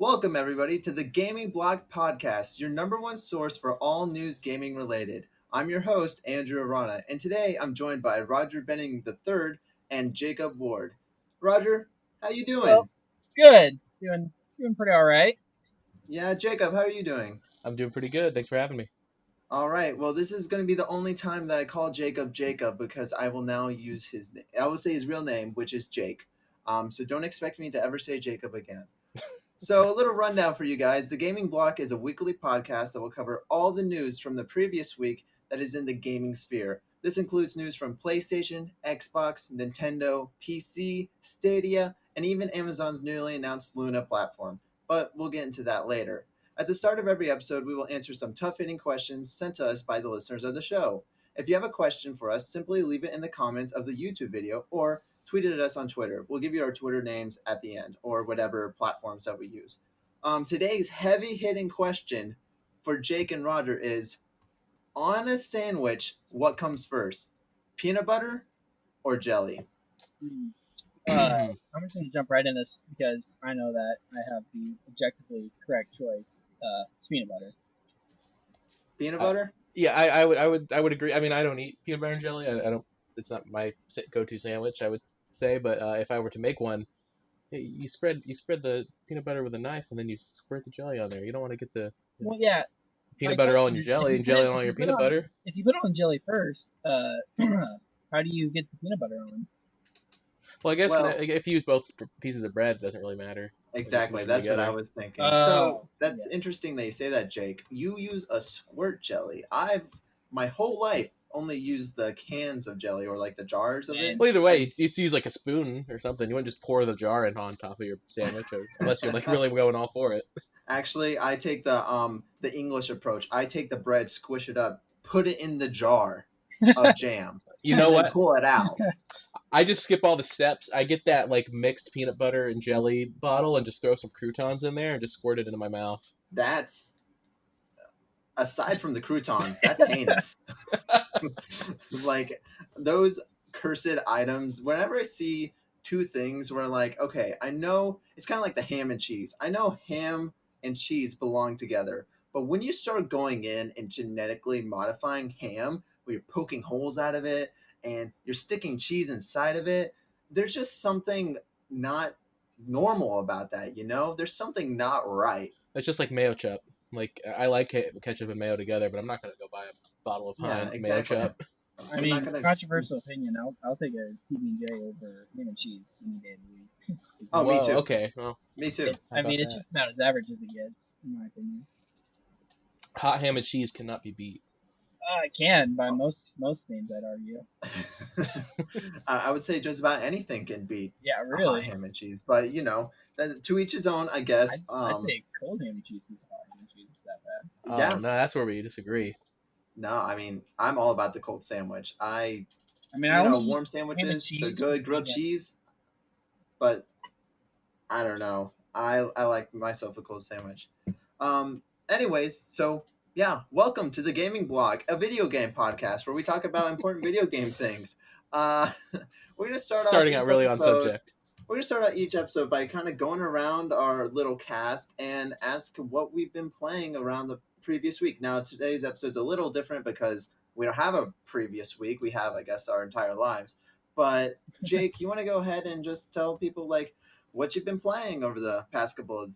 Welcome, everybody, to the Gaming Block Podcast, your number one source for all news gaming related. I'm your host, Andrew Arana, and today I'm joined by Roger Benning III and Jacob Ward. Roger, how you Well, doing? good. Doing pretty all right. Yeah, Jacob, how are you doing? I'm doing pretty good. Thanks for having me. All right, well, this is going to be the only time that I call Jacob Jacob because I will now use his name. I will say his real name, which is Jake. So don't expect me to ever say Jacob again. So, a little rundown for you guys. The Gaming Block is a weekly podcast that will cover all the news from the previous week that is in the gaming sphere. This includes news from PlayStation, Xbox, Nintendo, PC, Stadia, and even Amazon's newly announced Luna platform. But we'll get into that later. At the start of every episode, we will answer some tough hitting questions sent to us by the listeners of the show. If you have a question for us, simply leave it in the comments of the YouTube video or tweet it at us on Twitter. We'll give you our Twitter names at the end or whatever platforms that we use. Today's heavy hitting question for Jake and Roger is on a sandwich, what comes first? Peanut butter or jelly? I'm just gonna jump right in this because I know that I have the objectively correct choice. It's peanut butter. Peanut butter? Yeah, I would agree. I mean, I don't eat peanut butter and jelly. I don't. It's not my go-to sandwich, I would say. But if I were to make one, you spread the peanut butter with a knife, and then you squirt the jelly on there. You don't want to get the Well, yeah. My peanut butter all in question your is, if jelly you and put jelly it, on all if your you put peanut on, butter. if you put on jelly first, how do you get the peanut butter on? Well, I guess Well, if you use both pieces of bread, it doesn't really matter. Or just exactly. mush them That's what I together. was thinking. So Oh, that's yeah. interesting that you say that, Jake. You use a squirt jelly. I've my whole life only used the cans of jelly or like the jars of it. Same. Well, either I way, you use like a spoon or something. You wouldn't just pour the jar in on top of your sandwich, unless you're like really going all for it. Actually, I take the English approach. I take the bread, squish it up, put it in the jar of jam, You know and then what? pull it out. I just skip all the steps. I get that like mixed peanut butter and jelly bottle and just throw some croutons in there and just squirt it into my mouth. That's aside from the croutons, that's heinous. Like those cursed items. Whenever I see two things where like, okay, I know it's kind of like the ham and cheese. I know ham and cheese belong together, but when you start going in and genetically modifying ham, where you're poking holes out of it and you're sticking cheese inside of it, there's just something not normal about that. There's something not right. It's just like mayo chup. Like I like ketchup and mayo together, but I'm not gonna go buy a bottle of Yeah, Heinz mayo exactly. chup. I I'm not mean, gonna. controversial opinion. I'll take a PB&J over ham and cheese any day of the week. Oh, me Whoa, too. okay, well, Me too. It's how I about mean, it's that? just about as average as it gets, in my opinion. Hot ham and cheese cannot be beat. It can by most things, I'd argue. I would say just about anything can beat Yeah, a hot really. ham and cheese, but to each his own, I guess. I'd say cold ham and cheese is hot ham and cheese is that bad. Oh Yeah, no, that's where we disagree. no, I mean, I'm all about the cold sandwich. I mean, I only eat Warm ham and sandwiches, they're cheese with good, grilled thing that's cheese, but I don't know. I like myself a cold sandwich. Anyways, so yeah, welcome to the Gaming Blog, a video game podcast where we talk about important video game things. Uh, we're gonna start off Starting out each really on episode. subject. We're gonna start out each episode by kind of going around our little cast and ask what we've been playing around the previous week. Now, today's episode's a little different because we don't have a previous week. We have, I guess, our entire lives. But Jake, you want to go ahead and just tell people like what you've been playing over the past couple of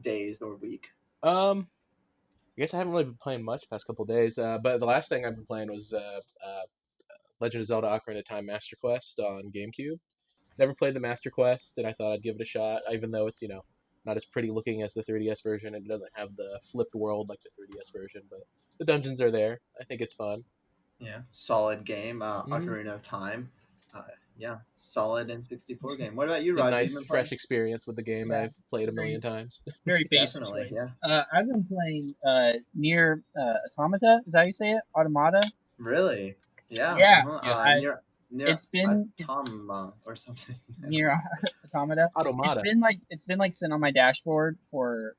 days or week? I guess I haven't really been playing much past couple days. But the last thing I've been playing was Legend of Zelda: Ocarina of Time Master Quest on GameCube. Never played the Master Quest, and I thought I'd give it a shot, even though it's not as pretty looking as the 3DS version. It doesn't have the flipped world like the 3DS version, but the dungeons are there. I think it's fun. Yeah, solid game. Hmm. Ocarina of Time. Uh, yeah, solid N64 game. What about you, It's a Roger? You nice, been playing? fresh experience with the game yeah, I've played a very million times. very basic Definitely, choice. yeah. I've been playing near Automata. Is that how you say it? Automata. Really? Yeah. Yeah, Uh-huh. Yes, I Near it's been Atama or something. I don't near Automata. Automata. It's been like sitting on my dashboard for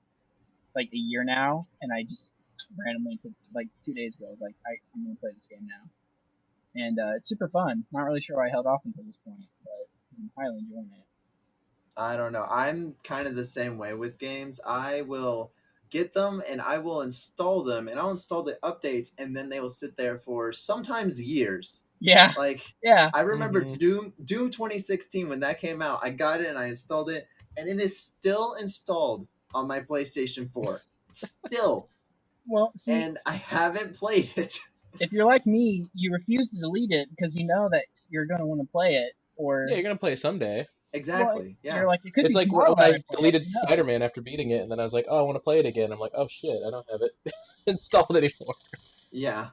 like a year now, and I just randomly took like 2 days ago. I was like, I'm gonna play this game now, and it's super fun. Not really sure why I held off until this point, but I'm highly enjoying it. I don't know. I'm kind of the same way with games. I will get them and I will install them and I'll install the updates and then they will sit there for sometimes years. Yeah, Like yeah. I remember Mhm. Doom 2016 when that came out. I got it and I installed it and it is still installed on my PlayStation 4. Still. Well, see, And I haven't played it. if you're like me, you refuse to delete it because you know that you're going to want to play it, Yeah, or you're gonna play it someday. well, Exactly. you're Yeah. like it could It's be like when tomorrow that I I play it. deleted Who knows? Spider-Man after beating it, and then I was like, oh, I want to play it again. I'm like, oh shit, I don't have it installed anymore. Yeah.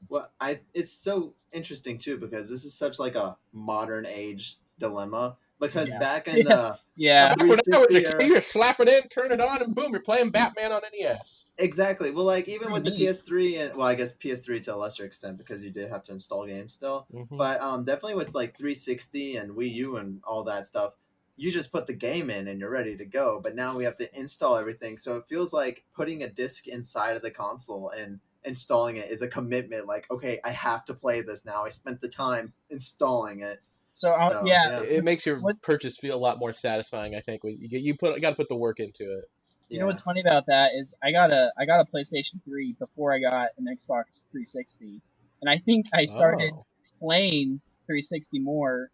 Well, I it's so interesting too because this is such like a modern age dilemma because Yeah, back in yeah, the yeah. Back when I was a 360 kid, era you just slap it in, turn it on, and boom, you're playing Batman on NES. exactly. Well, like even Pretty with the neat. PS3 and well, I guess PS3 to a lesser extent because you did have to install games still. Hmm. But definitely with like 360 and Wii U and all that stuff, you just put the game in and you're ready to go. But now we have to install everything. So it feels like putting a disc inside of the console and installing it is a commitment like okay, I have to play this now. I spent the time installing it. So So, yeah, yeah. It makes your what purchase feel a lot more satisfying. I think when you got to put the work into it. you know Yeah. what's funny about that is I got a PlayStation 3 before I got an Xbox 360, and I think I started Oh. playing 360 more,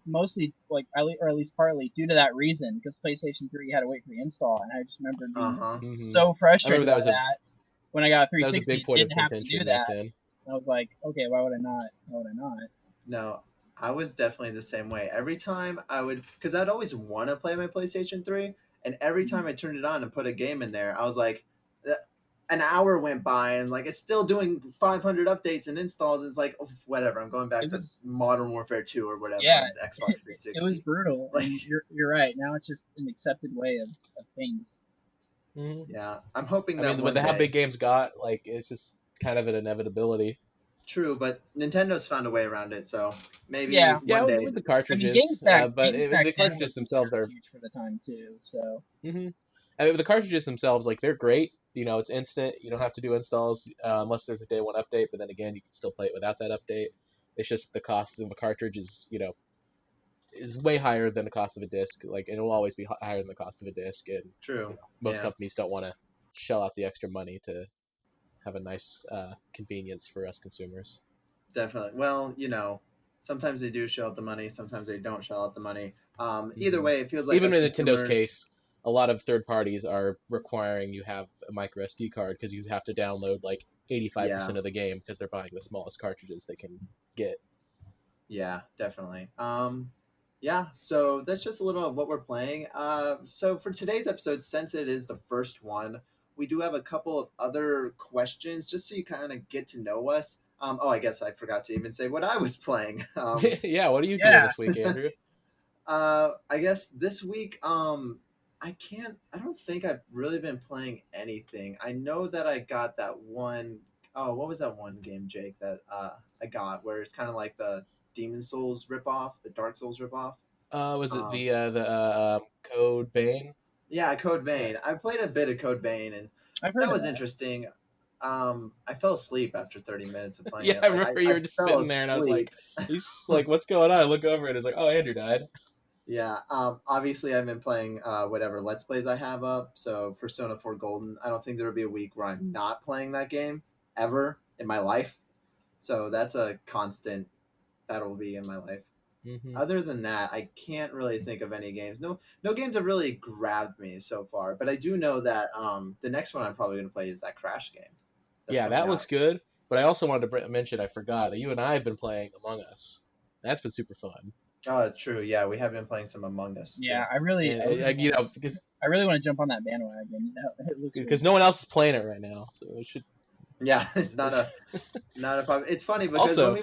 mostly like or at least partly due to that reason because PlayStation 3 had to wait for the install, and I just remember being Uh-huh. Hmm. so I remember frustrated by that when I got a that was a 360 big and point of didn't have to do contention back that. then. And I was like, okay, why would I not? Why would I not? No, I was definitely the same way. Every time I would, because I'd always want to play my PlayStation 3, and every Mhm. time I turned it on and put a game in there, I was like, an hour went by and like it's still doing 500 updates and installs. It's like, oh, whatever, I'm going back It to was Modern Warfare 2 or whatever yeah, on the Xbox it was 360. brutal, Like, and you're right. Now it's just an accepted way of things. Hmm. yeah, I'm hoping I that mean, with one how day. big games got, like it's just kind of an inevitability. True, but Nintendo's found a way around it, so maybe Yeah, Yeah, one with, day. with the I mean, cartridges, but games back the then were cartridges themselves considered are. huge for the time too. So Hmm. I mean, the cartridges themselves, like they're great. You know, it's instant. You don't have to do installs unless there's a day one update. But then again, you can still play it without that update. It's just the cost of a cartridge is way higher than the cost of a disc. Like, and it will always be higher than the cost of a disc. And True. most Yeah. companies don't want to shell out the extra money to have a nice convenience for us consumers. Definitely. Well, sometimes they do shell out the money, sometimes they don't shell out the money. Either Hmm. way, it feels like Even us in Nintendo's consumers. case, a lot of third parties are requiring you have a micro SD card because you have to download like Yeah, 85% of the game because they're buying the smallest cartridges they can get. yeah, definitely. Yeah. So that's just a little of what we're playing. So for today's episode, since it is the first one, we do have a couple of other questions just so you kind of get to know us. Oh, I guess I forgot to even say what I was playing. Yeah, what are you doing yeah, this week, Andrew? I guess this week, I don't think I've really been playing anything. I know that I got that one, oh, what was that one game, Jake, that I got where it's kind of like the Demon Souls ripoff, the Dark Souls ripoff. Was it Um, the Code Vein? yeah, Code Yeah. Vein. I played a bit of Code Vein, and I've heard that of was that. interesting. I fell asleep after 30 minutes of playing Yeah, it. I Like remember you I were just fell sitting there, and I was like, asleep. he's like, what's going on? I look over, and it's like, oh, Andrew died. Yeah. Obviously, I've been playing whatever Let's Plays I have up. So, Persona 4 Golden. I don't think there will be a week where I'm not playing that game ever in my life. So, that's a constant that will be in my life. Hmm. Other than that, I can't really think of any games. No games have really grabbed me so far. But I do know that the next one I'm probably going to play is that Crash game that's Yeah, coming that looks out. good. But I also wanted to mention, I forgot that you and I have been playing Among Us. That's been super fun. Oh, it's true. Yeah, we have been playing some Among Us Yeah, too. And I really want to jump on that bandwagon. It looks really because no one else is playing it right now, so it should. Yeah, it's It not a problem. It's funny because also,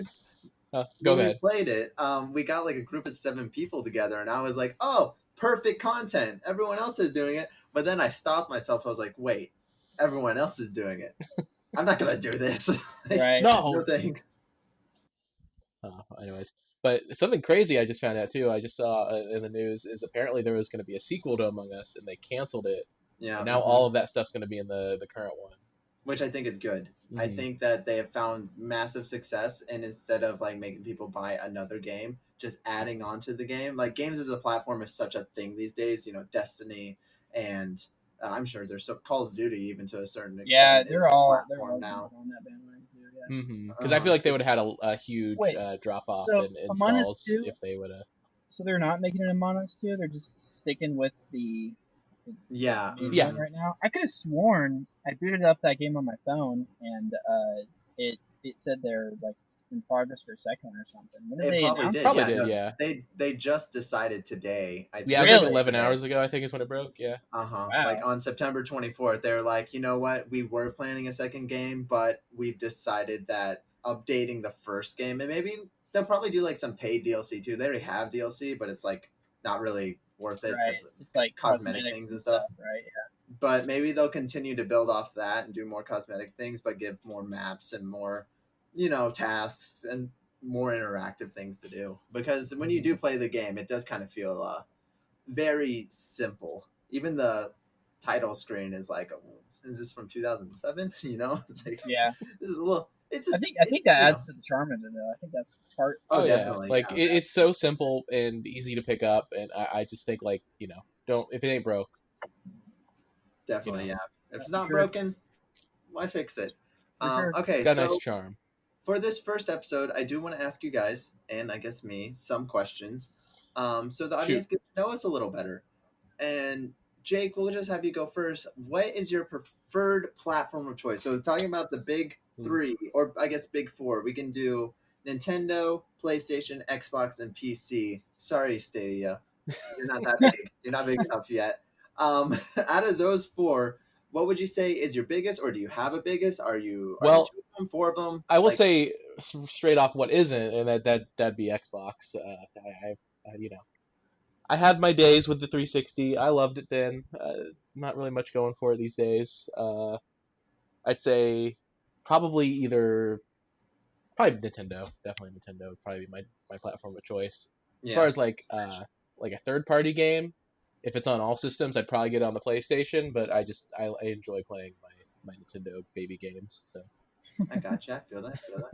go when we ahead. played it, we got like a group of 7 people together, and I was like, "Oh, perfect content. Everyone else is doing it." But then I stopped myself. I was like, "Wait, everyone else is doing it. I'm not gonna do this. Like, right. no No. thanks." Anyways, but something crazy I just found out too. I just saw in the news is apparently there was going to be a sequel to Among Us, and they canceled it, Yeah, and now all of that stuff's going to be in the current one. which I think is good. I Hmm. think that they have found massive success, and instead of like making people buy another game, just adding on to the game. Like games as a platform is such a thing these days. Destiny and I'm sure there's some Call of Duty even to a certain Yeah, extent is a they're platform all now. on that bandwagon too. Yeah. Because I feel like they So would have had a huge Wait, drop off so in Among Us installs 2, if they would have. so they're not making an Among Us 2. They're just sticking with the yeah, main Yeah. one right now. I could have sworn I booted up that game on my phone and it said they're like in progress for a second one or something. When did it they probably announce did. it? Probably Yeah, did, no, yeah. they just decided today. I Yeah, it think was like Really? 11 today. hours ago, I think is when it broke. Yeah. Like Wow. on September 24th, they're like, you know what? We were planning a second game, but we've decided that updating the first game, and maybe they'll probably do like some paid DLC too. They already have DLC, but it's like not really worth it. Right. There's It's like cosmetic cosmetics things and and stuff. stuff, right? But maybe they'll continue to build off that and do more cosmetic things, but give more maps and more, tasks and more interactive things to do. Because when you do play the game, it does kind of feel very simple. Even the title screen is like, is this from 2007? It's like Yeah. this is a little. It's a, I it, think that adds to the charm of it though. I think that's part Oh, Oh yeah, definitely, like yeah, it's so simple and easy to pick up, and I just think like don't if it ain't broke, definitely, yeah. If it's for not sure. broken, why fix it? For sure. it's Okay, got a nice so charm. for this first episode, I do want to ask you guys, and I guess me, some questions, so the Shoot. audience gets to know us a little better. And Jake, we'll just have you go first. What is your preferred platform of choice? So talking about the big three, or I guess big four, we can do Nintendo, PlayStation, Xbox, and PC. Sorry, Stadia, you're not that big. You're not big enough yet. Out of those four, what would you say is your biggest, or do you have a biggest? Are you Well, two of them, four of them? I will Like, say straight off what isn't, and that'd be Xbox. I had my days with the 360. I loved it then. Not really much going for it these days. I'd say probably probably Nintendo. Definitely Nintendo would probably be my platform of choice. As far yeah, as like a third party game, if it's on all systems, I'd probably get it on the PlayStation. But I enjoy playing my Nintendo baby games. So I gotcha. I feel that. I feel that.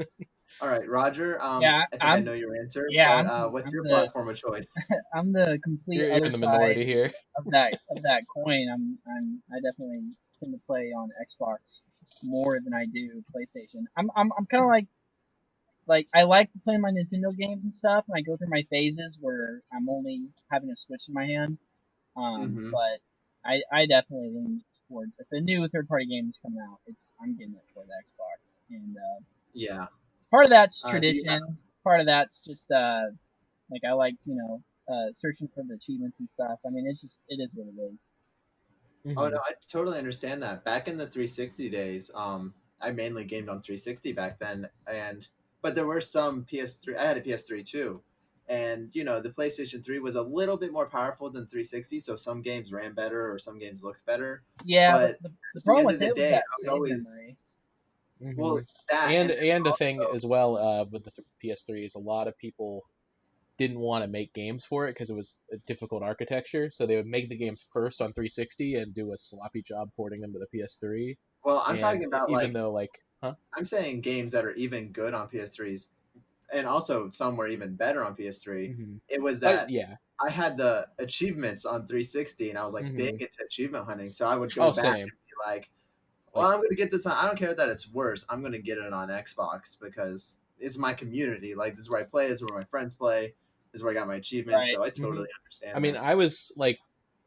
All right, Roger. Yeah, I think I know your answer, yeah, but I'm what's I'm your the platform of choice? I'm the complete you're other in the side minority here. of that coin. I definitely tend to play on Xbox more than I do PlayStation. I'm kind of like I like playing my Nintendo games and stuff, and I go through my phases where I'm only having a Switch in my hand. Mm-hmm. But I definitely lean towards if a new third party game is coming out, I'm getting it for the Xbox, and Yeah. part of that's Do you have? tradition, part of that's just like I like searching for the achievements and stuff. I mean, it is what it is. Oh Hmm. no, I totally understand that. Back in the 360 days, I mainly gamed on 360 back then, but there were some PS3. I had a PS3 too, and the PlayStation 3 was a little bit more powerful than 360, so some games ran better or some games looked better. Yeah, But at the the problem end of with the it was day, I that would save always memory. Hmm. well that and then And the thing also as well with the PS3 is a lot of people didn't want to make games for it because it was a difficult architecture. So they would make the games first on 360 and do a sloppy job porting them to the PS3. well, I'm And talking about even like though huh? I'm saying games that are even good on PS3s, and also some were even better on PS3. Hmm. It was that Yeah. I had the achievements on 360, and I was like big Hmm. into achievement hunting. So I would go Oh, back same. and be like, "Well, Like, I'm going to get this on. I don't care that it's worse. I'm going to get it on Xbox because it's my community. Like this is where I play. This is where my friends play. This is where I got my achievements. Right. So I hmm totally I understand mean, that. I was like,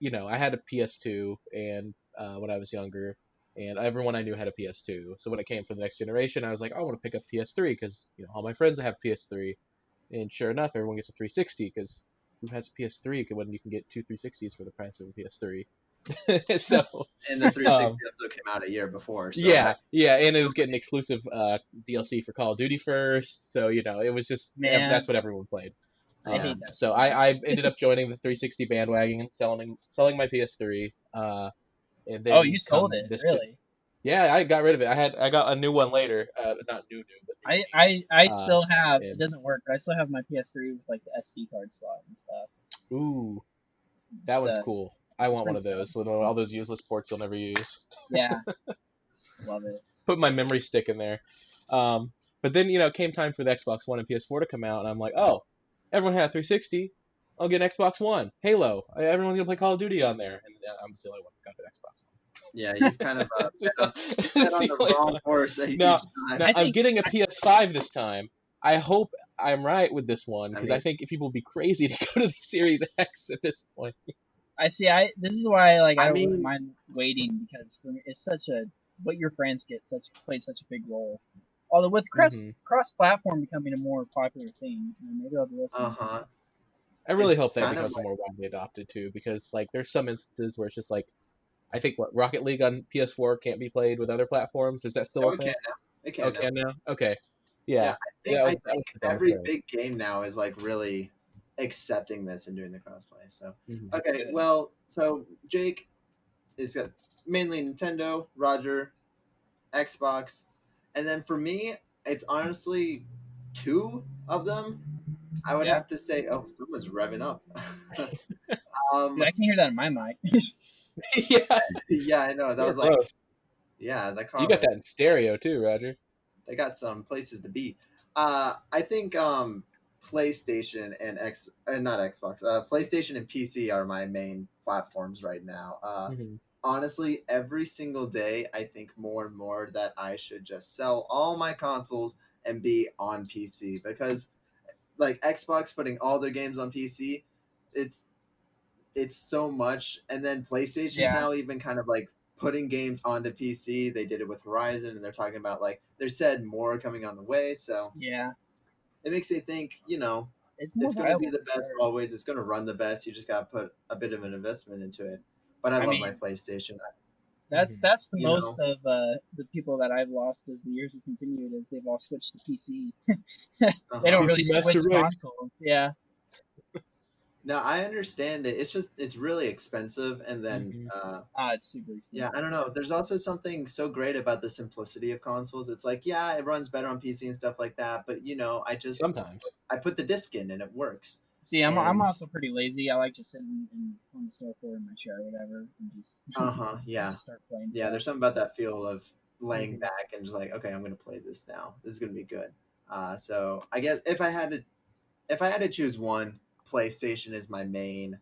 I had a PS2 and when I was younger, and everyone I knew had a PS2. So when it came for the next generation, I was like, I want to pick up PS3 because all my friends have PS3. And sure enough, everyone gets a 360 because who has a PS3 when you can get two 360s for the price of a PS3? So, And the 360 um, also came out a year before. So yeah, and it was getting exclusive DLC for Call of Duty first, so it was just that's Man, what everyone played. I yeah, hate that So so I ended up much. joining the 360 bandwagon and selling my PS3. And Oh, then you sold come it, this, really? yeah, I got rid of it. I got a new one later, not new, but I uh, still have it and doesn't work, but I still have my PS3 with like the SD card slot and stuff. ooh, that Just one's cool. I want one free of stuff. those with all those useless ports you'll never use. Yeah, love it. Put my memory stick in there. Um, but then it came time for the Xbox One and PS4 to come out, and I'm like, oh, everyone had a 360. I'll get an Xbox One. Halo. Everyone's gonna play Call of Duty on there, and I'm the only one who got the Xbox Yeah, you've kind of One. bet It's on the the only wrong one. horse each Now, time. now I I'm think getting a PS5 this time. I hope I'm right with this one I because mean, I think people would be crazy to go to the Series X at this point. I see. This is why like I I don't really mean, mind waiting because for me it's such a what your friends get plays such a big role. Although with Hmm cross platform becoming a more popular thing, maybe I'll be uh listening to huh. it. I really It's hope that kind of becomes more widely adopted too, because like there's some instances where it's just like I think what Rocket League on PS4 can't be played with other platforms. Is that still oh, a it thing? can now. It Oh, can now. can now? Okay, Yeah, yeah, I that think was the dumb every trend. big game now is like really accepting this and doing the crossplay. So Hmm okay, Good. well, so Jake is got mainly Nintendo, Roger, Xbox, and then for me, it's honestly two of them. I would Yeah, have to say, oh, someone's revving up. dude, um, I can hear that in my mic. Yeah, yeah, I know. That you were was like, close. yeah, that You car got was. that in stereo too, Roger. They got some places to be. I think PlayStation and not Xbox. PlayStation and PC are my main platforms right now. Hmm Honestly, every single day, I think more and more that I should just sell all my consoles and be on PC because, like Xbox putting all their games on PC, it's it's so much, and then PlayStation's Yeah, now even kind of like putting games onto PC. They did it with Horizon, and they're talking about like they said more coming on the way. So yeah, it makes me think, it's more it's going to be viable the for best sure. always. It's going to run the best. You just got to put a bit of an investment into it. But I I love my mean, PlayStation. that's hmm the You most know, of the people that I've lost as the years have continued is they've all switched to PC. uh They don't huh. really PC Master switch Race. consoles. Yeah, Now I understand it. It's just it's really expensive, and then Hmm it's super yeah, I expensive. don't know. There's also something so great about the simplicity of consoles. It's like, yeah, it runs better on PC and stuff like that, but Sometimes. I put the disc in and it works. See, I'm And also pretty lazy. I like just sitting on the sofa in my chair or whatever and just yeah, just start playing yeah. stuff. There's something about that feel of laying Hmm back and just like, okay, I'm gonna play this now. This is gonna be good. So I guess if I had to choose one, PlayStation is my main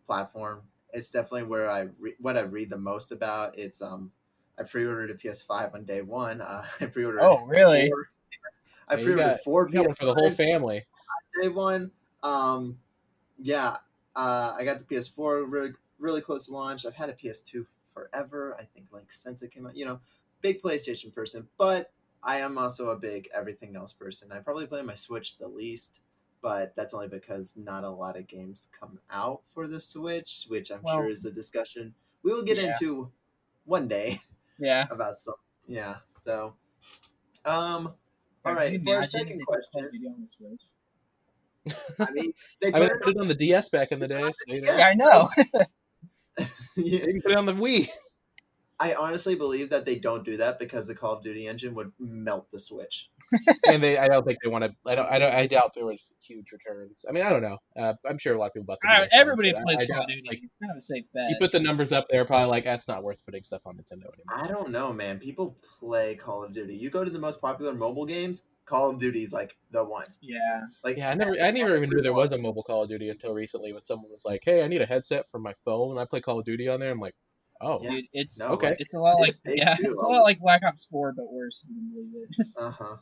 platform. It's definitely where what I read the most about. I pre-ordered a PS5 on day one. I pre-ordered Oh, really? four. I Yeah, pre-ordered four you got one for the whole PS5s family. day one. Um, yeah, I got the PS4 really, really close to launch. I've had a PS2 forever. I think like since it came out. Big PlayStation person, but I am also a big everything else person. I probably play my Switch the least, but that's only because not a lot of games come out for the Switch, which I'm sure Well, is a discussion we will get yeah, into one day yeah. about some. Yeah. So, um, all God, can you right. For our imagine if second they put Call question, of Duty on the Switch? I mean, they I mean, put I it put it on the DS back in the on day, so the you know. Yeah, I DS. know. Yeah. Maybe put it on the Wii. I honestly believe that they don't do that because the Call of Duty engine would melt the Switch. And I don't think they want to. I doubt there was huge returns. I mean, I don't know. I'm sure a lot of people bought the DS ones, Everybody but plays I Call doubt of like Duty. It's kind of a safe you bet. put the numbers up there, probably like that's not worth putting stuff on Nintendo anymore. I don't know, man. People play Call of Duty. You go to the most popular mobile games, Call of Duty is like the one. Yeah, Like Yeah, I never even knew there everyone. was a mobile Call of Duty until recently when someone was like, "Hey, I need a headset for my phone and I play Call of Duty on there." I'm like, "Oh, Yeah. dude, No, okay." like it's a lot it's like big yeah, too. it's a lot like Black Ops 4, but worse. You can believe it. Uh huh.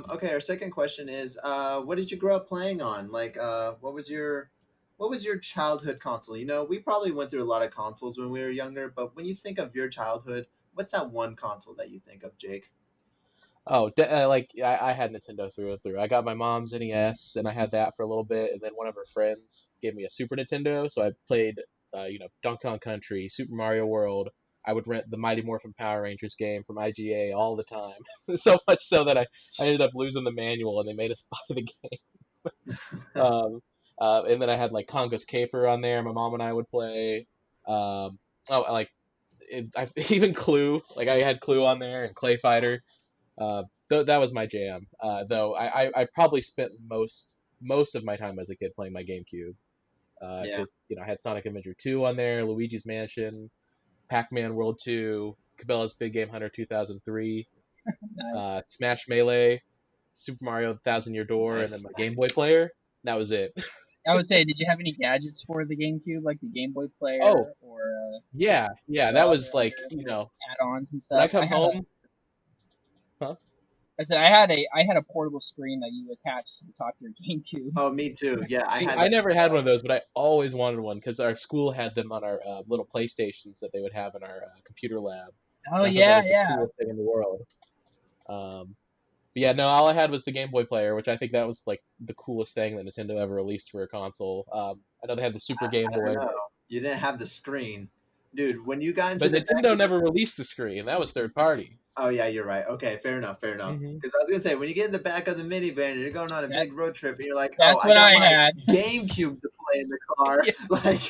Okay, our second question is, what did you grow up playing on? Like, what was your childhood console? We probably went through a lot of consoles when we were younger, but when you think of your childhood, what's that one console that you think of, Jake? Oh, like I had Nintendo through and through. I got my mom's NES and I had that for a little bit, and then one of her friends gave me a Super Nintendo, so I played, Donkey Kong Country, Super Mario World. I would rent the Mighty Morphin Power Rangers game from IGA all the time, so much so that I ended up losing the manual and they made us buy the game. Um, and then I had like Congo's Caper on there. My mom and I would play. Oh, even Clue. Like I had Clue on there and Clay Fighter. That was my jam. Though I probably spent most of my time as a kid playing my GameCube. Yeah. Because I had Sonic Adventure 2 on there, Luigi's Mansion, Pac-Man World 2, Cabela's Big Game Hunter 2003, Nice. Smash Melee. Super Mario Thousand Year Door, and then Nice. my Game Boy player. That was it. I would say, did you have any gadgets for the GameCube, like the Game Boy Oh, player or yeah, the that was like, other little add-ons and when I stuff? come home, huh? I said I had a portable screen that you attached to the top of your GameCube. Oh, me too. Yeah, I See, had I that. never had one of those, but I always wanted one because our school had them on our little PlayStations that they would have in our computer lab, Oh and I thought that yeah, was the yeah. coolest thing in the world. But yeah, no, all I had was the Game Boy player, which I think that was like the coolest thing that Nintendo ever released for a console. I know they had the Super Game I don't Boy, know. You didn't have the screen, dude. When you got into but the back Nintendo of the never released the screen. That was third party. Oh yeah, you're right. Okay, fair enough, fair enough. Hmm Because I was gonna say when you get in the back of the minivan and you're going on a That big road trip and you're like, oh, that's I what got I my had. GameCube to play in the car, Yeah. like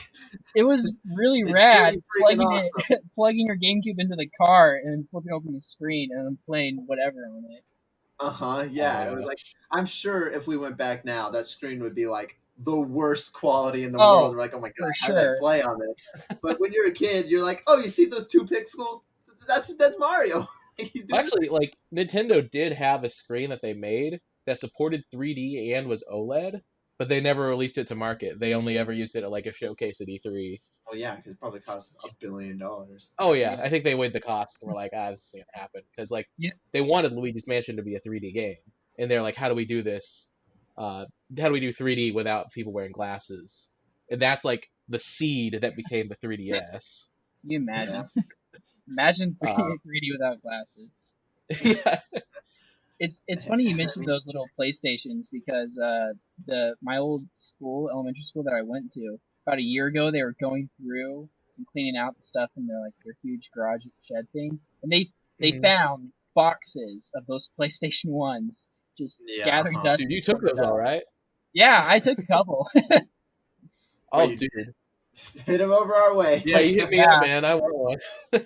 It was really it's rad pretty freaking plugging awesome. plugging your GameCube into the car and then flipping open the screen and then playing whatever on it. Oh Yeah. my It was like gosh. I'm sure if we went back now, that screen would be like the worst quality in the world. Oh, We're like, oh my for god, how did I sure. play on this? But when you're a kid, you're like, oh, you see those 2 pixels? That's Mario. He's doing Actually, like Nintendo did have a screen that they made that supported 3D and was OLED, but they never released it to market. They only ever used it at like a showcase at E3. Oh yeah, because it probably cost $1 billion. Oh yeah, Yeah. I think they weighed the cost and were like, this isn't gonna happen because like You, they wanted Luigi's Mansion to be a 3D game, and they're like, how do we do this? How do we do 3D without people wearing glasses? And that's like the seed that became the 3DS. you Yeah. imagine? Imagine Uh, 3D without glasses. yeah. It's funny you I mentioned mean, those little PlayStations because my old school, elementary school that I went to, about a year ago, they were going through and cleaning out the stuff in their huge garage shed thing, and they Mhm. found boxes of those PlayStation ones just yeah. gathering dust Dude, and you took covered those all up. right. Yeah, I took a couple. What Oh, you dude. did? Hit him over our way. Yeah, you hit me up, Yeah, man. I want one.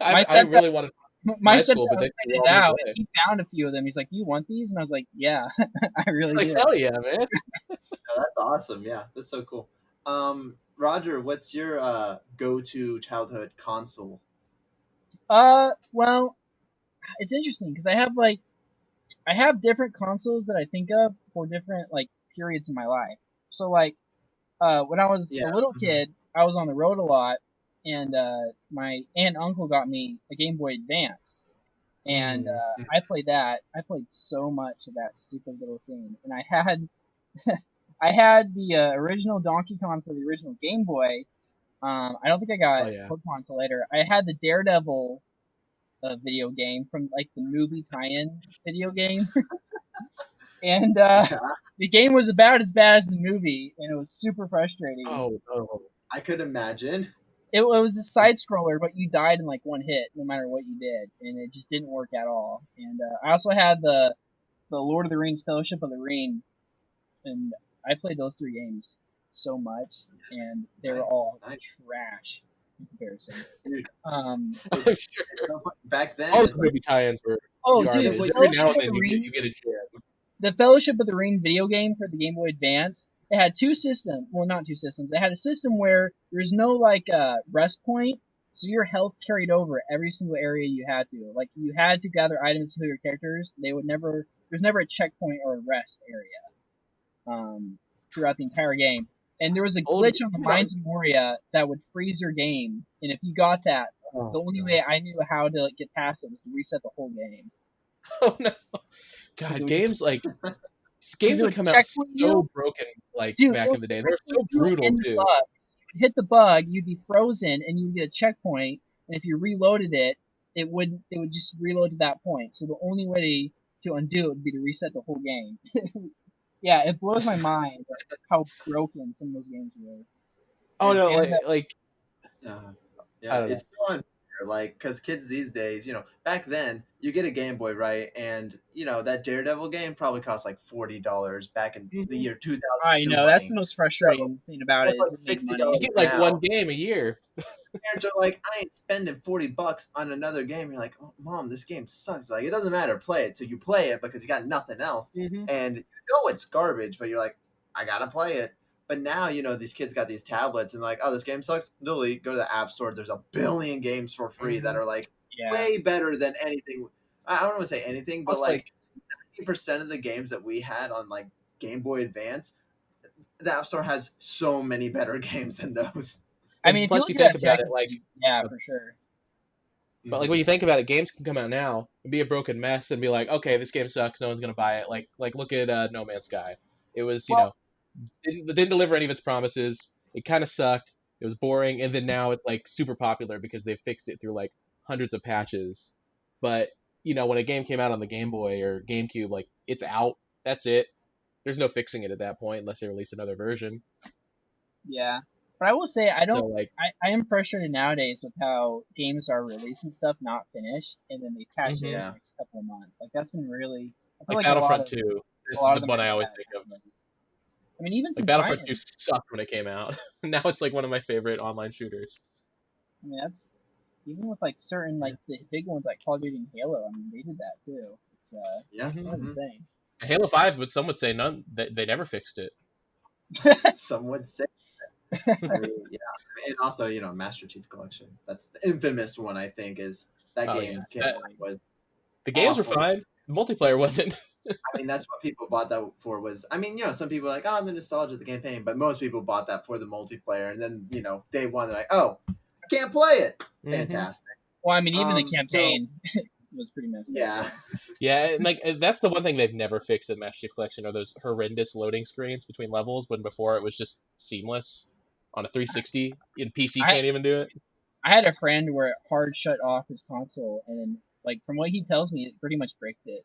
my I stepdad really wanted my my school, stepdad but was they threw cleaning all it those out, and away. he found a few of them. He's like, "You want these?" And I was like, "Yeah, I really Like, do." hell yeah, man. Oh, that's awesome. Yeah, that's so cool. Roger, what's your go-to childhood console? Well, it's interesting because I have different consoles that I think of for different like periods in my life. So like when I was Yeah. a little hmm kid, I was on the road a lot, and my aunt and uncle got me a Game Boy Advance, and Mm. I played that. I played so much of that stupid little thing, and I had the original Donkey Kong for the original Game Boy. I don't think I Oh got yeah. Pokemon until later. I had the Daredevil video game from like the movie tie-in video game, and Yeah, the game was about as bad as the movie, and it was super frustrating. Oh no. I could imagine. It was a side scroller, but you died in like one hit, no matter what you did, and it just didn't work at all. And I also had the Lord of the Rings Fellowship of the Ring, and I played those three games so much, and they were Nice, all nice, trash in comparison. dude. Um, I'm It's sure. it's so fun. Back then. All the It's like movie tie-ins were oh, dude, well, garbage. Every Fellowship now and of then the Ring you get a gem. the Fellowship of the Ring video game for the Game Boy Advance, it had two systems. Well, not two systems. It had a system where there's no like rest point, so your health carried over every single area you had to. Like you had to gather items for your characters. They would never. There's never a checkpoint or a rest area throughout the entire game. And there was a Old. glitch on the Mines of Moria that would freeze your game. And if you got that, Oh the only way I gosh. knew how to like, get past it was to reset the whole game Oh no. because it God, would just games would it would come out checkpoint you. so broken like Dude, it back would in the day. They were checkpoint so you brutal in the too. bug. So you'd hit the bug, you'd be frozen, and you'd get a checkpoint. And if you reloaded it, it would just reload to that point. So the only way to undo it would be to reset the whole game. Yeah, it blows my mind how broken some of those games were. Oh no, it's And uh, I yeah, don't know. it's so unfair. Like, because kids these days, back then you get a Game Boy, right? And that Daredevil game probably cost like $40 back in the Mhm. year I 2002 know that's the money. most So frustrating thing about it that's is like it made sixty You money. dollars get like one now. game a year. Parents are like, I ain't spending $40 on another game. You're like, oh, mom, this game sucks. Like, it doesn't matter, play it. So you play it because you got nothing else, Hmm and you know it's garbage, but you're like, I gotta play it. But now these kids got these tablets and like, oh, this game sucks. Delete. Go to the app store. There's a billion games for free that hmm are like Yeah, way better than anything. I don't want to say anything, but Plus, like, like 90% of the games that we had on like Game Boy Advance, the App Store has so many better games than those. I mean, if you Plus, look you at think that about check, it, like, yeah, for sure. but like when you think about it, games can come out now and be a broken mess and be like, okay, this game sucks, no one's gonna buy it. Like look at No Man's Sky. It was Well, didn't deliver any of its promises. It kind of sucked. It was boring, and then now it's like super popular because they fixed it through like hundreds of patches. But when a game came out on the Game Boy or GameCube, like it's out. That's it. There's no fixing it at that point unless they release another version. yeah, but I will say I So don't. like, I am frustrated nowadays with how games are releasing stuff not finished, and then they patch it in the Yeah. next couple of months. Like that's been really. I feel like like Battlefront 2, a it's lot the of them one are I doing always that think of. nowadays. I mean, even Like some Battlefront 2 Titans. sucked when it came out. Now it's like one of my favorite online shooters. I mean, that's even with like certain Yeah. like the big ones like Call of Duty and Halo. I mean, they did that too. Yeah. It's kind of Mhm. insane. Halo 5, but some would say none. They never fixed it. Some would say. I mean, yeah, and also Master Chief Collection. That's the infamous one. I think is that Oh game yeah, came out was the games were awful. fine. The multiplayer wasn't. I mean, that's what people bought that for. Was I mean, some people are like, oh, the nostalgia of the campaign, but most people bought that for the multiplayer. And then day one, they're like, oh, I can't play it. Fantastic. Well, I mean, even the So campaign was pretty messed up. yeah, Yeah, and like that's the one thing they've never fixed in Master Chief Collection are those horrendous loading screens between levels. When before it was just seamless on a 360, and PC I can't even do it. I had a friend where it hard shut off his console, and then, like from what he tells me, it pretty much bricked it.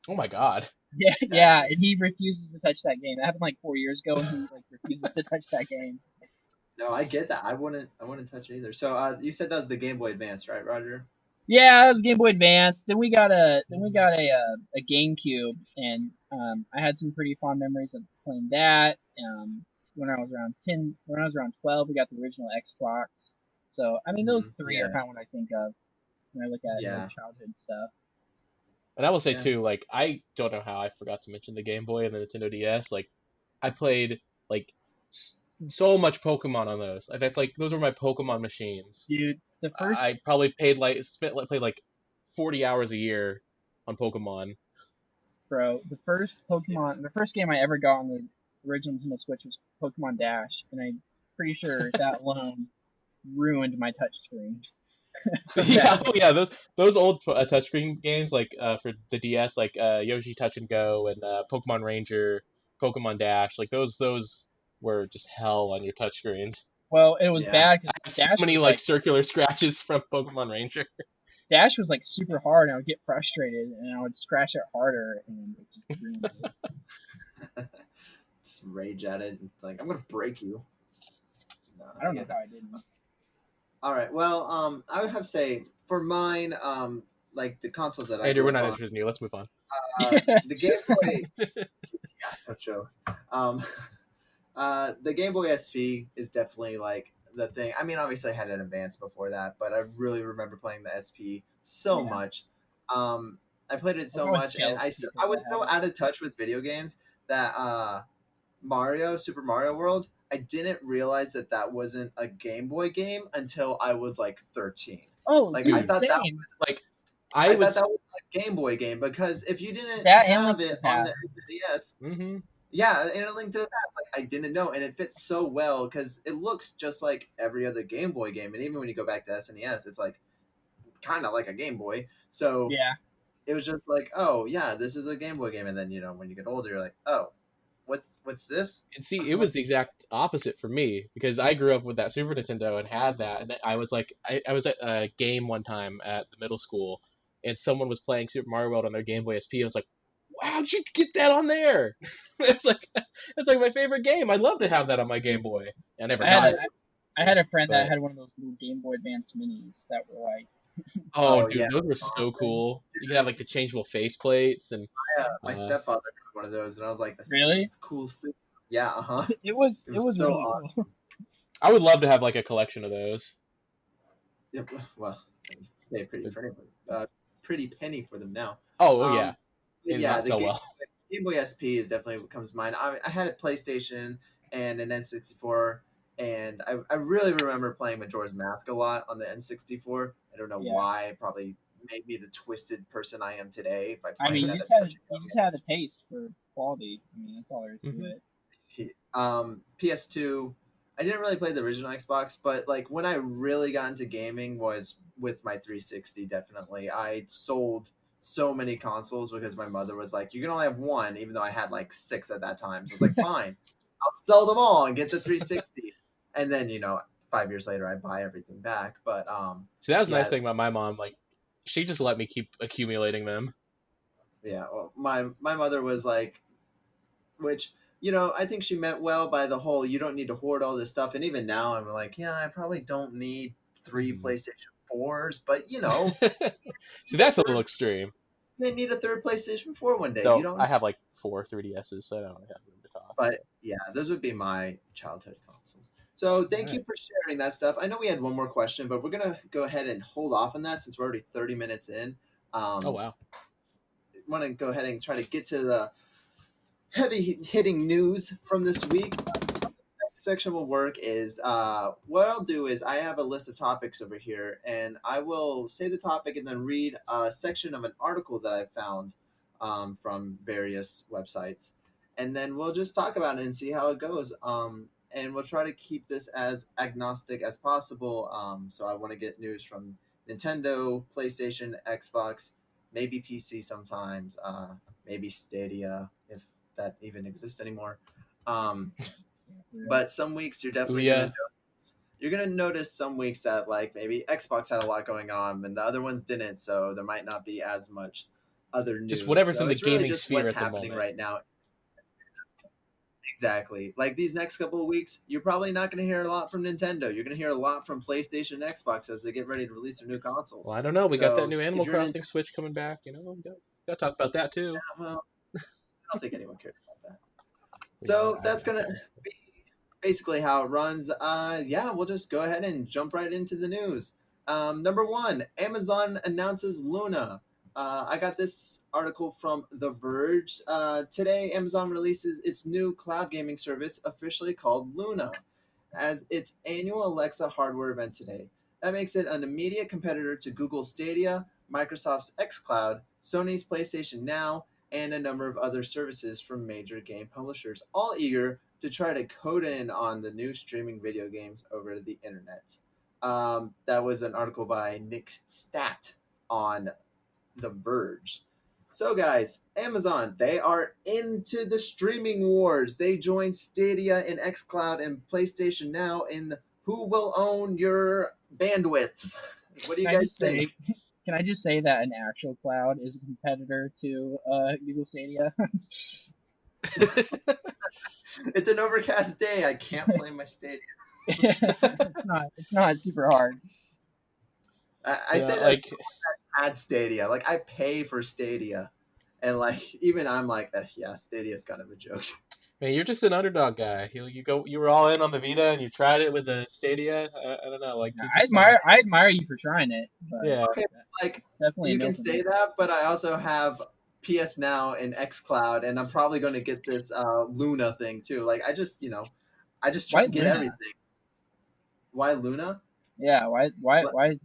Oh my god. Yeah, That's yeah, the- and he refuses to touch that game. That happened like 4 years ago, and he like refuses to touch that game. no, I get that. I wouldn't touch it either. So you said that was the Game Boy Advance, right, Roger? Yeah, it was Game Boy Advance. Then we got a GameCube, and I had some pretty fond memories of playing that. When I was around 10, when I was around 12, we got the original Xbox. So I mean, those three are Yeah, kind of what I think of when I look at yeah, childhood stuff. And I will say yeah. too, like I don't know how I forgot to mention the Game Boy and the Nintendo DS. Like I played like so much Pokemon on those. That's like those were my Pokemon machines. Dude, the first I probably played like 40 hours a year on Pokemon. the first Pokemon, the first game I ever got on the original Nintendo Switch was Pokemon Dash, and I'm pretty sure that alone ruined my touchscreen. Yeah, oh yeah, those old touchscreen games like for the DS, like Yoshi Touch and Go and Pokemon Ranger, Pokemon Dash, like those were just hell on your touchscreens. Well, it was Yeah. bad I because have so many like circular scratches from Pokemon Ranger. Dash was like super hard, and I would get frustrated, and I would scratch it harder, and it just ruined it. Just rage at it. It's like I'm gonna break you. No, I don't know get how that. I didn't. All right. Well, I would have to say for mine, like the consoles that I Andrew, grew we're up not on, interested in you. Let's move on. the Game Boy. Yeah, no joke. Um, the Game Boy SP is definitely like the thing. I mean, obviously I had an Advance before that, but I really remember playing the SP so Yeah. much. I played it so I was much, and jealous of people I was that so had it. out of touch with video games that Super Mario World, I didn't realize that that wasn't a Game Boy game until I was like 13. Oh, Like dude, I thought that same. Like I I thought that was. was a Game Boy game because if you didn't That and have Link to the it on the Past. SNES, Hmm. yeah, and a Link to the Past, like I didn't know, and it fits so well because it looks just like every other Game Boy game, and even when you go back to SNES, it's like kind of like a Game Boy. So Yeah. it was just like, oh yeah, this is a Game Boy game, and then when you get older, you're like, oh, what's this? And see, it was the exact opposite for me because I grew up with that Super Nintendo and had that, and I was like, I was at a game one time at the middle school, and someone was playing Super Mario World on their Game Boy SP. I was like, wow, how'd you get that on there? It's like my favorite game. I'd love to have that on my Game Boy. I never I had got a, it, I had a friend that but had one of those little Game Boy Advance minis that were like oh, Oh dude, yeah, those were so cool. You could have like the changeable face plates, and my uh, stepfather got one of those, and I was like, that's really. the coolest thing. Yeah, It was It it was was so really awesome. cool. I would love to have like a collection of those. Yeah, well, they pretty penny for them now. Oh, Um, yeah, but and yeah, not the so well. Game Boy SP is definitely what comes to mind. I had a PlayStation and an N64, and I really remember playing Majora's Mask a lot on the N64. I don't know Yeah. why. Probably made me the twisted person I am today by I playing mean, that at such a you young just had a taste for quality. I mean, that's all there is to Hmm. it. PS2. I didn't really play the original Xbox, but like when I really got into gaming was with my 360. Definitely, I sold so many consoles because my mother was like, "You can only have one," even though I had like six at that time. So I was like, "Fine, I'll sell them all and get the 360." And then 5 years later, I buy everything back. But So that was a nice yeah, thing about my mom. Like, she just let me keep accumulating them. yeah. Well, my mother was like, which I think she meant well by the whole you don't need to hoard all this stuff. And even now I'm like, yeah, I probably don't need three Mhm. PlayStation 4s, but See, that's a little extreme. you may need a third PlayStation 4 one day. You Though don't. I have like 4 3DSs, so I don't really have room to talk. But yeah, those would be my childhood consoles. So All thank right. you for sharing that stuff. I know we had one more question, but we're gonna go ahead and hold off on that since we're already 30 minutes in. Oh wow. Want to go ahead and try to get to the heavy hitting news from this week. Next section will work is what I'll do is I have a list of topics over here, and I will say the topic and then read a section of an article that I found from various websites, and then we'll just talk about it and see how it goes. And we'll try to keep this as agnostic as possible. So I want to get news from Nintendo, PlayStation, Xbox, maybe PC sometimes, maybe Stadia if that even exists anymore. Um, but some weeks Ouya. you're gonna notice some weeks that like maybe Xbox had a lot going on and the other ones didn't, so there might not be as much other Just news. whatever's So in the it's really gaming just sphere what's at the happening moment. right now. Exactly. Like these next couple of weeks, you're probably not gonna hear a lot from Nintendo. You're gonna hear a lot from PlayStation and Xbox as they get ready to release their new Well, consoles. I don't know. We got that So new if Animal you're a Nintendo, Crossing Switch coming back. We got to talk about that too. well, I don't think anyone cares about that. Yeah, So that's gonna care. be basically how it runs. Yeah, we'll just go ahead and jump right into the news. Number one, Amazon announces Luna. I got this article from The Verge. Today, Amazon releases its new cloud gaming service, officially called Luna, as its annual Alexa hardware event today. That makes it an immediate competitor to Google Stadia, Microsoft's xCloud, Sony's PlayStation Now, and a number of other services from major game publishers, all eager to try to code in on the new streaming video games over the internet. That was an article by Nick Stat on The Verge. So, guys, Amazon, they are into the streaming wars. They joined Stadia and xCloud and PlayStation Now in who will own your bandwidth. What do you Can I guys just say? think? Can I just say that an actual cloud is a competitor to Google Stadia? It's an overcast day. I can't play my Stadia. It's not super hard. I Yeah, say that like had Stadia. Like I pay for Stadia, and like even I'm like, yeah, Stadia's kind of a joke. man, you're just an underdog guy. You were all in on the Vita and you tried it with the Stadia. I don't know, like Yeah, you just seem. I admire you for trying it, but Yeah. Okay, like it's definitely a you no can for say me. that, but I also have PS Now and XCloud, and I'm probably going to get this Luna thing too. Like I just try Why to get Luna? everything. Why Luna? Yeah, What? why?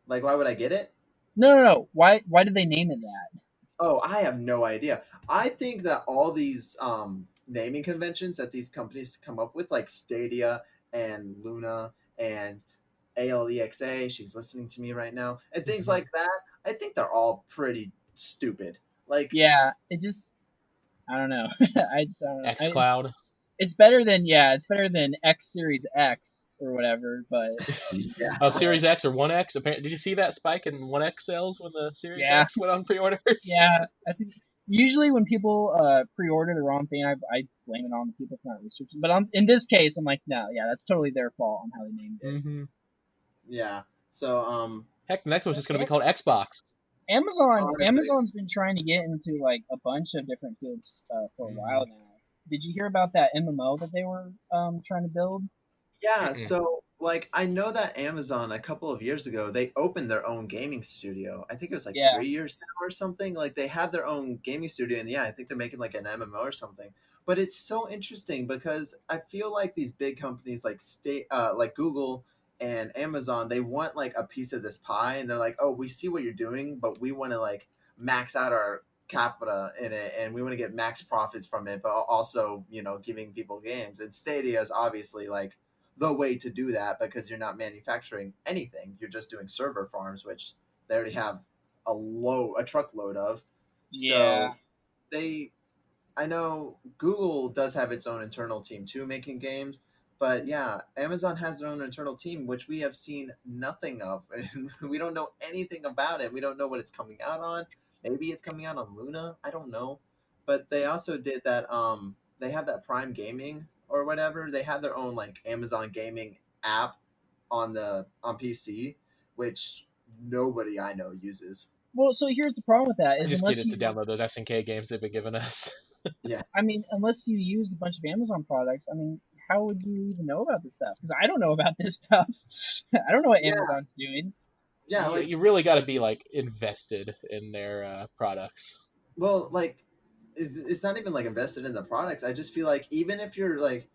Like why would I get it? No. Why did they name it that? Oh, I have no idea. I think that all these naming conventions that these companies come up with, like Stadia and Luna and ALEXA, she's listening to me right now, and things Hmm. like that, I think they're all pretty stupid. Like, Yeah, it just I don't know. I don't know. X Cloud. It's better than it's better than X Series X or whatever. But yeah, Oh, uh, Series X or One X. Apparently, did you see that spike in One X sales when the Series yeah, X went on pre-orders? yeah. I think usually when people pre-order the wrong thing, I blame it on the people for not researching. But in this case, I'm like, no, yeah, that's totally their fault on how they named it. Hmm. yeah. So, Heck, the next one's just going to be A- called Xbox. honestly, Amazon's been trying to get into like a bunch of different fields for a Hmm. while now. Did you hear about that MMO that they were trying to build? yeah. Mm-mm. So, like, I know that Amazon a couple of years ago they opened their own gaming studio. I think it was like Yeah, 3 years now or something. Like, they have their own gaming studio, and yeah, I think they're making like an MMO or something. But it's so interesting because I feel like these big companies like Google and Amazon, they want like a piece of this pie, and they're like, oh, we see what you're doing, but we want to like max out our capita in it, and we want to get max profits from it, but also, giving people games. And Stadia is obviously like the way to do that because you're not manufacturing anything. You're just doing server farms, which they already have a truckload of. Yeah. So they I know Google does have its own internal team too making games, but yeah, Amazon has their own internal team which we have seen nothing of, and we don't know anything about it. We don't know what it's coming out on. Maybe it's coming out on Luna, I don't know. But they also did that they have that Prime Gaming or whatever. They have their own like Amazon Gaming app on PC, which nobody I know uses. Well, so here's the problem with that I is just unless needed to you, download those SNK games they've been giving us. Yeah. I mean, unless you use a bunch of Amazon products, I mean, how would you even know about this stuff? Because I don't know about this stuff. I don't know what Yeah. Amazon's doing. Yeah, you, like you really got to be like invested in their products. well, like it's not even like invested in the products. I just feel like even if you're like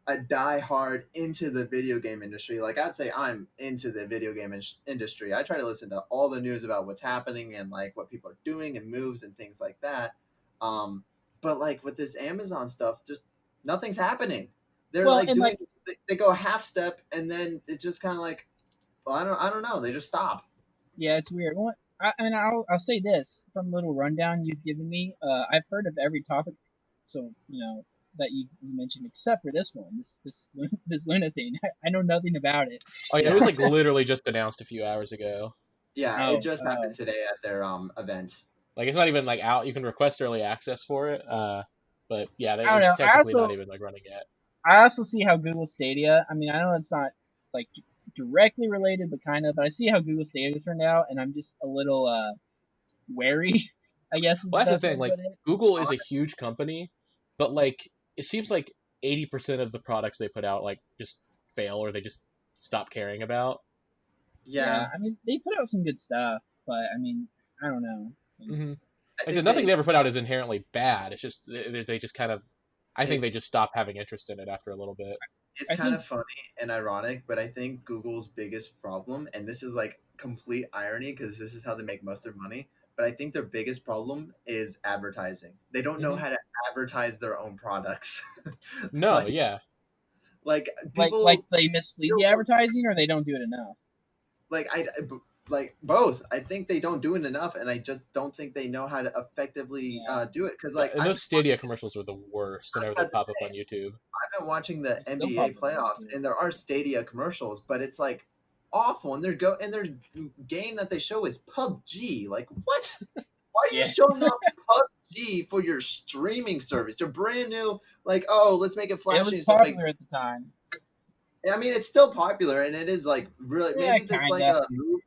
a die-hard into the video game industry, like I'd say I'm into the video game industry. I try to listen to all the news about what's happening and like what people are doing and moves and things like that. Um, but like with this Amazon stuff, just nothing's happening. They're Well, like and like, they go a half step and then it's just kind of like, well, I don't know. They just stop. yeah, it's weird. Well, and I'll say this from the little rundown you've given me. I've heard of every topic, so that you mentioned except for this one, this Luna thing. I know nothing about it. Oh yeah, it Yeah, was like literally just announced a few hours ago. yeah. It Oh, just happened oh, today at their event. Like it's not even like out. You can request early access for it. But yeah, I don't it's know. technically not even like running yet. I also see how Google Stadia. I mean, I know it's not like directly related, but kind of. But I see how Google Stadia turned out, and I'm just a little wary. I guess is the Well, that's the best way thing. to Like put it. Google is a huge company, but like it seems like 80% of the products they put out like just fail or they just stop caring about. Yeah, Yeah, I mean, they put out some good stuff, but I mean, I don't know. Mm-hmm. I I said think nothing they they ever put out is inherently bad. It's just they just kind of. I think they it's just stop having interest in it after a little bit. it's I kind think of funny and ironic, but I think Google's biggest problem, and this is like complete irony because this is how they make most of their money, but I think their biggest problem is advertising. They don't know Hmm. how to advertise their own products. No, like yeah. like like people they mislead still the advertising, or they don't do it enough. like like both. I think they don't do it enough, and I just don't think they know how to effectively Yeah, do it. Because Yeah, like and those Stadia commercials were the worst I was whenever they about to pop up on say, YouTube. I've been watching the it's still NBA popular on playoffs, YouTube. and there are Stadia commercials, but it's like awful. And their game that they show is PUBG. Like what? Why are you Yeah, showing off PUBG for your streaming service? You're brand new. Like, oh, let's make it it flashy was and stuff. Like, popular at the time. I mean, it's still popular, and it is like really. Yeah, Maybe this like kinda. a move.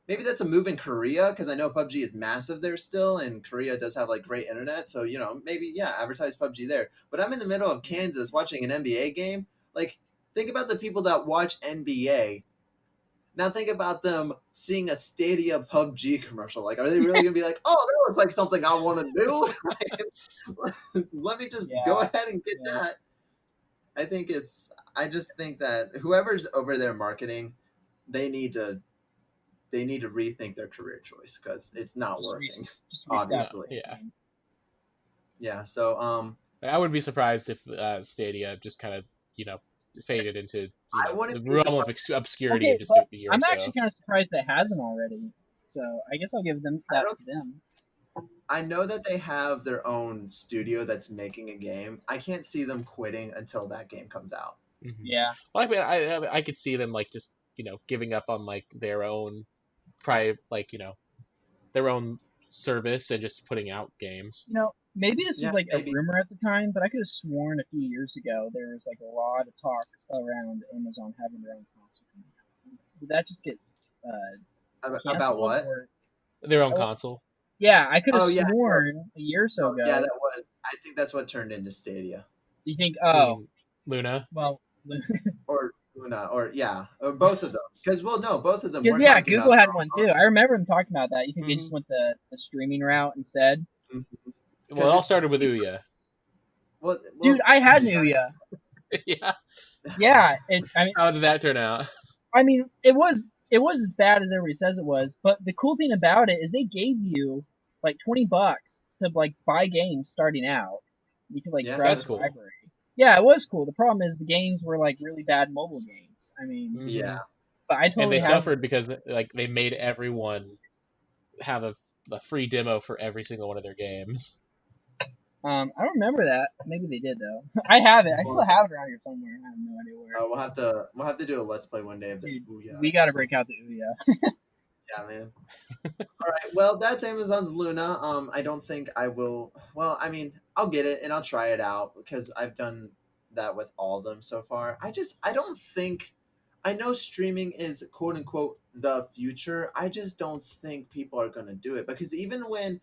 Maybe that's a move in Korea because I know PUBG is massive there still, and Korea does have like great internet. So maybe yeah, advertise PUBG there. But I'm in the middle of Kansas watching an NBA game. Like, think about the people that watch NBA. Now think about them seeing a Stadia PUBG commercial. Like, are they really gonna be like, "Oh, that looks like something I want to do"? Let me just go Yeah, ahead and get yeah. that. I think it's. I just think that whoever's over there marketing, they need to rethink their career choice because it's not Just working. just restart. No, Obviously, yeah. yeah. So I wouldn't be surprised if Stadia just kind of faded into I the wouldn't be realm of surprised. obscurity Okay, in just but a year or I'm so. actually kind of surprised that hasn't already. So I guess I'll give them I that don't. to them. I know that they have their own studio that's making a game. I can't see them quitting until that game comes out. Hmm. Yeah. Well, I mean, I could see them like just giving up on like their own private their own service and just putting out games. Maybe this was Yeah, like a maybe. rumor at the time, but I could have sworn a few years ago there was like a lot of talk around Amazon having their own console coming out. Did that just get About canceled what? or? Their own Oh, console. yeah, I could have Oh yeah, no, sworn a year or so no, yeah. ago. That was. I think that's what turned into Stadia You think? You Oh, mean Luna? well, or Luna or yeah, or both of them. Because well, no, both of them because were yeah, talking Google about had one too. I remember them talking about that. You think they Hmm. just went the streaming route instead? Well, it because all it's started with cheaper. Ouya. Dude, Well, I had besides, Nuya. Yeah. Yeah, I mean, How did that turn out? I mean, it was as bad as everybody says it was. But the cool thing about it is they gave you like $20 to like buy games starting out. You could like Yeah, browse That's that's the cool. cool. library. Yeah, it was cool. The problem is the games were like really bad mobile games. I mean, Yeah. Hmm. but I And they totally have. suffered because like they made everyone have a free demo for every single one of their games. I don't remember that. Maybe they did though. I have it. I still Well, have it around here somewhere. I have no idea where. we'll have to do a let's play one day of the Dude, Ouya we got to break collection. out the Ouya. Yeah, man. All right. Well, that's Amazon's Luna. I don't think I will. Well, I mean, I'll get it and I'll try it out because I've done that with all of them so far. I don't think. I know streaming is quote unquote the future. I just don't think people are gonna do it because even when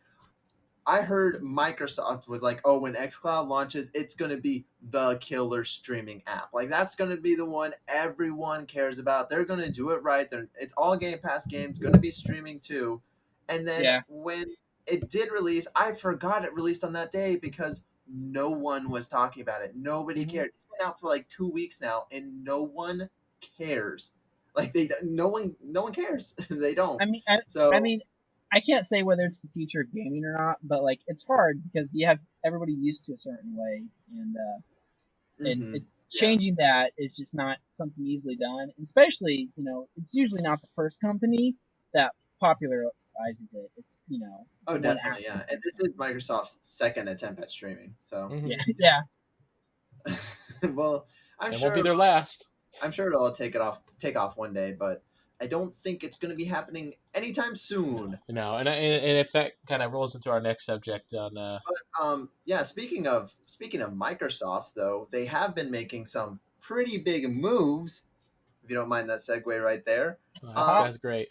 I heard Microsoft was like, "Oh, when XCloud launches, it's going to be the killer streaming app. Like that's going to be the one everyone cares about. They're going to do it right. It's all Game Pass games, going to be streaming too." And then Yeah. when it did release, I forgot it released on that day because no one was talking about it. Nobody Hmm. cared. It's been out for like 2 weeks now, and no one cares. Like no one cares. They don't. I mean, I, I So mean, I can't say whether it's the future of gaming or not, but like it's hard because you have everybody used to a certain way, and hmm yeah. changing that is just not something easily done. And especially, it's usually not the first company that popularizes it. It's Oh, one definitely, after yeah. And them. this is Microsoft's second attempt at streaming. So, Yeah, Hmm. yeah. well, I'm It won't sure be their last. I'm sure it'll take off one day, but I don't think it's going to be happening anytime soon. No, and if that kind of rolls into our next subject on But yeah, speaking of Microsoft though, they have been making some pretty big moves. If you don't mind that segue right there. that's Uh-huh. Um, that's great,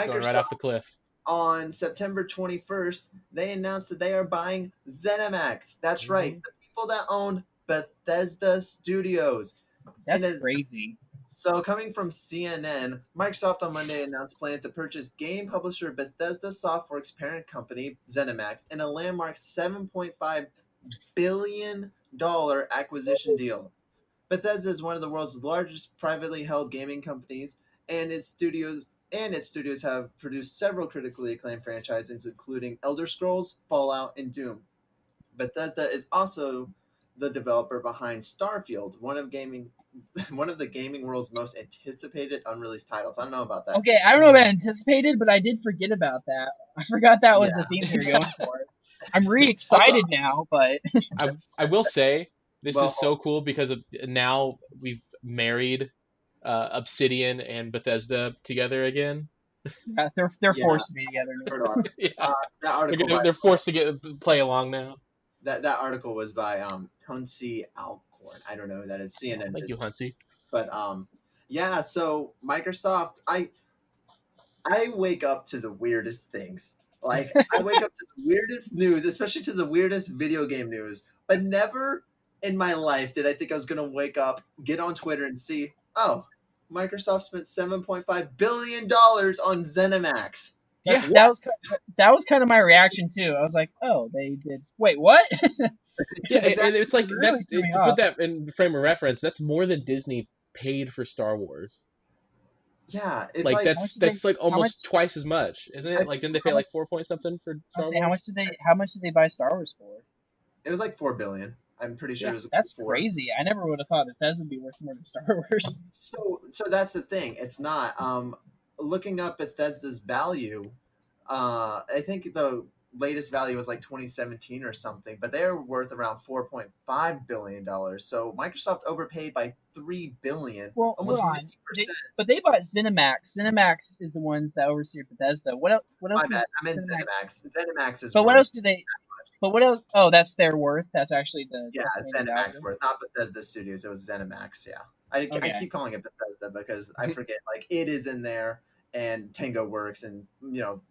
going right Microsoft off the cliff. on September 21st, they announced that they are buying ZeniMax. That's right, Hmm. the people that own Bethesda Studios. And That's crazy. so, coming from CNN, Microsoft on Monday announced plans to purchase game publisher Bethesda Softworks parent company, ZeniMax, in a landmark $7.5 billion acquisition deal. Bethesda is one of the world's largest privately held gaming companies, and its studios have produced several critically acclaimed franchises, including Elder Scrolls, Fallout, and Doom. Bethesda is also the developer behind Starfield, one of the gaming world's most anticipated unreleased titles. I don't know about that, Okay, Sam. I don't know about anticipated, but I did forget about that. I forgot that Yeah. was the theme they were going for. I'm really Also, excited now, but I will say this is Well, so cool because of now we've married Obsidian and Bethesda together again. yeah, they're yeah, forced to be together now. heard article. Yeah, That article by they're forced to play along now. that article was by Tunsi Alcorn. I don't know who that is. CNN Thank you, business. Huntsy. But yeah. So Microsoft, I wake up to the weirdest things. Like I wake up to the weirdest news, especially to the weirdest video game news. But never in my life did I think I was gonna wake up, get on Twitter, and see, oh, Microsoft spent $7.5 billion on ZeniMax. That's Yeah, that was kind of my reaction too. I was like, oh, they did. Wait, what? yeah, Exactly. and it's It like that. really threw me To put off. that in frame of reference, that's more than Disney paid for Star Wars. Yeah, it's Like like How much did they? that's like How much? almost twice as much, isn't I it? think Like didn't they pay How much? like 4 point something for I Star say, how Wars? much did they? How much did they buy Star Wars for? it was like 4 billion. I'm pretty sure Yeah. it was That's 4. crazy. I never would have thought Bethesda would be worth more than Star Wars. So that's the thing. It's not. Looking up Bethesda's value, I think the latest value was like 2017 or something, but they're worth around $4.5 billion. So Microsoft overpaid by 3 billion, Well, hold almost on. 50%. But they bought ZeniMax. ZeniMax is the ones that oversee Bethesda. What else? What My else bad. is I meant ZeniMax? ZeniMax. ZeniMax is But what else worth do they? But what else? Oh, that's their worth. That's actually the yeah, estimated ZeniMax value. worth, not Bethesda Studios. It was ZeniMax. Yeah, I Okay, keep calling it Bethesda because I forget like it is in there and Tango Works and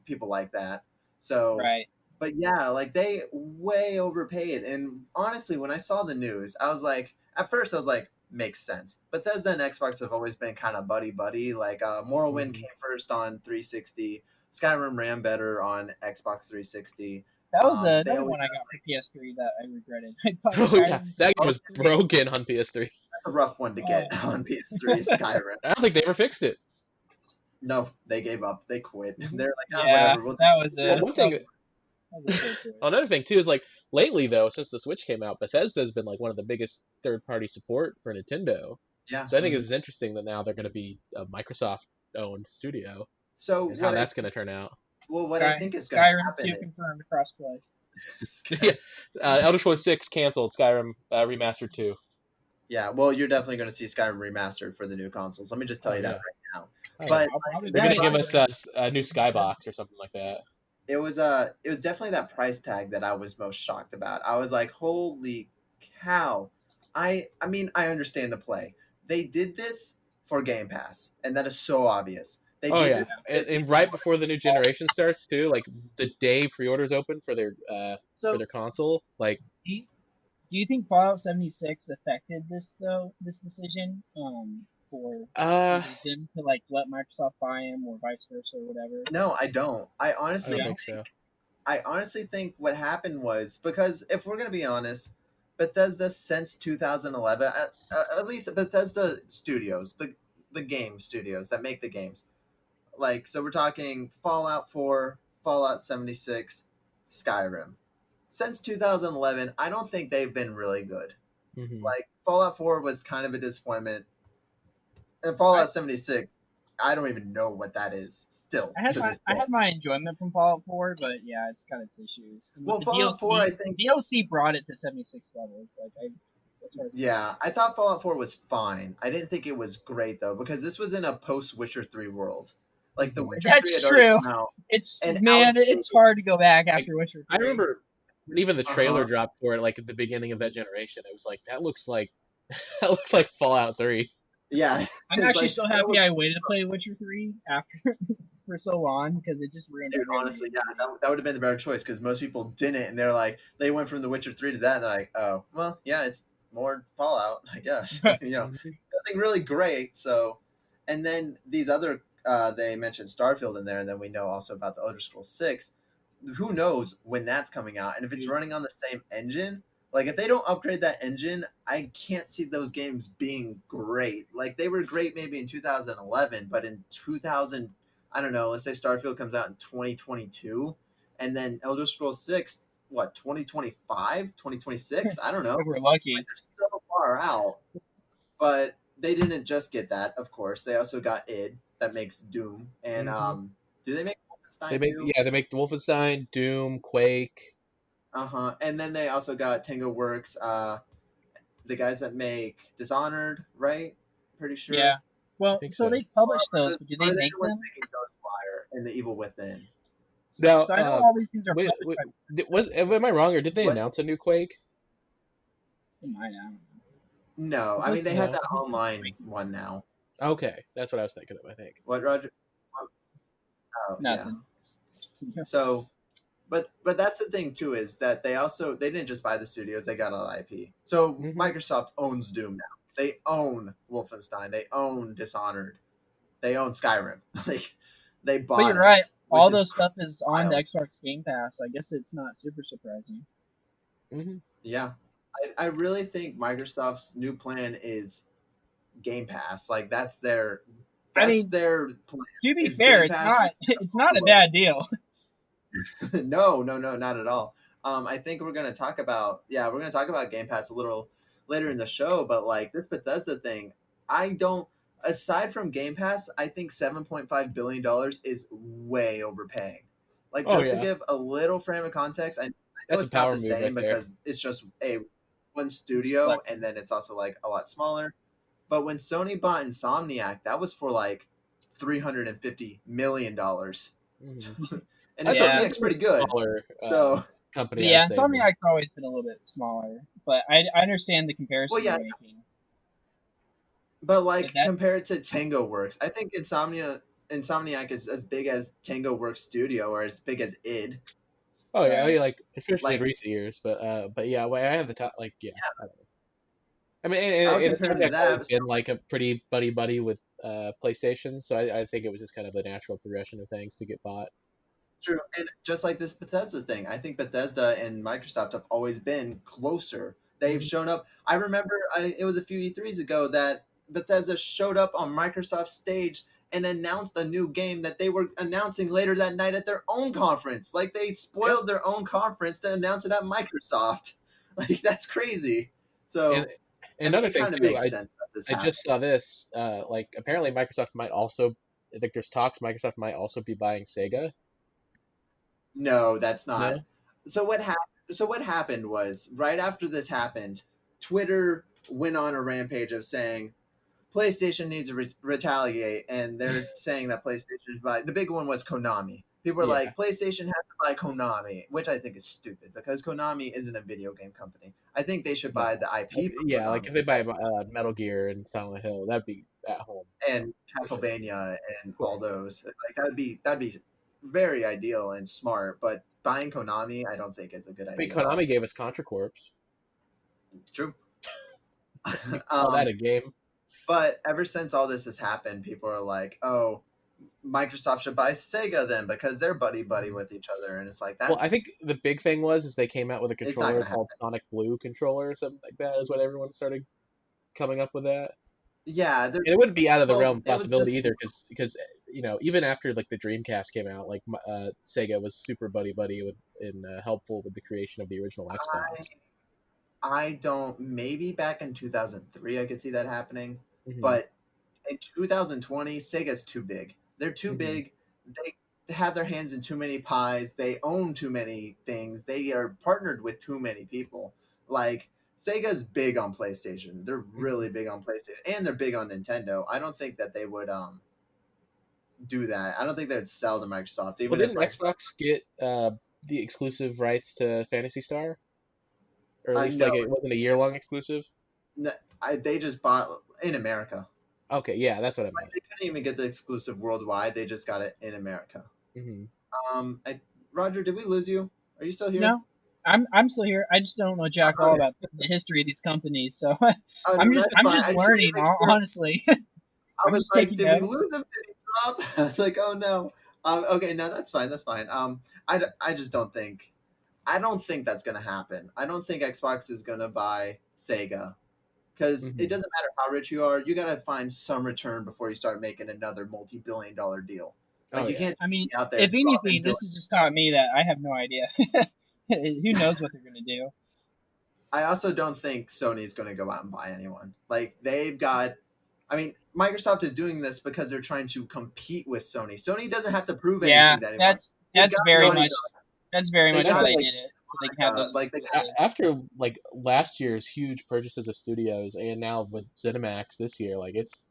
people like that. So, right. but yeah, like they way overpaid. And honestly, when I saw the news, I was like, at first I was like, makes sense. Bethesda and Xbox have always been kind of buddy buddy. Like Morrowind Hmm. came first on 360. Skyrim ran better on Xbox 360. That was They another always one I got for PS3 that I regretted. I bought Oh yeah, Skyrim for that game was PS3. broken on PS3. That's a rough one to get on PS3. Skyrim. I don't think they ever fixed it. No, they gave up. They quit. They're like, Yeah, whatever. We'll that was Well, a one thing, that was a poor choice. another thing too is like lately though, since the Switch came out, Bethesda's been like one of the biggest third-party support for Nintendo. Yeah. So I think it's interesting that now they're going to be a Microsoft-owned studio, So and how that's going to turn out. what I think is going to Skyrim happen 2 is confirmed crossplay. Yeah, Elder Scrolls 6 canceled, Skyrim remastered 2. Yeah, well, you're definitely going to see Skyrim remastered for the new consoles. Let me just tell you that right now. But I'll probably They're buy going to it. give us a new Skybox or something like that. it was definitely that price tag that I was most shocked about. I was like, holy cow. I mean, I understand the play. They did this for Game Pass, and that is so obvious. They Oh did yeah, and right before the new generation starts too, like the day pre-orders open for their So, console, like do you think Fallout 76 affected this though? This decision, for uh them to like let Microsoft buy them or vice versa or whatever? No, I don't. I I honestly don't think so. I honestly think what happened was because if we're going to be honest, Bethesda since 2011, at least Bethesda Studios, the game studios that make the games, like so we're talking Fallout 4, Fallout 76, Skyrim. Since 2011, I don't think they've been really good. Hmm. Like Fallout 4 was kind of a disappointment, and Fallout 76, I don't even know what that is still I had to my this I day. had my enjoyment from Fallout 4, but yeah, it's got its issues. And with Well, the Fallout DLC, 4, I think the DLC brought it to 76 levels. Like as far as Yeah, I thought Fallout 4 was fine. I didn't think it was great though because this was in a post Witcher 3 world. Like the Mhm. Witcher 3 had That's already true. come out, It's and it's hard to go back Like, after Witcher 3. I remember when even the trailer Uh-huh. dropped for it, like at the beginning of that generation, it was like that looks like that looks like Fallout 3. Yeah, I'm it's actually like so that happy looks- I waited to play Witcher 3 after for so long because it just ruined dude, every honestly, other yeah, game. that would have been the better choice because most people didn't, and they're like, they went from The Witcher 3 to that, and they're like, oh, well, yeah, it's more Fallout, I guess. Mhm. Nothing really great. So, and then these other, they mentioned Starfield in there, and then we know also about the Elder Scrolls 6. Who knows when that's coming out, and if it's Dude. running on the same engine. Like if they don't upgrade that engine, I can't see those games being great. Like they were great maybe in 2011, but in 2000, I don't know, let's say Starfield comes out in 2022 and then Elder Scrolls 6 what 2025, 2026, I don't know. If we're lucky. Like they're so far out. But they didn't just get that, of course. They also got id that makes Doom and Mhm. do they make Wolfenstein They make too? they make Wolfenstein, Doom, Quake. Uh-huh. And then they also got Tango Works, the guys that make Dishonored, right? Pretty sure. Yeah. Well, think so so. they published those, but do Or they are make the ones them? making Ghostwire and The Evil Within? Now, So I know all these things are wait, published by. am I wrong or did they What? announce a new Quake? I know. No, I mean they No. have that online one now. Okay, that's what I was thinking of. I think. What, Roger? Oh, yeah. Nothing. So, but that's the thing too is that they didn't just buy the studios; they got all IP. So Mhm. Microsoft owns Doom now. They own Wolfenstein. They own Dishonored. They own Skyrim. Like they bought. But you're right. it, which All is those stuff is on the wild. Xbox Game Pass. I guess it's not super surprising. Mhm. Yeah, I really think Microsoft's new plan is Game Pass. Like that's their. I mean, their plan. To be Is fair, Game it's Pass not it's not a bad deal. no, not at all. I think we're gonna talk about Game Pass a little later in the show, but like this Bethesda thing, I don't. Aside from Game Pass, I think $7.5 billion is way overpaying. Like Oh just to yeah, give a little frame of context, I know that's a it's not power the move right same there. because it's just a one studio, Flexible. and then it's also like a lot smaller. But when Sony bought Insomniac, that was for like $350 million. Mhm. And That's Yeah. Insomniac's pretty good. Smaller So, company. But yeah, I'd say, than- Insomniac's always been a little bit smaller. But I understand the comparison well, yeah, you're making. but like That- compared to Tango Works, I think Insomniac is as big as Tango Works Studio or as big as id. Oh yeah, Right. like especially in Like- recent years, but yeah, well, I have the top. Like yeah, I don't know. I mean, I'll and compare them to Insomniac's always that. been like a pretty buddy with PlayStation, so I think it was just kind of the natural progression of things to get bought. True, and just like this Bethesda thing, I think Bethesda and Microsoft have always been closer They've shown up. I remember it was a few E3s ago that Bethesda showed up on Microsoft's stage and announced a new game that they were announcing later that night at their own conference. Like they spoiled their own conference to announce it at Microsoft. Like that's crazy. And So I mean, another it thing kind of too, makes sense that this I happened. just saw this. Like apparently Microsoft might also. I think there's talks Microsoft might also be buying Sega. No, that's not. No. So what happened? So what happened was right after this happened, Twitter went on a rampage of saying PlayStation needs to retaliate, and they're saying that PlayStation should buy. The big one was Konami. People are Yeah. like, PlayStation has to buy Konami, which I think is stupid because Konami isn't a video game company. I think they should No. buy the IP from Yeah, like Konami if they buy Metal Gear and Silent Hill, that'd be at home. and For sure. Castlevania and Right. all those. Like that'd be very ideal and smart. But buying Konami, I don't think is a good I mean, idea at all. Konami gave us Contra Corps. It's true. You call that a game? But ever since all this has happened, people are like, "Oh, Microsoft should buy Sega then because they're buddy with each other," and it's like Well, I that's think the big thing was they came out with a it's not controller gonna called happen. Sonic Blue controller or something like that. Is what everyone started coming up with that. Yeah, And it wouldn't be out of the realm well, of it was possibility just either, because even after like the Dreamcast came out, like Sega was super buddy with and helpful with the creation of the original I Xbox. I don't maybe back in 2003 I could see that happening, Hmm. but in 2020 Sega's too big. They're too Hmm. big. They have their hands in too many pies. They own too many things. They are partnered with too many people. Like Sega's big on PlayStation. They're Hmm. really big on PlayStation and they're big on Nintendo. I don't think that they would do that. I don't think they would sell to Microsoft Well, even if didn't Microsoft Xbox get the exclusive rights to Fantasy Star, or at least no, like it wasn't a year long exclusive? no they just bought in America. Okay, yeah, that's what I Like meant. they couldn't even get the exclusive worldwide. They just got it in America. Hmm. I, Roger, did we lose you? Are you still here? No, I'm still here. I just don't know jack all Okay. about the history of these companies, so Oh I'm no, just that's I'm fine. just I just wanted to learning. make sure. Honestly, I I'm was just like, taking did we notes. lose him? Did he drop? I was like, oh no. Okay, no, that's fine. That's fine. I just don't think. I don't think that's gonna happen. I don't think Xbox is gonna buy Sega because it Hmm. doesn't matter how rich you are. You gotta find some return before you start making another multi-billion-dollar deal. Oh Like you yeah. can't I mean, be out there if dropping anything, billions. this has just taught me that I have no idea. Who knows what they're gonna do? I also don't think Sony's going to go out and buy anyone. Like they've got, I mean, Microsoft is doing this because they're trying to compete with Sony. Sony doesn't have to prove Yeah, anything to anyone. that's They've that's got very Naughty much Dog. very They much why got they Actually, did it, so they can have those like they exclusives. after like last year's huge purchases of studios, and now with ZeniMax this year, like it's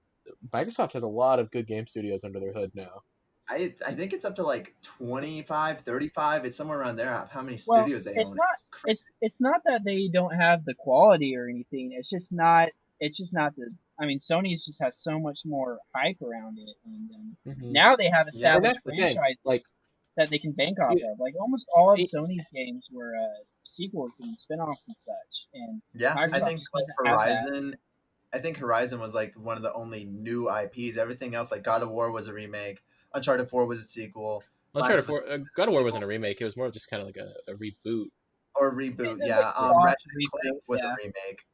Microsoft has a lot of good game studios under their hood now. I think it's up to like 25, 35. It's somewhere around there. How many Well, studios they it's own? not It's crazy. it's not that they don't have the quality or anything. It's just not the. I mean, Sony's just has so much more hype around it, and Hmm. now they have Yeah, And established that's the thing. Like, franchises that they can bank off you, of. Like almost all of it, Sony's games were sequels and spin-offs and such, and yeah. I Microsoft think just like doesn't have that. Horizon. I think Horizon was like one of the only new IPs. Everything else, like God of War, was a remake. Uncharted 4 was a sequel. Last Uncharted of Us 4, 2 was God of a War sequel wasn't a remake. It was more of just kind of like a reboot. or Yeah, reboot. there's like Yeah. a soft Ratchet and reboot. Clank was a Yeah, remake.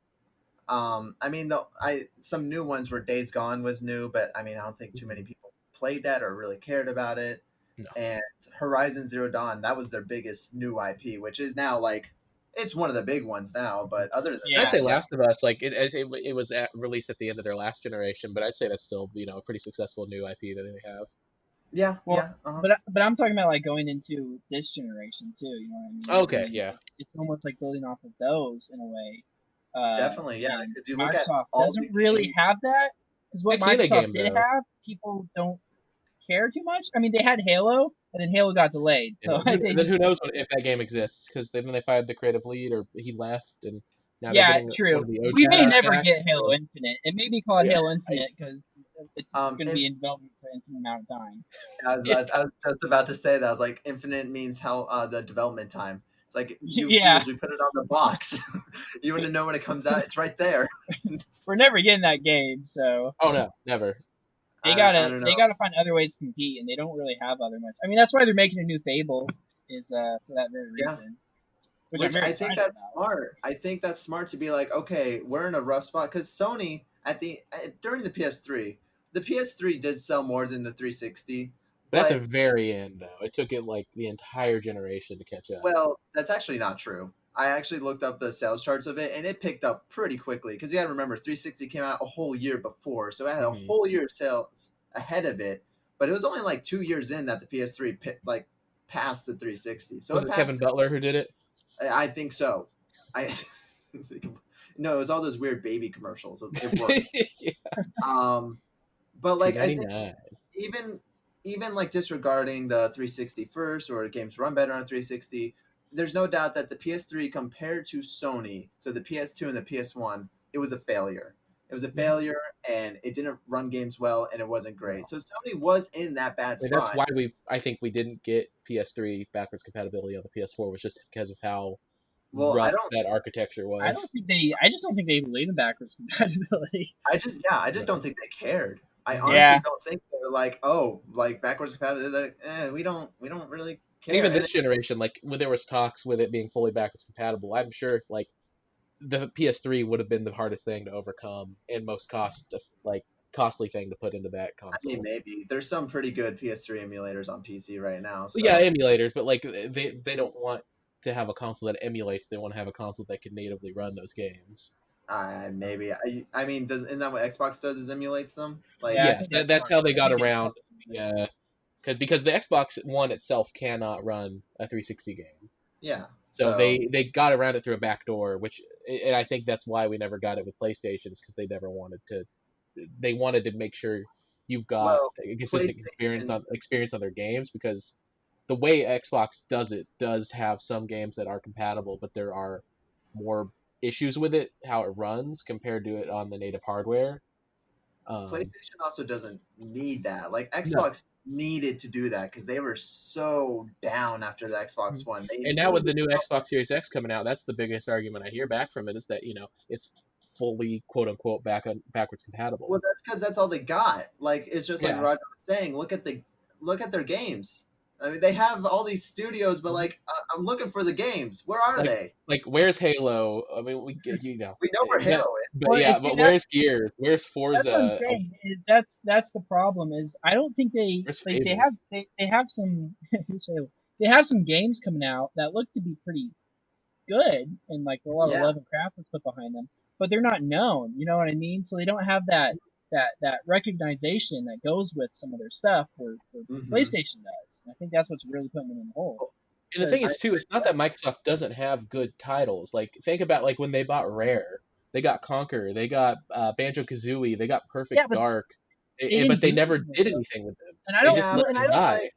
I mean, I some new ones where Days Gone was new, but I mean, I don't think too many Hmm. people played that or really cared about it. No. And Horizon Zero Dawn, that was their biggest new IP, which is now like it's one of the big ones now. But other than I'd yeah. say that, yeah, Last of Us, like it was released at the end of their last generation, but I'd say that's still a pretty successful new IP that they have. yeah, Well, yeah, but I'm talking about like going into this generation too. You know what I mean? I Okay, mean, yeah. it's almost like building off of those in a way. definitely, yeah. And Because you look at Microsoft all the doesn't really games. have that because what Big Microsoft game did though. have, people don't care too much. I mean, they had Halo, and then Halo got delayed, You know, so they then who just knows if that game exists? Because then they fired the creative lead, or he left, and now they're yeah, getting one true. of the We OG may guys never back. get Halo So, Infinite. It may be called yeah, Halo I, Infinite because it's going to If be in development for an infinite amount of time. yeah, I was just about to say that. I was like, infinite means how the development time. It's like you Yeah, fools, we put it on the box. You want to know when it comes out? It's right there. we're never getting that game, so oh no, never. I don't know. they gotta find other ways to compete, and they don't really have other much. I mean, that's why they're making a new Fable, is for that very Yeah, reason. which I'm Which very I think excited that's about. smart. I think that's smart to be like, okay, we're in a rough spot because Sony during the PS3, the PS3 did sell more than the 360, But at the but very end, though, it took it like the entire generation to catch up. well, that's actually not true. I actually looked up the sales charts of it, and it picked up pretty quickly because you got to remember 360 came out a whole year before, so it had a Mhm. whole year of sales ahead of it. But it was only like 2 years in that the PS3 like passed the 360. So Was it it passed. Kevin Butler who did it? I think so. I no, it was all those weird baby commercials. It worked. Yeah. Um, but like I think 299. even even like disregarding the 360 first or games run better on 360, there's no doubt that the PS3 compared to Sony, so the PS2 and the PS1, it was a failure. It was a failure, and it didn't run games well, and it wasn't great. So Sony was in that bad I mean, that's spot. why I think we didn't get PS3 backwards compatibility on the PS4 was just because of how Well, rough that architecture I was. don't think they. I just don't think they believe in backwards compatibility. I just don't think they cared. I Mhm. honestly Yeah. don't think they were like, oh, like backwards compatibility. We don't really And care. even And this generation, like when there was talks with it being fully backwards compatible, I'm sure like the PS3 would have been the hardest thing to overcome and most costly thing to put into that I mean, console. maybe there's some pretty good PS3 emulators on PC right now. So Yeah, emulators, but like they don't want to have a console that emulates. They want to have a console that can natively run those games. maybe I mean, does isn't that what Xbox does? Is emulates them? Like Yeah, I Yes, think that's Xbox. how they I got think around. Xbox Yeah, because the Xbox One itself cannot run a 360 game. yeah. So So they got around it through a back door, which and I think that's why we never got it with PlayStations because they never wanted to. They wanted to make sure you've got well, a consistent PlayStation. experience on their games because the way Xbox does it does have some games that are compatible, but there are more issues with it how it runs compared to it on the native hardware. PlayStation also doesn't need that. Like No. Xbox needed to do that because they were so down after the Xbox One. They And now with the needed new something. Xbox Series X coming out, that's the biggest argument I hear back from it is that it's fully quote unquote backwards compatible. Well, that's because that's all they got. Like it's just like Yeah, Roger was saying. Look at their games. I mean, they have all these studios, but like I'm looking for the games. Where are like they? where's Halo? I mean, We know where Halo is. but Well, yeah, it's see but where's that's Gears? Where's that's what I'm Forza? saying. Is that's the problem. Is I don't think they Where's like Fable? they have some they have some games coming out that look to be pretty good and like a lot of Yeah. love and craft was put behind them, but they're not known. You know what I mean? So they don't have that recognition that goes with some of their stuff where Hmm. PlayStation does. And I think that's what's really putting them in the hole. And the thing I is too, it's not that Microsoft doesn't have good titles. Like think about like when they bought Rare, they got Conquer, they got Banjo Kazooie, they got Perfect Yeah, but Dark, they but didn't they do never anything with did those. anything with them. And I They don't just yeah, let but them that's die. like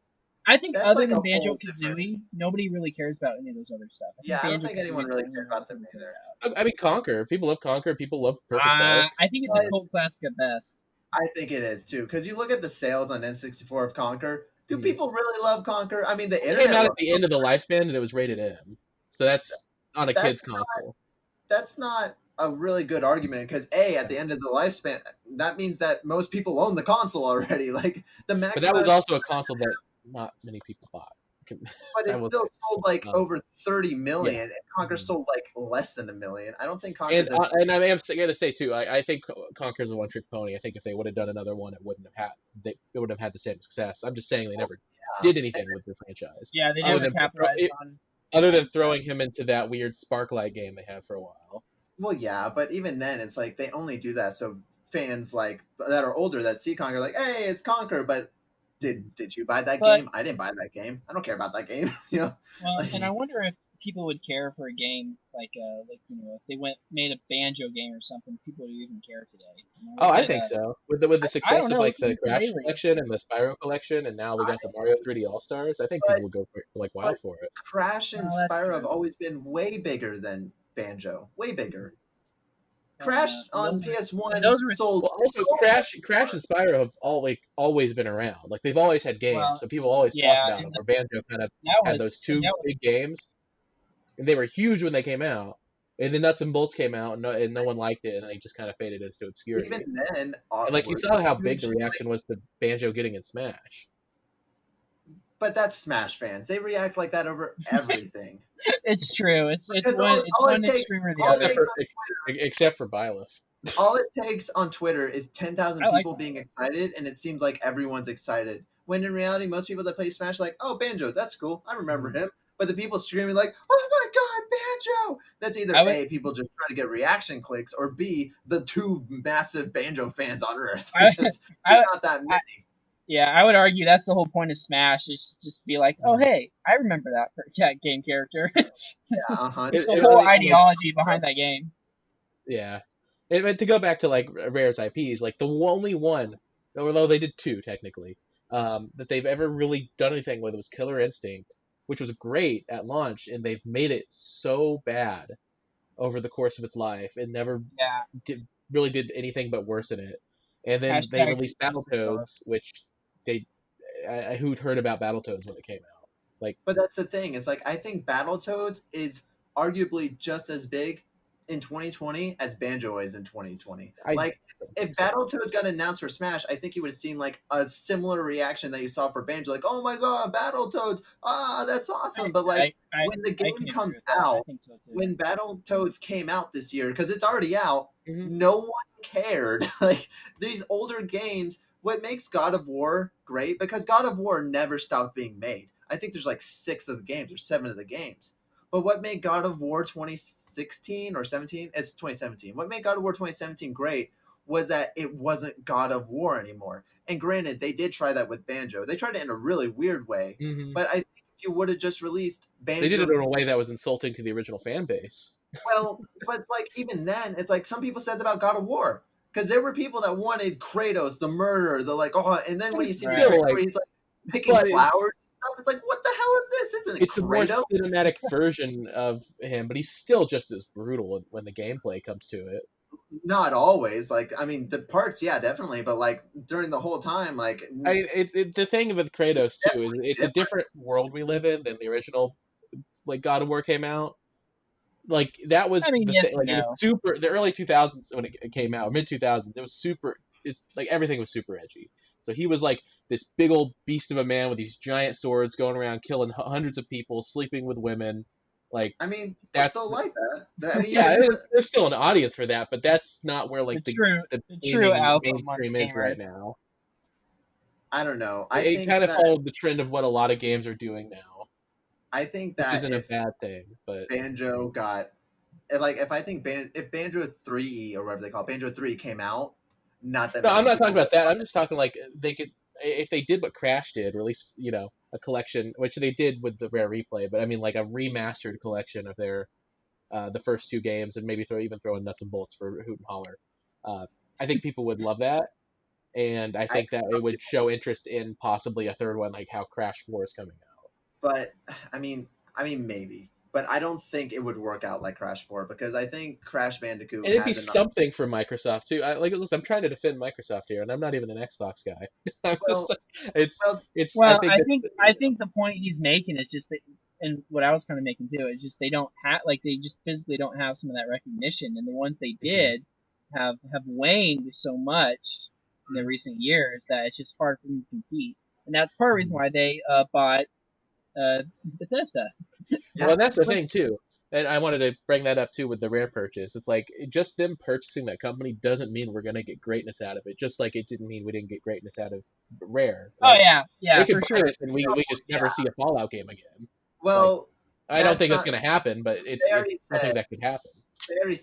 I think that's other like a than Banjo whole different. Kazooie, nobody really cares about any of those other stuff. I Yeah, think I don't Banjo think anyone Kazooie is really the only cared one about that them people care either. about. I mean, Conquer. People love Conquer. People love Perfect Dark. I think it's a But cult classic at best. I think it is too, because you look at the sales on N64 of Conquer. Do Mhm. people really love Conquer? I mean, the It came internet out at loves the end of the lifespan and it was rated M, so Conquer. that's on a kid's That's console. that's not a really good argument because a at Yeah. the end of the lifespan, that means that most people own the console already. Like the But that was maximum, also a console that not many people bought. but it I will still say. sold like Um, over 30 yeah. million. And Conquer Mhm. sold like less than a million. I don't think Conquer And does. and I am gonna say too, I think Conker's a one trick pony. I think if they would have done another one, it would have had the same success. I'm just saying they never Yeah. did anything with the franchise Yeah, they other never than capitalized other than on stuff. throwing him into that weird Sparklight game they had for a while. Well, yeah, but even then, it's like they only do that so fans like that are older that see Conquer like, hey, it's Conquer, but did you buy that But game? I didn't buy that game. I don't care about that game. You know, well, like and I wonder if people would care for a game like if they made a banjo game or something, people would even care today. You know, Oh, I but think so. With the I success don't of know. like Look at the Crash ukulele. collection and the Spyro collection, and now we got the Mario 3D All Stars, I think but people would go for like but wild for it. Crash and No, that's Spyro have true. always been way bigger than Banjo, way bigger. Fair enough. Crash on And PS1 those were sold Well, so also much Crash more. and Spyro have always been around. Like they've always had games, well, so people always talk yeah, about them. and Where Banjo kind of that had was those and two that was big games, and they were huge when they came out. And then Nuts and Bolts came out, and no one liked it, and they just kind of faded into Even obscurity. then, And like you were saw how big huge. the Like reaction was to Banjo getting in Smash. but that's Smash fans. They react like that over everything. It's true. It's Because all it one takes extreme or the all it other. takes Except for Byleth. all it takes on Twitter is 10,000 I like people being excited, and it seems like everyone's excited. When in reality, most people that play Smash are like, oh, Banjo, that's cool. I remember him. But the people screaming like, oh my god, Banjo! That's either I would A, people just trying to get reaction clicks, or B, the two massive Banjo fans on Earth. I Because I, there's not that I many. yeah, I would argue that's the whole point of Smash is just be like, oh hey, I remember that game character. Yeah, uh-huh. It's Just the be whole like, ideology behind that game. Yeah. And to go back to like Rare's IPs, like the only one, although they did two technically, that they've ever really done anything with was Killer Instinct, which was great at launch, and they've made it so bad over the course of its life. It never Yeah. really did anything but worsen it. And then they Hashtag released justice dog. Battletoads, which who'd heard about Battletoads when it came out? Like, but that's the thing. It's like, I think Battletoads is arguably just as big in 2020 as Banjo is in 2020. I Like, don't if think so. Battletoads got announced for Smash, I think you would have seen like a similar reaction that you saw for Banjo, like, "Oh my god, Battletoads! Ah, that's awesome!" But like, when the I game can agree comes with that. I out, think so too. when Battletoads came out this year, because it's already out, Mhm. no one cared. Like, these older games, what makes God of War great, because God of War never stopped being made. I think there's like 6 of the games or 7 of the games. But what made God of War 2016 or 17? It's 2017. What made God of War 2017 great was that it wasn't God of War anymore. And granted, they did try that with Banjo. They tried it in a really weird way. Mhm. But I think if you would have just released They did it Banjo, in a way that was insulting to the original fan base. well, but like even then, it's like some people said about God of War. Because there were people that wanted Kratos, the murderer, the like, oh, and then when you see the Right. trailer Still, where he's like picking but flowers and stuff, it's like, what the hell is this? This isn't it's a more Kratos. cinematic version of him, but he's still just as brutal when the gameplay comes to it. Not always. Like, I mean, the parts, yeah, definitely, but like during the whole time, like, The thing with Kratos too is definitely it's a different. different world we live in than the original like God of War came out. Like that was I mean, the thing. yes and Like it was no. super. The early 2000s when it came out, mid 2000s, it was super. It's like everything was super edgy. So he was like this big old beast of a man with these giant swords, going around killing hundreds of people, sleeping with women. Like I mean, people that's still like that. I mean, yeah. There's still an audience for that, but that's not where like the The true gaming alpha amongst mainstream is right gamers. now. I don't know. It kind of followed the trend of what a lot of games are doing now, I think which that isn't a if bad thing. But Banjo got like if I think if Banjo 3 or whatever they call it, Banjo 3 came out, not that no, I'm many not talking people. about that. I'm just talking like they could if they did what Crash did, release a collection, which they did with the Rare Replay, but I mean like a remastered collection of their the first two games, and maybe throw in Nuts and Bolts for Hoot and Holler. I think people would love that, and I I think that it would show interest in possibly a third one, like how Crash 4 is coming out. but I mean maybe, but I don't think it would work out like Crash 4 because I think Crash Bandicoot And it'd be has enough. something for Microsoft too. Listen, I'm trying to defend Microsoft here, and I'm not even an Xbox guy. I'm just, Well, it's, well, it's. I Well, think that I think the point he's making is just that, and what I was kind of making too is just they don't have like they just physically don't have some of that recognition, and the ones they did have waned so much in the recent years that it's just hard for them to compete, and that's part of the reason why they bought Bethesda. yeah, Well, and that's the Which, thing too. And I wanted to bring that up too with the Rare purchase. It's like just them purchasing that company doesn't mean we're gonna get greatness out of it. Just like it didn't mean we didn't get greatness out of Rare. oh Like yeah, they yeah, could for buy sure. us and we just yeah. never see a Fallout game again. Like Well, I don't that's think that's not. gonna happen, but They it's already something said that could happen.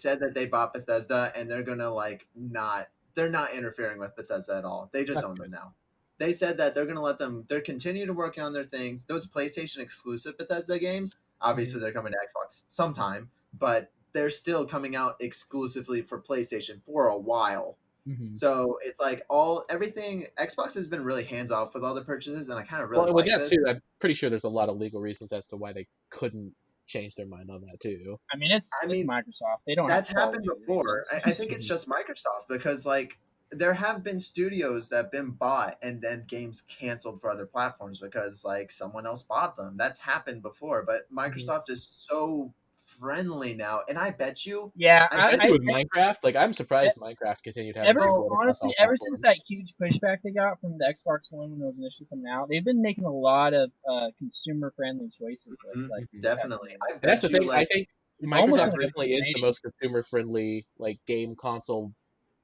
that they bought Bethesda and they're gonna like not. They're not interfering with Bethesda at all. They just That's own them good. now. They said that they're gonna let them. They're continue to work on their things. Those PlayStation exclusive Bethesda games, obviously they're coming to Xbox sometime, but they're still coming out exclusively for PlayStation for a while. Mm-hmm. So it's like everything. Xbox has been really hands off with all the purchases, and I kind of really Well, and with like that this. too, I'm pretty sure there's a lot of legal reasons as to why they couldn't change their mind on that too. I mean, I it's mean, Microsoft. They don't have that's to follow happened legal before. reasons. I think it's just Microsoft because like there have been studios that have been bought and then games canceled for other platforms because like someone else bought them. That's happened before, but Mhm. Microsoft is so friendly now, and I bet you, Yeah, I bet Especially I with Minecraft, like I'm surprised Minecraft continued having ever support across honestly all ever since platforms. that huge pushback they got from the Xbox One when it was initially coming out, they've been making a lot of consumer friendly choices with mhm, like Mhm. these past definitely. few I years. And that's bet the you, thing. I like, think It's almost Microsoft like definitely is the discriminating. most consumer friendly like game console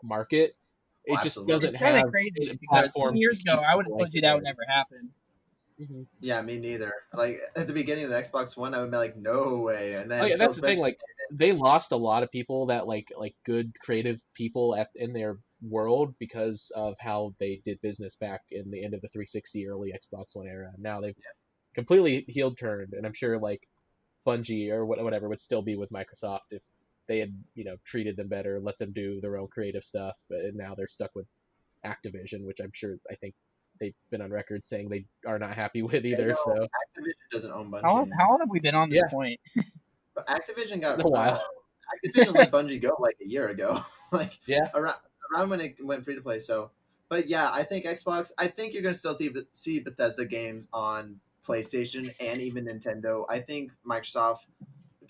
market. oh, It just absolutely. doesn't It's kind of have crazy because 10 platforms to years ago keep I would people have like told you it that would there. never happen. Hmm. Yeah, me neither. Like at the beginning of the Xbox One, I would be like, no way. And Oh then yeah, Phil that's the thing. Spencer. Like they lost a lot of people that like good creative people in their world because of how they did business back in the end of the 360 early Xbox One era. Now they've completely heel turned, and I'm sure like Bungie or whatever would still be with Microsoft if they had treated them better, let them do their own creative stuff. But now they're stuck with Activision, which I think they've been on record saying they are not happy with Yeah, either. So Activision doesn't own How Bungie long, anymore. how long have we been on this yeah, point? But Activision it's been got a while. Activision let Bungie go like a year ago, like Yeah. around when it went free to play. So, but yeah, I think Xbox. I think you're gonna still see Bethesda games on PlayStation and even Nintendo. I think Microsoft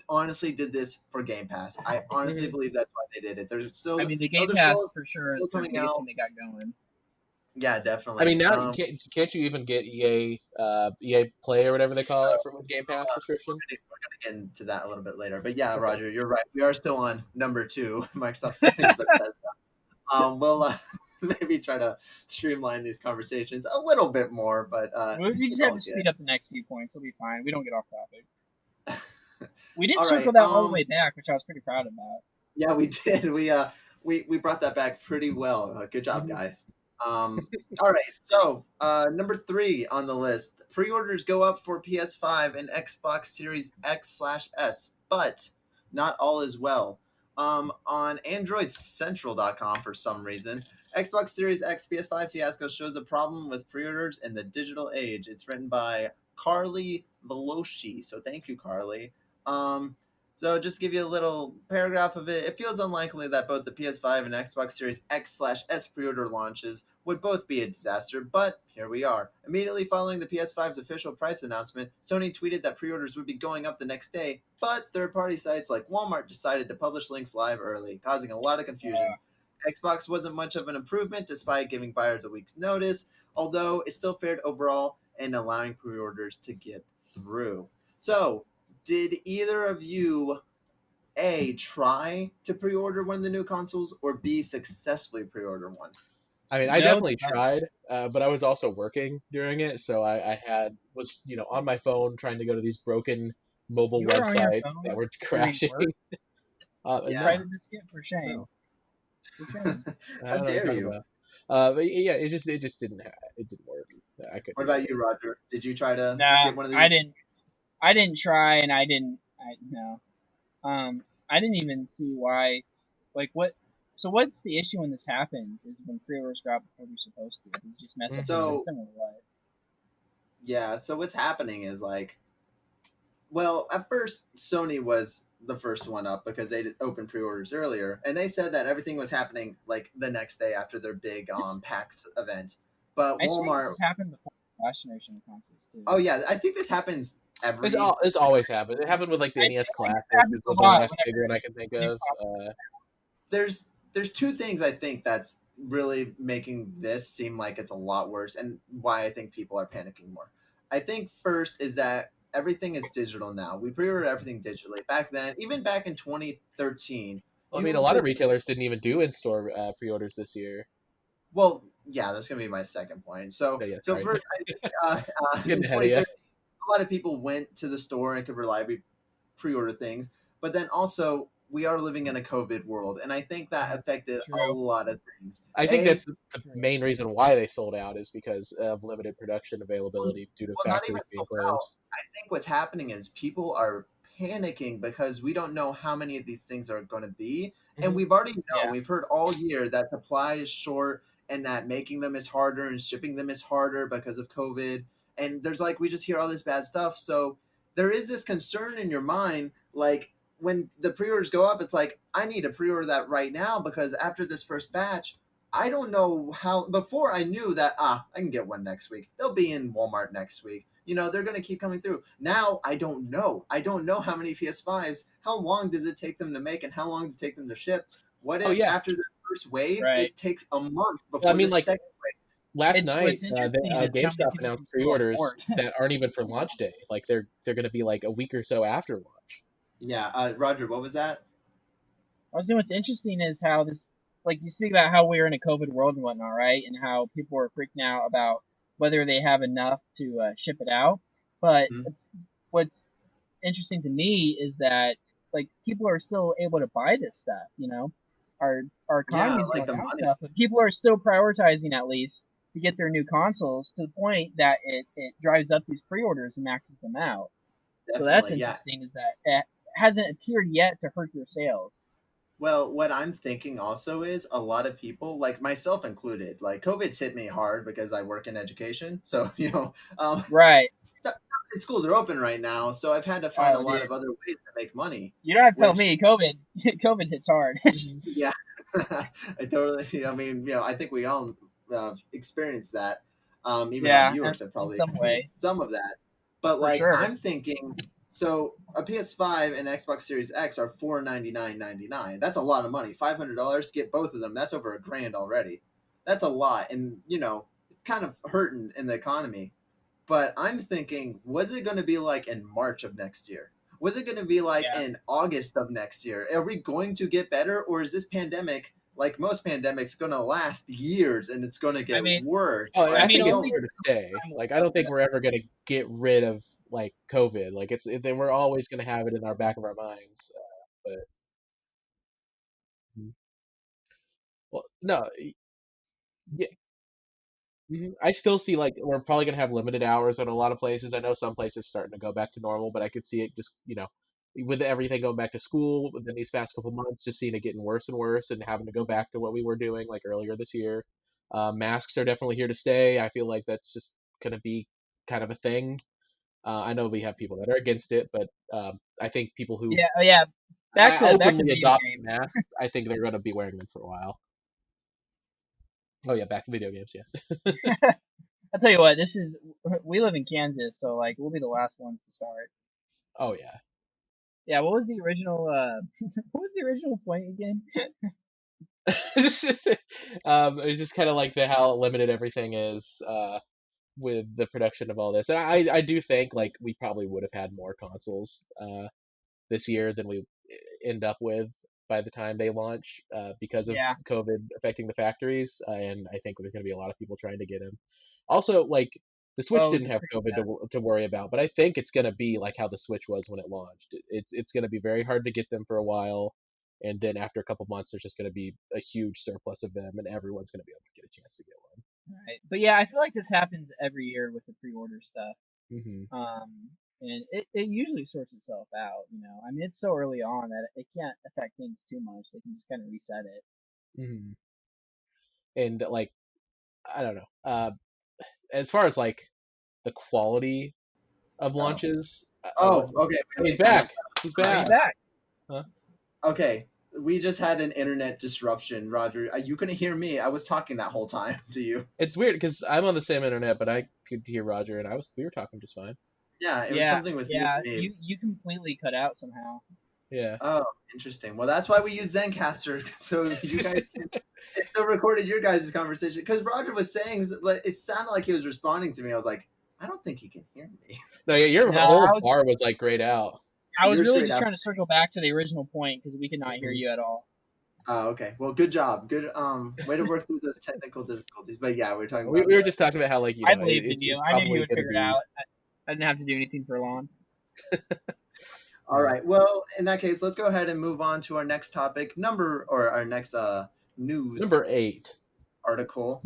honestly did this for Game Pass. I honestly Hmm. believe that's why they did it. There's I still mean, the Game Elder Pass Scrolls for sure still is the coming biggest out. thing they got going. Yeah, I mean, definitely. now can't you even get EA Play or whatever they call it for with Game Pass subscription? We're gonna get into that a little bit later. But yeah, Roger, you're right. We are still on number two, Microsoft and Bethesda. We'll maybe try to streamline these conversations a little bit more, but We it's just have all to good. speed up the next few points. It'll be fine. We don't get off topic. We did All circle right. that all the way back, which I was pretty proud about. Yeah, we did. We brought that back pretty well. Good job, Mhm. guys. All right. So number three on the list: pre-orders go up for PS5 and Xbox Series X/S, but not all is well. On AndroidCentral.com, for some reason, Xbox Series X PS5 fiasco shows a problem with pre-orders in the digital age. It's written by Carly Veloci. So thank you, Carly. Um, so just to give you a little paragraph of it, it feels unlikely that both the PS5 and Xbox Series X/S pre-order launches would both be a disaster, but here we are. Immediately following the PS5's official price announcement, Sony tweeted that pre-orders would be going up the next day, but third-party sites like Walmart decided to publish links live early, causing a lot of confusion. Xbox wasn't much of an improvement despite giving buyers a week's notice, although it still fared overall and allowing pre-orders to get through. So, did either of you A, try to pre-order one of the new consoles, or B, successfully pre-order one? I mean, I No, definitely tried, but I was also working during it, so I was on my phone trying to go to these broken mobile you were on your websites that phone were during crashing. work. And Yeah. no, Private biscuit for shame. no, For shame. I How don't know what you're dare talking you? about. But yeah, it just it didn't work. I What couldn't do about it. you, Roger? Did you try to Nah, get one of I these? didn't. I didn't try, and I didn't. I no. I didn't even see why. Like what? So what's the issue when this happens? Is when pre-orders go out before they're supposed to? Does it just mess up the Hmm. So, system or what? yeah, so what's happening is like, well, at first, Sony was the first one up because they did open pre-orders earlier, and they said that everything was happening like the next day after their big This PAX event. But I swear this Walmart, has happened before last generation of consoles too. oh yeah, I think this happens every. It's always happened. It happened with like the I NES feel like this Classic is happens a the lot last big whenever one I can think new of. There's two things I think that's really making this seem like it's a lot worse, and why I think people are panicking more. I think first is that everything is digital now. We pre-order everything digitally. Back then, even back in 2013, I mean, a you lot of could retailers didn't even do in-store pre-orders this year. well, yeah, that's gonna be my second point. So, Oh, yeah, so sorry, first, I think getting in ahead of you. 2013, a lot of people went to the store and could reliably pre-order things. But then also, we are living in a COVID world, and I think that affected a True. lot of things. I think A, that's the True. main reason why they sold out is because of limited production well, availability due to not even factories being sold out. closed. I think what's happening is people are panicking because we don't know how many of these things are going to be, and Hmm. we've already known, Yeah. we've heard all year that supply is short and that making them is harder and shipping them is harder because of COVID. And there's like we just hear all this bad stuff, so there is this concern in your mind, like when the pre-orders go up, it's like I need to pre-order that right now because after this first batch, I don't know how. Before I knew that I can get one next week. They'll be in Walmart next week. they're going to keep coming through. Now, I don't know. I don't know how many PS5s, how long does it take them to make, and how long does it take them to ship? What Oh if yeah, after the first wave, Right. it takes a month I before mean the like second wave? last It's night, what's interesting is how many GameStop people announced can still pre-orders afford. that aren't even for launch day. Like they're going to be like a week or so after launch. Yeah, Roger, what was that? I was saying what's interesting is how this, like you speak about how we're in a COVID world and whatnot, right? And how people are freaking out about whether they have enough to ship it out. But Mhm. what's interesting to me is that like people are still able to buy this stuff. Our Yeah, economy's like going the down money. stuff, but people are still prioritizing at least to get their new consoles to the point that it drives up these pre-orders and maxes them out. So that's Definitely, yeah. interesting is that it hasn't appeared yet to hurt their sales. Well, what I'm thinking also is a lot of people, like myself included, like COVID's hit me hard because I work in education. So, Right. schools are open right now. So I've had to find a Oh, lot dude. of other ways to make money, You don't have to tell which, me. COVID hits hard. yeah, I totally, I mean, I think we all experienced that. Even our Yeah, viewers have in probably some way, experienced some of that. But for like, sure. I'm thinking, so a PS5 and Xbox Series X are $499.99. That's a lot of money. $500 get both of them. That's over $1,000 already. That's a lot, and it's kind of hurting in the economy. But I'm thinking, was it going to be like in March of next year? Was it going to be like Yeah. in August of next year? Are we going to get better, or is this pandemic, like most pandemics, going to last years and it's going to I get mean, worse? Oh, I I Like mean, think we it's don't. only here to stay. time will Like I don't tell. think we're ever going to get rid of like COVID. Like we're always going to have it in our back of our minds. But well, no, yeah, I still see like we're probably gonna have limited hours at a lot of places. I know some places starting to go back to normal, but I could see it just with everything going back to school within these past couple months, just seeing it getting worse and worse, and having to go back to what we were doing like earlier this year. Masks are definitely here to stay. I feel like that's just gonna be kind of a thing. I know we have people that are against it, but I think people who Yeah, oh, yeah. Back to openly video adopt games. masks, I think they're gonna be wearing them for a while. Oh yeah, back to video games, yeah. I'll tell you what. We live in Kansas, so like we'll be the last ones to start. Oh yeah. Yeah. What was the original? What was the original point again? It's just kind of like how limited everything is with the production of all this. And I do think like we probably would have had more consoles this year than we end up with by the time they launch because of Yeah. COVID affecting the factories. And I think there's going to be a lot of people trying to get them. Also, like the Switch Oh, it was didn't the have pre. COVID to worry about, but I think it's going to be like how the Switch was when it launched. It's going to be very hard to get them for a while. And then after a couple months, there's just going to be a huge surplus of them, and everyone's going to be able to get a chance to get Right. But yeah, I feel like this happens every year with the pre-order stuff. one. And it usually sorts itself out. I mean, it's so early on that it can't affect things too much. They can just kind of reset it. Hmm. And like I don't know. As far as like the quality of Oh, launches, oh, okay. oh, Wait, he's wait, time out. back. He's Oh, you back. back? Huh? Okay, we just had an internet disruption, Roger. You couldn't hear me. I was talking that whole time to you. It's weird because I'm on the same internet, but I could hear Roger, and we were talking just fine. Yeah, it was Yeah, something with you yeah. and me. You completely cut out somehow. Yeah. Oh, interesting. Well, that's why we use Zencaster, so you guys can. It still recorded your guys' conversation because Roger was saying like it sounded like he was responding to me. I was like, I don't think he can hear me. No, yeah, your No, whole bar was like grayed out. I was You're really straight just up. trying to circle back to the original point because we could not hear Hmm. you at all. Oh, okay. Well, good job. Good way to work through those technical difficulties. But yeah, we're talking We, about we were just talking about how like I believed in it's you. I knew you probably would gonna figure it be. out. I didn't have to do anything for long. All right. Well, in that case, let's go ahead and move on to our next topic, our next news Number 8. article.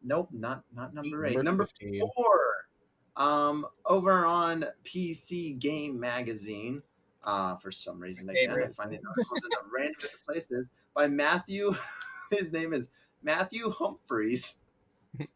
Nope, not number 8. Number Number 15. 4. Over on PC Game Magazine. For some reason, again, I Favorite. find these articles in the random different places by Matthew. His name is Matthew Humphreys. Did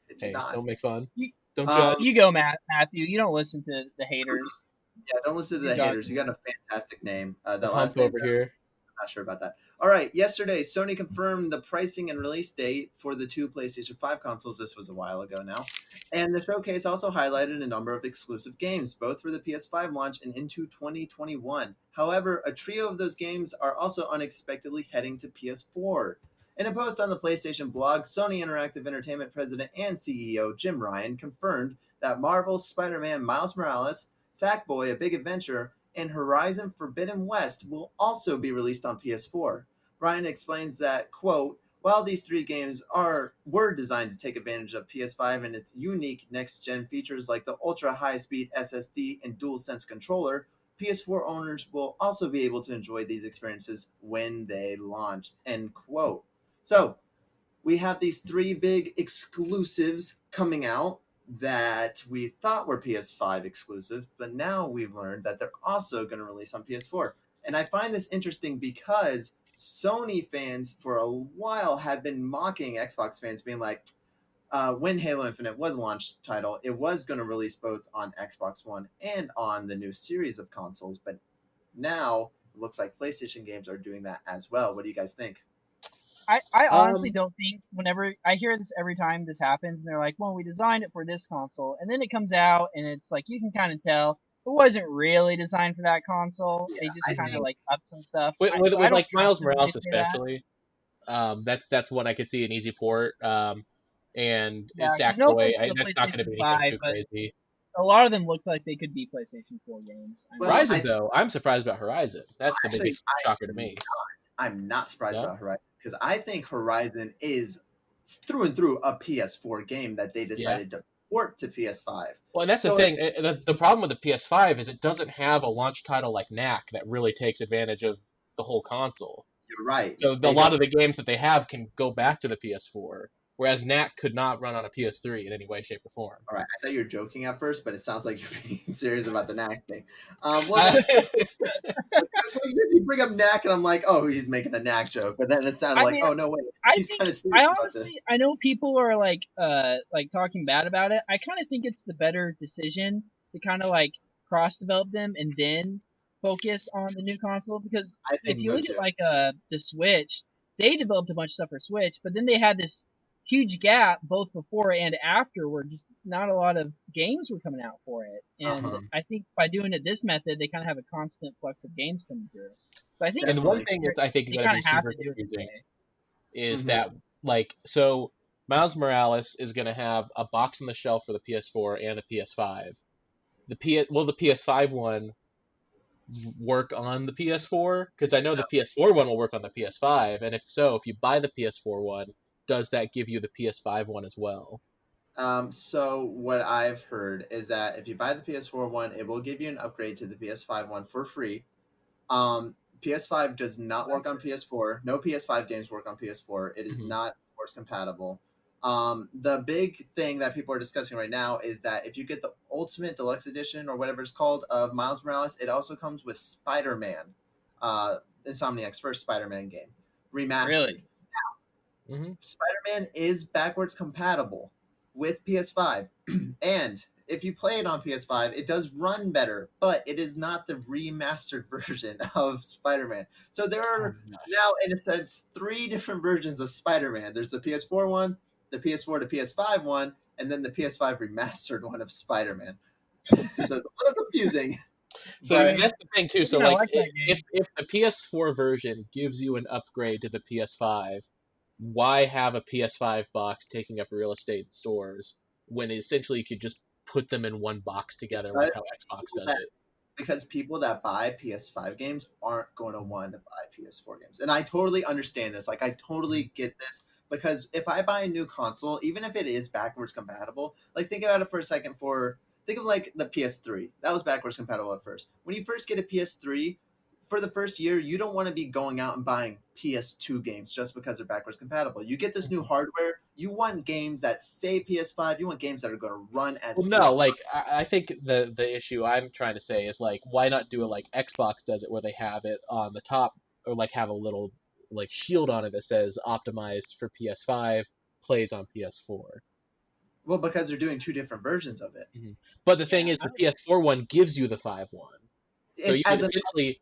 you Hey, not? don't make fun. You, Don't Um, judge. you go, Matthew. You don't listen to the haters. yeah, don't listen to You're the haters. dodging You it. got a fantastic name. The The hump last name over here. Not sure about that. All right. Yesterday, Sony confirmed the pricing and release date for the two PlayStation 5 consoles. This was a while ago now. And the showcase also highlighted a number of exclusive games, both for the PS5 launch and into 2021. However, a trio of those games are also unexpectedly heading to PS4. In a post on the PlayStation blog, Sony Interactive Entertainment president and CEO Jim Ryan confirmed that Marvel's Spider-Man Miles Morales, Sackboy: A Big Adventure, and Horizon Forbidden West will also be released on PS4. Ryan explains that, quote, while these three games were designed to take advantage of PS5 and its unique next-gen features like the ultra-high-speed SSD and DualSense controller, PS4 owners will also be able to enjoy these experiences when they launch, end quote. So, we have these three big exclusives coming out that we thought were PS5 exclusive, but now we've learned that they're also going to release on PS4. And I find this interesting because Sony fans for a while have been mocking Xbox fans, being like, when Halo Infinite was a launch title, it was going to release both on Xbox One and on the new series of consoles, but now it looks like PlayStation games are doing that as well. What do you guys think? I honestly don't think, whenever I hear this every time this happens, and they're like, well, we designed it for this console, and then it comes out and it's like, you can kind of tell it wasn't really designed for that console. Yeah, They just I kind of think like up some stuff. With, I, with, so I with don't like trust Miles them when they Morales say that. especially, that's one I could see an easy port. And Yeah, because no Sackboy, offense to the that's not going to PlayStation be anything 5, too but crazy. a lot of them look like they could be PlayStation 4 games. I mean, Well, Horizon, though, I'm surprised about Horizon. That's the actually, biggest shocker to me. I'm not surprised No? about Horizon because I think Horizon is through and through a PS4 game that they decided to port to PS5. Well, and that's the So thing. The problem with the PS5 is it doesn't have a launch title like Knack that really takes advantage of the whole console. you're right. So a They lot don't. of the games that they have can go back to the PS4, whereas Knack could not run on a PS3 in any way, shape, or form. All right, I thought you were joking at first, but it sounds like you're being serious about the knack thing. Well, then, you bring up knack, and I'm like, oh, he's making a knack joke, but then it sounded I like, mean, oh no, wait, I he's think kind of I serious about this. honestly I know people are like talking bad about it. I kind of think it's the better decision to kind of like cross develop them and then focus on the new console, because I if think you so look too. at like the Switch, they developed a bunch of stuff for Switch, but then they had this huge gap both before and after where just not a lot of games were coming out for it. And Uh-huh. I think by doing it this method, they kind of have a constant flux of games coming through. So I think And one Definitely. thing that's I think they going to kind be of have super to do it this confusing way. is Mhm. that so Miles Morales is going to have a box on the shelf for the PS4 and the PS5. Will the PS5 one work on the PS4? Because I know the PS4 one will work on the PS5, and if so, if you buy the PS4 one, does that give you the PS5 one as well? So what I've heard is that if you buy the PS4 one, it will give you an upgrade to the PS5 one for free. PS5 does not work on PS4. No PS5 games work on PS4. It is Mhm. not force compatible. The big thing that people are discussing right now is that if you get the Ultimate Deluxe Edition or whatever it's called of Miles Morales, it also comes with Spider-Man, Insomniac's first Spider-Man game, remastered. Really? Mm-hmm. Spider-Man is backwards compatible with PS5, and if you play it on PS5, it does run better, but it is not the remastered version of Spider-Man. So there are now, in a sense, three different versions of Spider-Man. There's the PS4 one, the PS4 to PS5 one, and then the PS5 remastered one of Spider-Man. So it's a little confusing. So But that's the thing too. I So kinda like that if game. the PS4 version gives you an upgrade to the PS5, why have a PS5 box taking up real estate in stores when essentially you could just put them in one box together like how Xbox does it? Because people that buy PS5 games aren't going to want to buy PS4 games. And I totally understand this. Like, I totally get this. Because if I buy a new console, even if it is backwards compatible, like, think about it for a second think of like the PS3. That was backwards compatible at first. When you first get a PS3, for the first year, you don't want to be going out and buying PS2 games just because they're backwards compatible. You get this new hardware, you want games that say PS5, you want games that are going to run as Well, no, PS5. like I think the issue I'm trying to say is like why not do it like Xbox does it where they have it on the top or like have a little like shield on it that says optimized for PS5, plays on PS4. Well, because they're doing two different versions of it. But the thing Yeah, is, the PS4 one gives you the 5 one, so you would As an essentially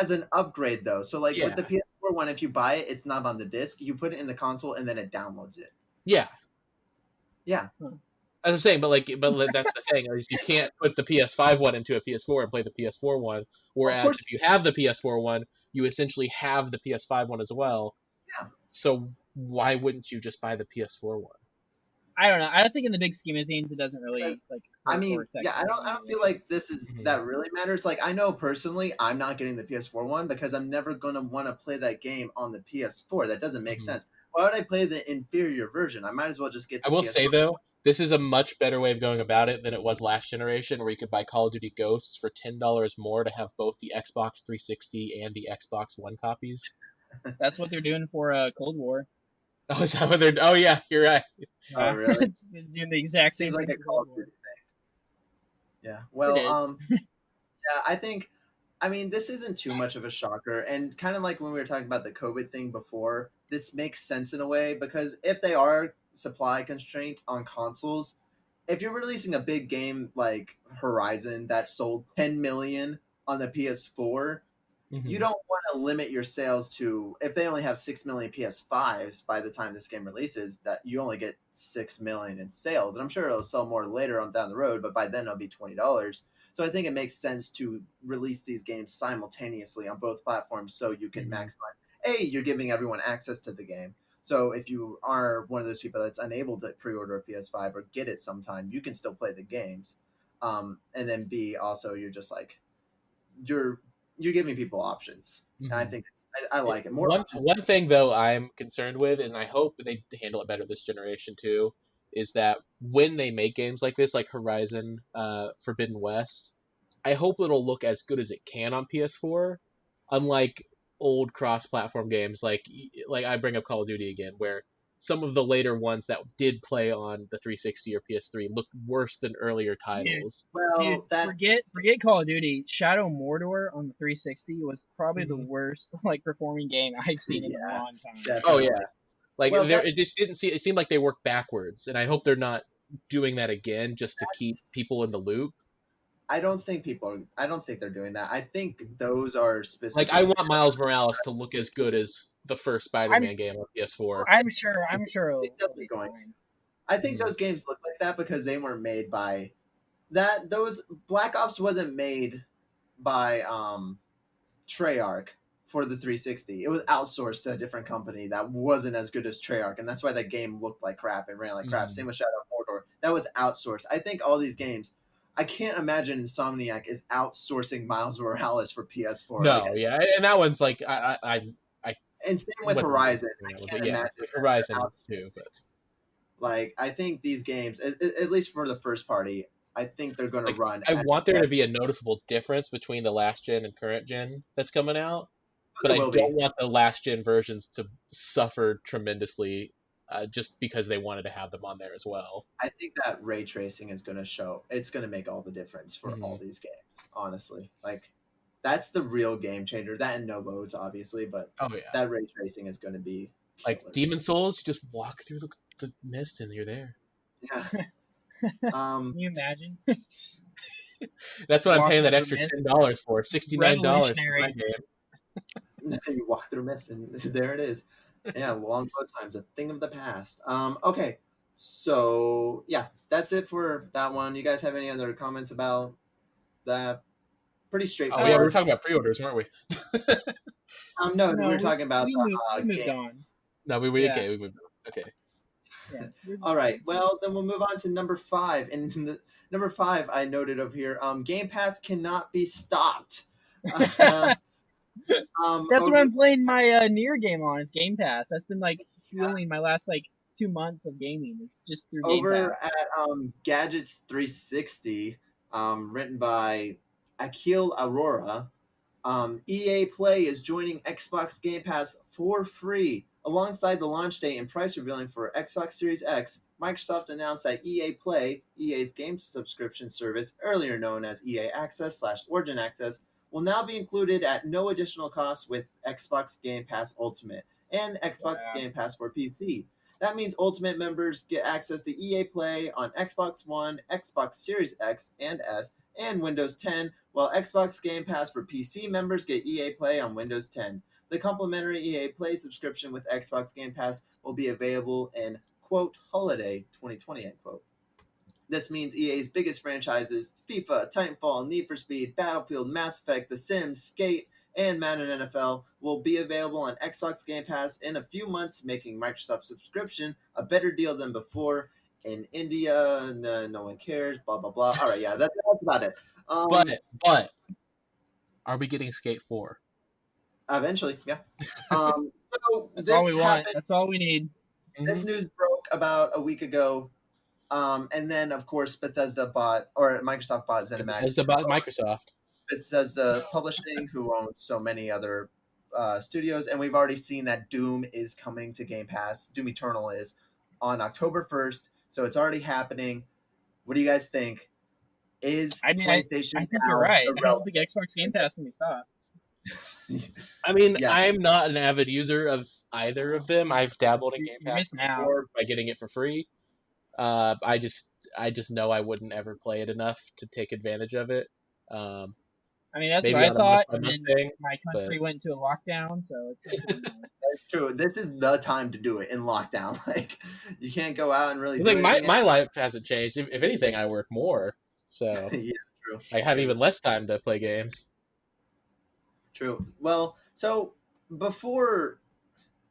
as an upgrade though. So like with the Yeah. PS4 one, if you buy it, it's not on the disc. You put it in the console and then it downloads it. Yeah. Yeah. As I'm saying, but that's the thing is you can't put the PS5 one into a PS4 and play the PS4 one. Of Whereas course. if you have the PS4 one, you essentially have the PS5 one as well. Yeah. So why wouldn't you just buy the PS4 one? I don't know. I don't think in the big scheme of things it doesn't really Because, like. I hurt or mean, affect yeah, I me don't in any feel way. like this is Mhm. that really matters. Like I know personally, I'm not getting the PS4 one because I'm never gonna want to play that game on the PS4. That doesn't make Mhm. sense. Why would I play the inferior version? I might as well just get I the will PS4. say though, this is a much better way of going about it than it was last generation, where you could buy Call of Duty Ghosts for $10 more to have both the Xbox 360 and the Xbox One copies. That's what they're doing for Cold War. Oh, is that what they're? Oh yeah, you're right. Oh, really? It's doing the exact same Seems like thing a for Call Cold of War. Duty thing. Yeah. It Well, is. yeah, I think, I mean, this isn't too much of a shocker. And kind of like when we were talking about the COVID thing before, this makes sense in a way because if they are supply constraint on consoles, if you're releasing a big game like Horizon that sold 10 million on the PS4, you Mhm. don't want to limit your sales to, if they only have 6 million PS5s by the time this game releases, that you only get 6 million in sales. And I'm sure it'll sell more later on down the road, but by then it'll be $20. So I think it makes sense to release these games simultaneously on both platforms so you can Mhm. maximize. A, you're giving everyone access to the game. So if you are one of those people that's unable to pre-order a PS5 or get it sometime, you can still play the games. And then B, also you're just like you're you're giving people options, and I Mhm. think I like it. More One options. one thing though I'm concerned with, and I hope they handle it better this generation too, is that when they make games like this, like Horizon, Forbidden West, I hope it'll look as good as it can on PS4, unlike old cross-platform games like I bring up Call of Duty again, where some of the later ones that did play on the 360 or PS3 look worse than earlier Dude, titles. dude, Well, that's forget Call of Duty. Shadow Mordor on the 360 was probably the Mhm. worst like performing game I've seen in a yeah, long time. Oh definitely. yeah, like Well, it just didn't see. It seemed like they worked backwards, and I hope they're not doing that again just to keep people in that's the loop. I don't think they're doing that. I think those are Like I specific. want Miles Morales to look as good as the first I'm Spider-Man game on PS4. I'm sure He's it'll definitely be going. fine. I think Mhm. those games look like that because they weren't made by that. Those Black Ops wasn't made by Treyarch for the 360. It was outsourced to a different company that wasn't as good as Treyarch, and that's why that game looked like crap and ran like crap. Mhm. Same with Shadow of Mordor. That was outsourced. I think all these games. I can't imagine Insomniac is outsourcing Miles Morales for PS4. Like, No, yeah, and that one's like I and same with wasn't really Horizon. doing I that one, but can't yeah, imagine like that they're Horizon too. outsourcing. But Like, I think these games, at least for the first party, I think they're going to like run I at want there best. to be a noticeable difference between the last gen and current gen that's coming out, but There I will be. don't want the last gen versions to suffer tremendously just because they wanted to have them on there as well. I think that ray tracing is going to show. It's going to make all the difference for Mhm. all these games. Honestly, like that's the real game changer. That and no loads, obviously, but Oh yeah. that ray tracing is going to be Like killer. Demon Souls, you just walk through the mist and you're there. Yeah. Can you imagine? That's what I'm paying Walking that through extra mist. $10 for. $69 for my Revolutionary. game. you walk through mist, and there it is. Yeah, longbow times, a thing of the past. Okay, so yeah, that's it for that one. You guys have any other comments about that? Pretty Oh yeah, we were straightforward. talking about pre-orders, weren't we? No, we No, were talking about the we moved on. games. No, we Yeah, okay, we moved on. Okay. yeah. All right. Well, then we'll move on to number 5. And number 5, I noted over here. Game Pass cannot be stopped. Uh, That's what over I'm playing my Near game on. It's Game Pass. That's been like fueling my last like 2 months of gaming. It's just through Game over Pass. at Gadgets 360, written by Akil Aurora. EA Play is joining Xbox Game Pass for free. Alongside the launch date and price revealing for Xbox Series X, Microsoft announced that EA Play, EA's game subscription service, earlier known as EA Access/Origin Access, will now be included at no additional cost with Xbox Game Pass Ultimate and Xbox Wow. Game Pass for PC. That means Ultimate members get access to EA Play on Xbox One, Xbox Series X and S, and Windows 10, while Xbox Game Pass for PC members get EA Play on Windows 10. The complimentary EA Play subscription with Xbox Game Pass will be available in, quote, holiday 2020, end quote. This means EA's biggest franchises, FIFA, Titanfall, Need for Speed, Battlefield, Mass Effect, The Sims, Skate, and Madden NFL, will be available on Xbox Game Pass in a few months, making Microsoft subscription a better deal than before. In India, no one cares, blah, blah, blah. All right, yeah, that's about it. But are we getting Skate 4? Eventually, yeah. So That's all we this want. happened. That's all we need. This news broke about a week ago. And then, of course, Bethesda bought, or Microsoft bought ZeniMax. It's about Microsoft. Bethesda Publishing, who owns so many other studios, and we've already seen that Doom is coming to Game Pass. Doom Eternal is on October 1st, so it's already happening. What do you guys think? Is I mean, PlayStation I think now you're right. I don't irrelevant? think Xbox Game Pass can be stopped. I mean, Yeah. I'm not an avid user of either of them. I've dabbled in Game You're Pass missing out. before by getting it for free. I just know I wouldn't ever play it enough to take advantage of it. I mean, that's maybe what I on a thought, month-by-month and then thing, my country went into a lockdown, so it's been nice. That's true. This is the time to do it in lockdown. Like, you can't go out and really do Like anything. my life hasn't changed. If anything, I work more, so Yeah, true. I have even less time to play games. True. Well, so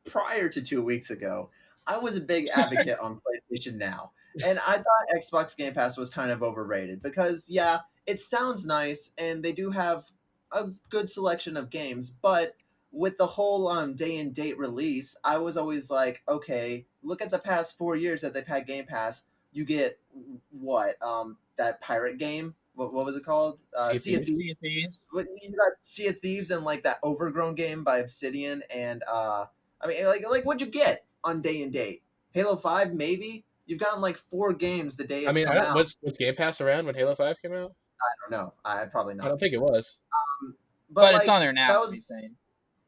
prior to 2 weeks ago, I was a big advocate on PlayStation Now. And I thought Xbox Game Pass was kind of overrated because, yeah, it sounds nice and they do have a good selection of games. But with the whole day and date release, I was always like, okay, look at the past 4 years that they've had Game Pass. You get what? That pirate game? What was it called? Sea of Thieves. Sea of Thieves. You got Sea of Thieves and like that Overgrown game by Obsidian, and I mean, like what'd you get on day and date? Halo 5, maybe. You've gotten like 4 games the day I of mean, come out. was Game Pass around when Halo 5 came out? I don't know. I probably I not. don't think it was. But like, it's on there now. That That was was saying.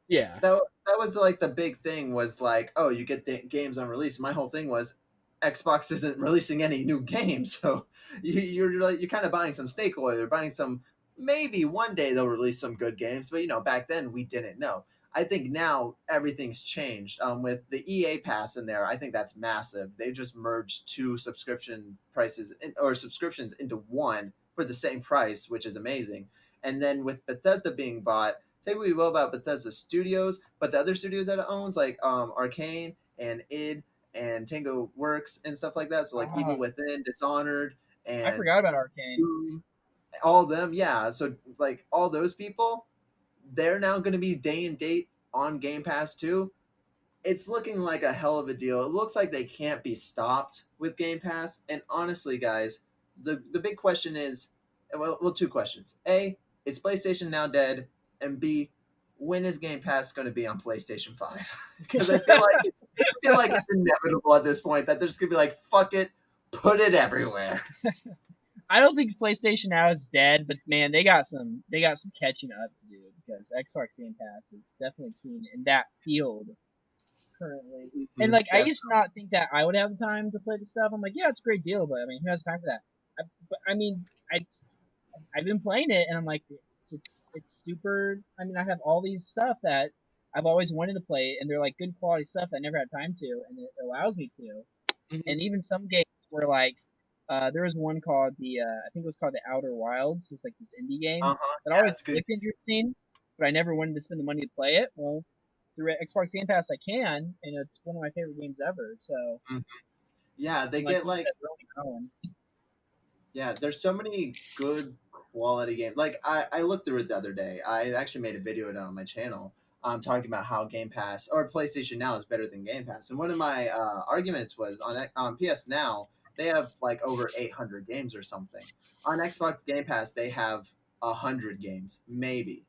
Yeah. that was like the big thing was like, oh, you get the games on release. My whole thing was Xbox isn't releasing any new games, so you're kind of buying some snake oil. You're buying some. Maybe one day they'll release some good games, but back then we didn't know. I think now everything's changed. With the EA Pass in there, I think that's massive. They just merged 2 subscription prices or subscriptions into one for the same price, which is amazing. And then with Bethesda being bought, say what we will about Bethesda Studios, but the other studios that it owns, like Arcane and id and Tango Works and stuff like that. So like Evil Within, Dishonored, and I forgot about Arcane. Doom, all of them, yeah. So like all those people, they're now going to be day and date on Game Pass too. It's looking like a hell of a deal. It looks like they can't be stopped with Game Pass. And honestly, guys, the big question is, well, 2 questions. A, is PlayStation Now dead? And B, when is Game Pass going to be on PlayStation 5? Because I feel like it's inevitable at this point that they're just going to be like, fuck it, put it everywhere. I don't think PlayStation Now is dead, but man, they got some catching up to do because Xbox Game Pass is definitely keen in that field currently. Mm-hmm. And like, I used to not think that I would have the time to play the stuff. I'm like, yeah, it's a great deal, but I mean, who has time for that? I've been playing it, and I'm like, it's super. I mean, I have all these stuff that I've always wanted to play, and they're like good quality stuff that I never had time to, and it allows me to. Mm-hmm. And even some games were like, there was one called I think it was called The Outer Wilds. It was like this indie game that always looked interesting, but I never wanted to spend the money to play it. Well, through Xbox Game Pass, I can, and it's one of my favorite games ever. So, yeah, they get like really growing. Yeah, there's so many good quality games. Like I looked through it the other day. I actually made a video on my channel talking about how Game Pass or PlayStation Now is better than Game Pass. And one of my arguments was on PS Now, they have like over 800 games or something. On Xbox Game Pass, they have 100 games, maybe.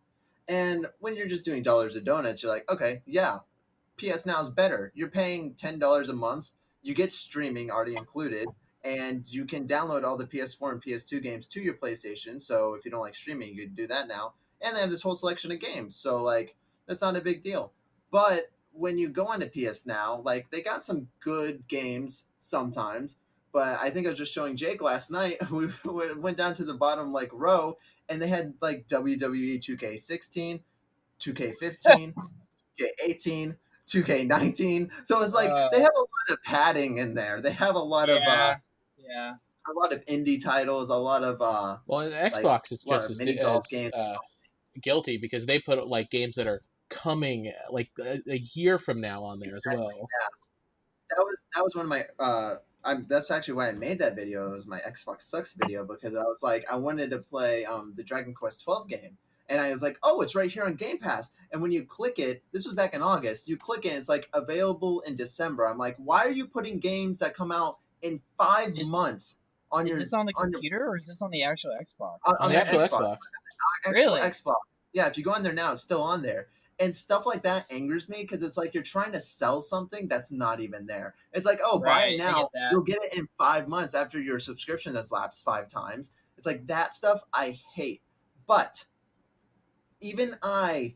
And when you're just doing dollars or donuts, you're like, okay, yeah, PS Now is better. You're paying $10 a month. You get streaming already included, and you can download all the PS4 and PS2 games to your PlayStation. So if you don't like streaming, you can do that now. And they have this whole selection of games. So like that's not a big deal. But when you go onto PS Now, like they got some good games sometimes, but I think I was just showing Jake last night. We went down to the bottom like row, and they had like WWE 2K16, 2K15, 2K18, 2K19. So it's like they have a lot of padding in there. They have a lot of yeah. a lot of indie titles, a lot of Well, in like Xbox is a lot just of mini golf games. guilty because they put like games that are coming like a year from now on there as well. That was one of my that's actually why I made that video. It was my Xbox Sucks video because I was like I wanted to play the Dragon Quest 12 game. And I was like, oh, it's right here on Game Pass. And when you click it, this was back in August, you click it and it's like available in December. I'm like, why are you putting games that come out in 5 months on Is this on the computer or is this on the actual Xbox? on the the actual Xbox. Xbox. Actual Really? Xbox. Yeah, if you go on there now, it's still on there. And stuff like that angers me because it's like you're trying to sell something that's not even there. It's like, oh, buy Right, it I now. get that. You'll get it in 5 months after your subscription has lapsed 5 times. It's like that stuff I hate. But even I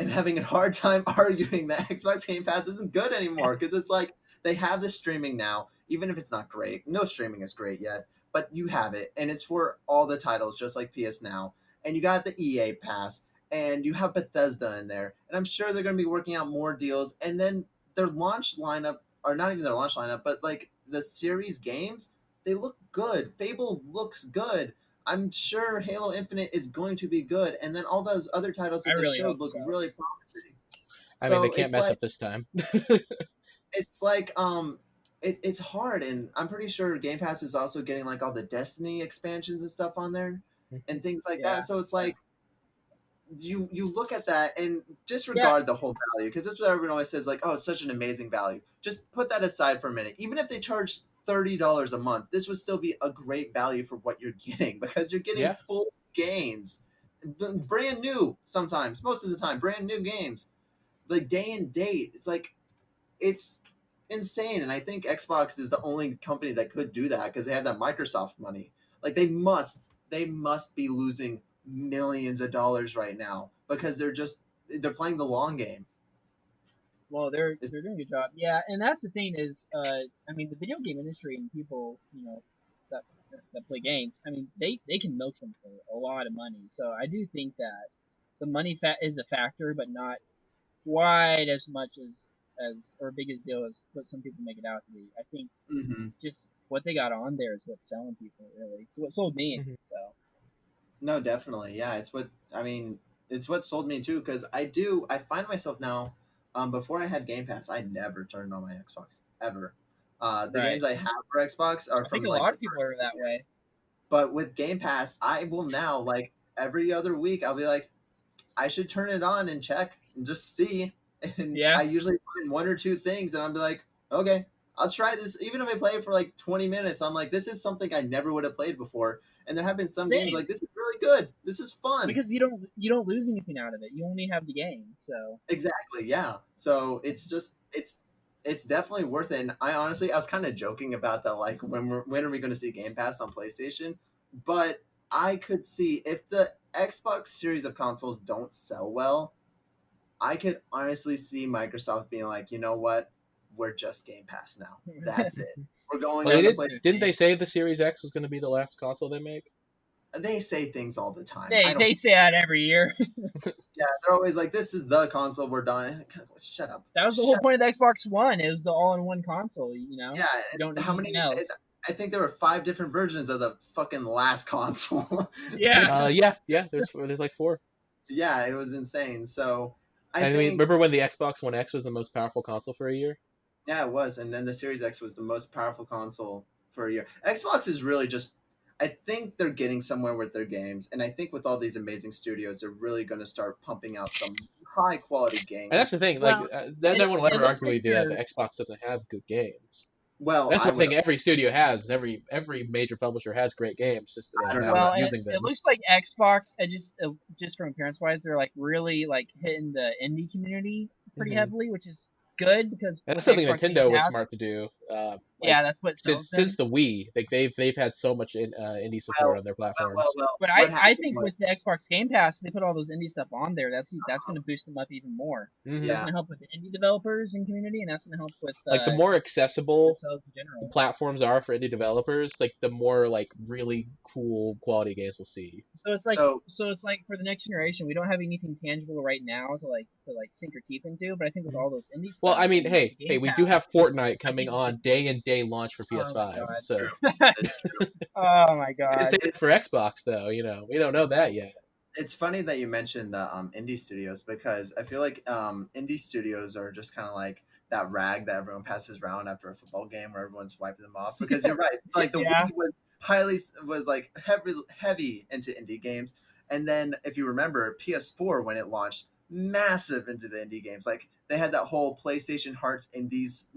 am having a hard time arguing that Xbox Game Pass isn't good anymore because it's like they have the streaming now, even if it's not great. No streaming is great yet, but you have it, and it's for all the titles, just like PS Now. And you got the EA Pass, and you have Bethesda in there, and I'm sure they're going to be working out more deals. And then their launch lineup, or not even their launch lineup, but like the series games, they look good. Fable looks good. I'm sure Halo Infinite is going to be good, and then all those other titles that I they really showed hope look so. really promising. I mean, they So can't it's mess like up this time. it's like it's hard, and I'm pretty sure Game Pass is also getting like all the Destiny expansions and stuff on there and things like Yeah. that. So it's like you look at that and disregard the whole value because that's what everyone always says, like, oh, it's such an amazing value. Just put that aside for a minute. Even if they charged $30 a month, this would still be a great value for what you're getting because you're getting full games, brand new sometimes, most of the time, brand new games, like day and date. It's like it's insane, and I think Xbox is the only company that could do that because they have that Microsoft money. Like they must be losing millions of dollars right now because they're playing the long game. Well, they're doing a good job. Yeah, and that's the thing is, I mean, the video game industry and people, that play games. I mean, they can milk them for a lot of money. So I do think that the money is a factor, but not quite as much as or big as deal as what some people make it out to be. I think just what they got on there is what's selling people. Really, it's what sold me. So. No, definitely, yeah. It's what sold me too because I find myself now. Before I had Game Pass, I never turned on my Xbox ever. The games I have for Xbox are I from think a like lot the of people first are that years. way. But with Game Pass, I will now like every other week. I'll be like, I should turn it on and check and just see. And I usually find one or two things, and I'll be like, okay, I'll try this. Even if I play it for like 20 minutes, I'm like, this is something I never would have played before. And there have been some games like this is really good. This is fun because you don't lose anything out of it. You only have the game, so exactly, yeah. So it's just it's definitely worth it. And I was kind of joking about that, like when are we going to see Game Pass on PlayStation? But I could see if the Xbox series of consoles don't sell well, I could honestly see Microsoft being like, you know what, we're just Game Pass now. That's it. We're going. Well, didn't they say the Series X was going to be the last console they make? They say things all the time. They say that every year. Yeah, they're always like, "This is the console we're done." Shut up. That was the whole point of the Xbox One. It was the all-in-one console. Yeah. You don't need anything else. I think there were 5 different versions of the fucking last console. Yeah. Yeah. There's like 4. Yeah, it was insane. So I mean, remember when the Xbox One X was the most powerful console for a year? Yeah, it was, and then the Series X was the most powerful console for a year. Xbox is really just. I think they're getting somewhere with their games, and I think with all these amazing studios, they're really going to start pumping out some high quality games. And that's the thing, like no one will ever argue with you that the Xbox doesn't have good games. Well, that's one thing every studio has. Every major publisher has great games. Just using them. It looks like Xbox, just from appearance wise, they're like really like hitting the indie community pretty heavily, which is good because and that's something Nintendo was smart to do. like Yeah, that's what sells since them. the Wii. Like they've had so much indie support Well, on their well, well, platforms. well. But What I happened think was, with the Xbox Game Pass, they put all those indie stuff on there. That's going to boost them up even more. That's Hmm. yeah, going to help with the indie developers and community, and that's going to help with Like the more just accessible sales in general. platforms are for indie developers, like the more like really cool quality games we'll see. so So it's like for the next generation, we don't have anything tangible right now to like sink our teeth into. But I think with Mhm. all those indie Well, I stuff mean, and hey, Game we do have Pass, Fortnite I coming think we on could. day and day launch for Oh my PS5, god. so true. It's true. Oh my I didn't god. say that for Xbox though. We don't know that yet. It's funny that you mentioned the indie studios because I feel like indie studios are just kind of like that rag that everyone passes around after a football game where everyone's wiping them off. Because you're right, like the Yeah. Wii was like heavy into indie games, and then if you remember PS4 when it launched, massive into the indie games. Like they had that whole PlayStation Hearts indies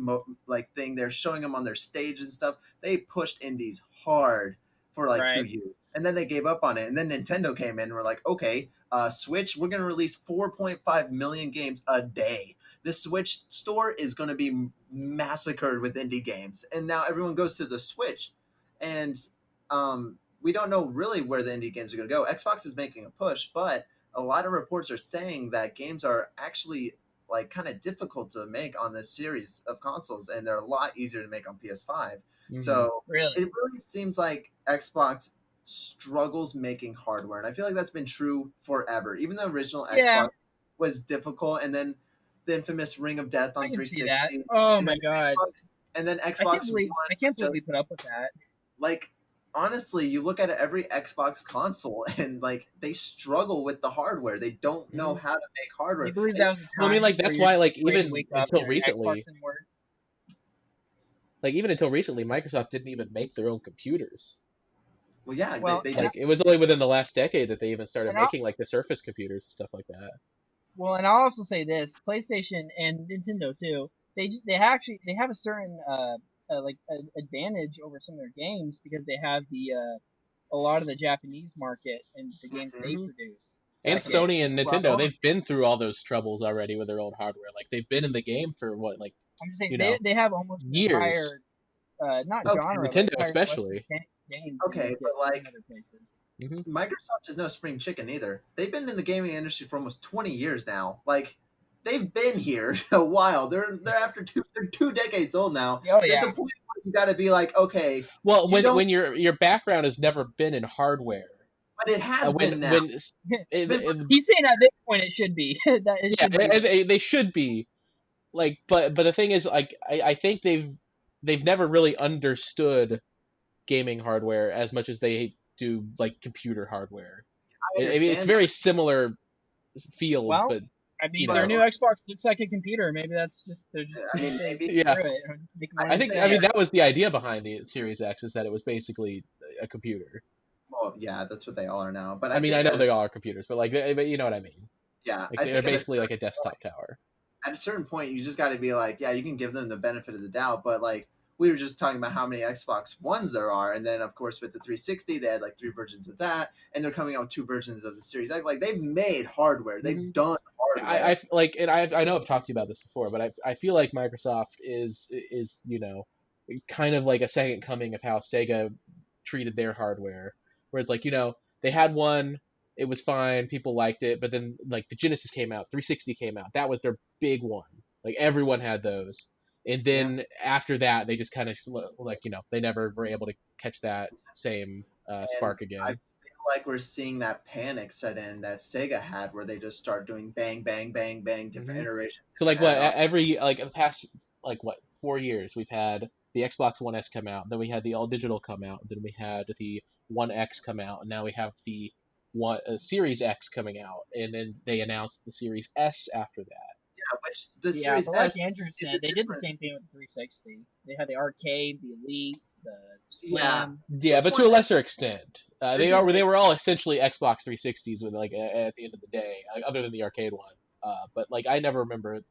like thing. They're showing them on their stage and stuff. They pushed indies hard for like two Right. years and then they gave up on it. And then Nintendo came in and were like, okay, Switch, we're going to release 4.5 million games a day. The Switch store is going to be massacred with indie games. And now everyone goes to the Switch. And we don't know really where the indie games are going to go. Xbox is making a push, but a lot of reports are saying that games are actually like kind of difficult to make on this series of consoles and they're a lot easier to make on PS5. Hmm. So Really. it really seems like Xbox struggles making hardware, and I feel like that's been true forever. Even the original Yeah, Xbox was difficult, and then the infamous Ring of Death I on can see 360, that. Oh and my then god. Xbox One I can't was believe we just put up with that. like honestly, you look at every Xbox console, and like they struggle with the hardware. They don't know Hmm. how to make Can you hardware. believe And that was a Well, I mean, time like where that's you're why, just like afraid to even wake up and until your Xbox recently, didn't work? Microsoft didn't even make their own computers. well, yeah, Well, they and Like it was only within the last decade that they even started and I making like the Surface computers and stuff like that. well, and I'll also say this: PlayStation and Nintendo too. They actually they have a certain advantage over some of their games because they have the a lot of the Japanese market and the games they Hmm. produce And that get Sony and Nintendo, well. they've been through all those troubles already with their old hardware. Like they've been in the game for what, like I'm just saying you know, they have almost an years. entire not okay, genre but Nintendo entire selection of especially. games than okay, you but get in like other places. Hmm. Microsoft is no spring chicken either. They've been in the gaming industry for almost 20 years now. Like they've been here a while. They're 2 decades old now. Oh There's a yeah. point where you got to be like, okay, Well, you don't, when your background has never been in hardware, but it has when been now. it, It's been it, He's saying at this point it should be that it yeah, should be. they should be like, but the thing is, like, I think they've never really understood gaming hardware as much as they do like computer hardware. I I mean, it's understand very similar fields, Well, but I mean, you their that, know, new but Xbox looks like a computer. Maybe that's just they're just I gonna mean, say maybe yeah. screw it and make I more I than can the think, say I mean, same. that was the idea behind the Series X, is that it was basically a computer. well, yeah, that's what they all are now. But I I mean, I think know they all are computers, but like, but you know what I mean. yeah, Like I they're think basically like a desktop tower. at a certain point, you just got to be like, yeah, you can give them the benefit of the doubt, but like we were just talking about how many Xbox Ones there are, and then of course with the 360, they had like 3 versions of that, and they're coming out with 2 versions of the Series X. Like they've made hardware, they've Hmm. done hardware. I like, and I know I've talked to you about this before, but I feel like Microsoft is kind of like a second coming of how Sega treated their hardware, whereas like they had one, it was fine, people liked it, but then like the Genesis came out, 360 came out, that was their big one, like everyone had those, and Yeah, then after that they just kind of like they never were able to catch that same and spark I again. feel like we're seeing that panic set in that Sega had, where they just start doing bang, bang, bang, bang, different Hmm. iterations, So like different what add-ons. every like the past like what 4 years we've had the Xbox One S come out, then we had the all digital come out, then we had the One X come out, and now we have the one Series X coming out, and then they announced the Series S after that. Yeah, which the Yeah, Series but like S Andrew is a said, they did the different. same thing with the 360. They had the arcade, the Elite, the Yeah, Slim. Yeah, this but to one, a lesser extent, this is they were all essentially Xbox 360s with like at the end of the day, like, other than the arcade one. But like I never remember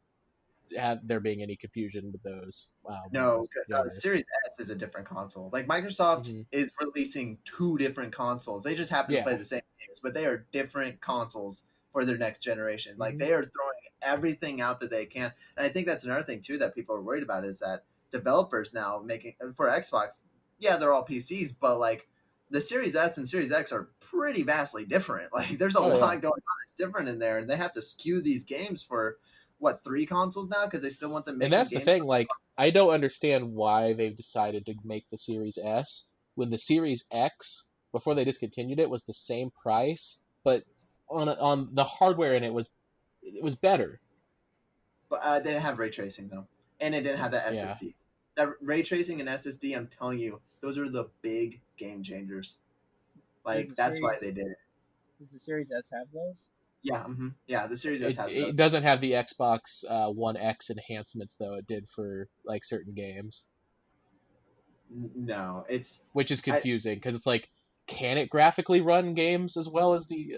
there being any confusion with those when I no, was younger. Series S is a different console. Like Microsoft Hmm. is releasing two different consoles. They just happen to play Yeah. the same games, but they are different consoles for their next generation. Like Hmm. they are throwing everything out that they can. And I think that's another thing too that people are worried about is that developers now making for Xbox. Yeah, they're all PCs, but like the Series S and Series X are pretty vastly different. Like there's a Oh yeah. lot going on that's different in there, and they have to skew these games for what 3 consoles now because they still want them And making that's the games. thing, like, I don't understand why they've decided to make the Series S when the Series X, before they discontinued it, was the same price, but on the hardware in it was better. But they didn't have ray tracing though, and it didn't have that Yeah. SSD. That ray tracing and SSD, I'm telling you, those are the big game changers. Does Like the that's why series they did it. does the Series S have those? Yeah, yeah. The Series S has those. It doesn't have the Xbox One X enhancements though it did for like certain games, No, it's which is I confusing because it's like, can it graphically run games as well as the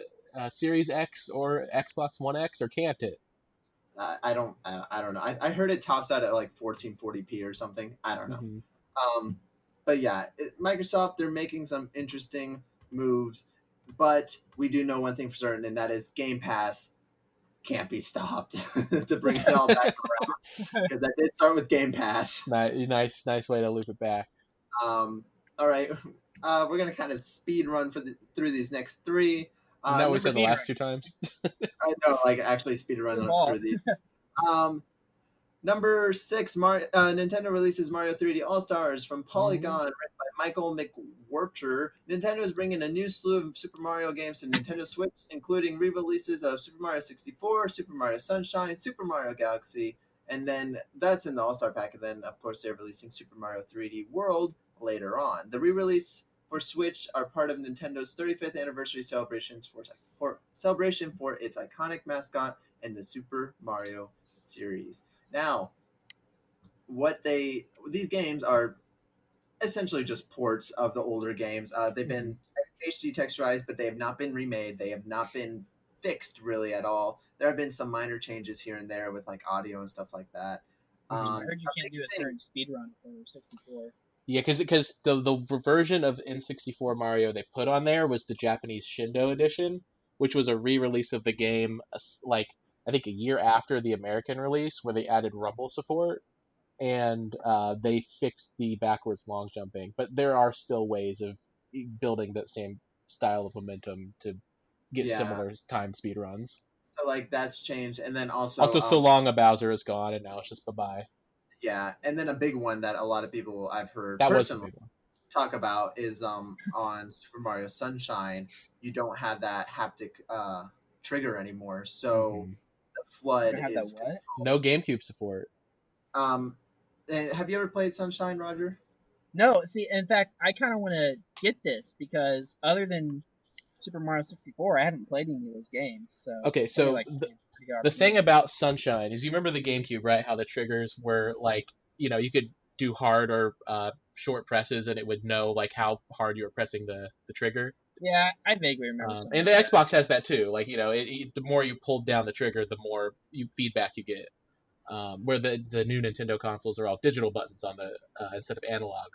Series X or Xbox One X, or can't it? I don't know. I heard it tops out at like 1440p or something. I don't know. Hmm. Um, but yeah, Microsoft, they're making some interesting moves, but we do know one thing for certain, and that is Game Pass can't be stopped to bring it all back around because I did start with Game Pass. Nice way to loop it back. All right, we're gonna kind of speed run through these next three. Isn't that what we Number said the speed last run. 2 times? I know, like actually speed run Ball. through these. Um, Number 6, Nintendo releases Mario 3D All Stars from Polygon, written by Michael McWhorter. Nintendo is bringing a new slew of Super Mario games to Nintendo Switch, including re-releases of Super Mario 64, Super Mario Sunshine, Super Mario Galaxy, and then that's in the All Star pack. And then, of course, they're releasing Super Mario 3D World later on. The re-release for Switch are part of Nintendo's 35th anniversary celebrations for celebration for its iconic mascot and the Super Mario series. Now, these games are essentially just ports of the older games. They've been HD texturized, but they have not been remade. They have not been fixed really at all. There have been some minor changes here and there with like audio and stuff like that. I heard you A can't big do a thing, certain speed run for 64. Yeah, because the version of N64 Mario they put on there was the Japanese Shindo edition, which was a re-release of the game, like I think a year after the American release, where they added rumble support, and they fixed the backwards long jumping. But there are still ways of building that same style of momentum to get yeah. similar time speed runs. So like that's changed, and then also Also, so long a Bowser is gone, and now it's just bye bye. yeah, and then a big one that a lot of people I've heard That was the personally big one. talk about is on Super Mario Sunshine, you don't have that haptic trigger anymore. So Hmm. the You flood don't have that is what? No GameCube support. have you ever played Sunshine, Roger? No, see, in fact, I kind of want to get this because other than Super Mario 64, I haven't played any of those games. So Okay, I feel so like it's a pretty good the thing opportunity. about Sunshine is, you remember the GameCube, right? How the triggers were like, you could do hard or short presses, and it would know like how hard you were pressing the trigger. Yeah, I vaguely remember something And the like that. Xbox has that too. Like, the more you pulled down the trigger, the more feedback you get. Where the new Nintendo consoles are all digital buttons on the instead of analog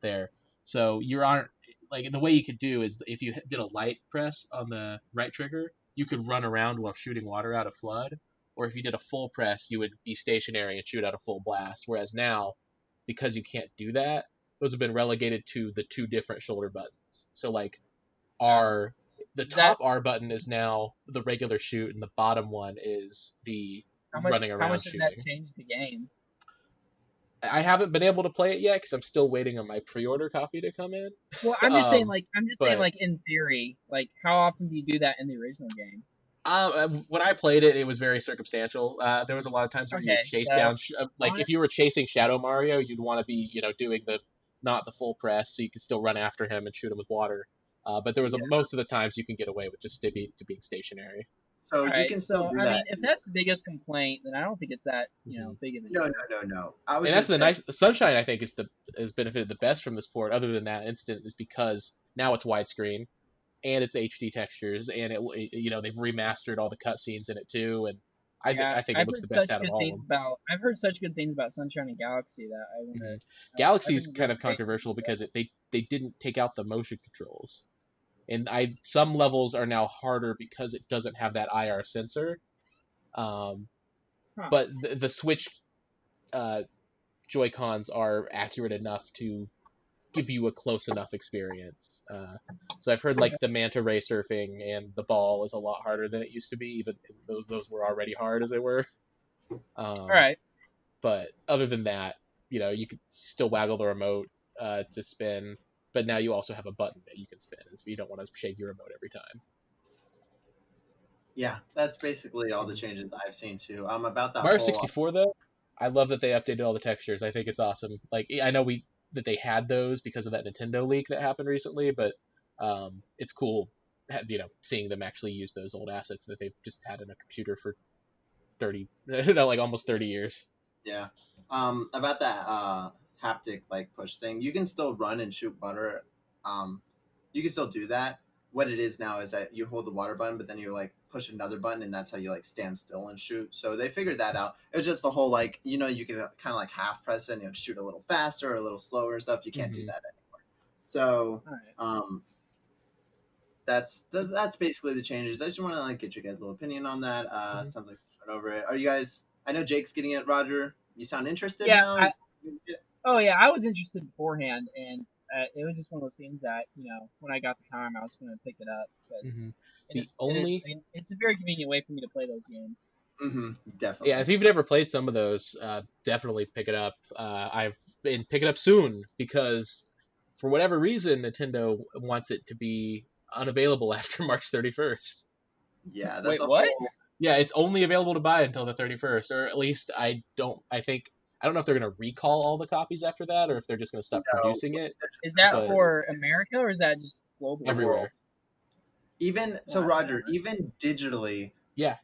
there. So you aren't, like, the way you could do is, if you did a light press on the right trigger, you could run around while shooting water out of flood. Or if you did a full press, you would be stationary and shoot out a full blast. Whereas now, because you can't do that, those have been relegated to the two different shoulder buttons. So like, R, the Is that top R button is now the regular shoot, and the bottom one is the how much? running How around much does that shooting. change the game? I haven't been able to play it yet because I'm still waiting on my pre-order copy to come in. Well, I'm just saying, um, like, but in theory, like, how often do you do that in the original game? when I played it, it was very circumstantial. There was a lot of times where you would Okay, chase so down, like, on it, if you were chasing Shadow Mario, you'd want to be, doing the not the full press, so you could still run after him and shoot him with water. But there was Yeah. most of the times you can get away with just being stationary. So all you right. can still So do I that. mean, if that's the biggest complaint, then I don't think it's that Hmm. big of a No, no, deal. no, no. I was And that's just the saying. nice. The Sunshine, I think, is benefited the best from this port. Other than that incident, is because now it's widescreen and it's HD textures, and they've remastered all the cutscenes in it too, and Yeah, I think it looks the best out of all of them. I've heard such good things about Sunshine and Galaxy that I want Hmm. to. I've Galaxy's been kind really of waiting to controversial do that. because they didn't take out the motion controls, and some levels are now harder because it doesn't have that IR sensor. Um, Huh? but the Switch uh, Joy-Cons are accurate enough to give you a close enough experience. So I've heard like the manta ray surfing and the ball is a lot harder than it used to be, even those were already hard as they were. All right. But other than that, you could still waggle the remote to spin, but now you also have a button that you can spin, so you don't want to shake your remote every time. Yeah, that's basically all the changes I've seen too. About that Mario whole 64 though, I love that they updated all the textures. I think it's awesome. Like I know that they had those because of that Nintendo leak that happened recently, but it's cool, seeing them actually use those old assets that they've just had in a computer for 30, like almost 30 years. Yeah. About that haptic like push thing, you can still run and shoot water. You can still do that. What it is now is that you hold the water button, but then you like push another button, and that's how you like stand still and shoot. So they figured that out. It was just the whole like you can kind of like half press it and shoot a little faster or a little slower and stuff. You can't do that anymore. So All right. that's basically the changes. I just want to like get your guys' little opinion on that. Sounds like we went over it. Are you guys? I know Jake's getting it. Roger, you sound interested Yeah. now. Oh yeah, I was interested beforehand, and it was just one of those things that when I got the time, I was going to pick it up because it's a very convenient way for me to play those games. Definitely. Yeah, if you've never played some of those, definitely pick it up. I've been picking up soon because for whatever reason, Nintendo wants it to be unavailable after March 31st. Yeah, that's Wait, what? Yeah, it's only available to buy until the 31st, or at least I don't know if they're going to recall all the copies after that, or if they're just going to stop producing it. Is that for America, or is that just global? Everywhere. Even so, Roger, even digitally, yeah,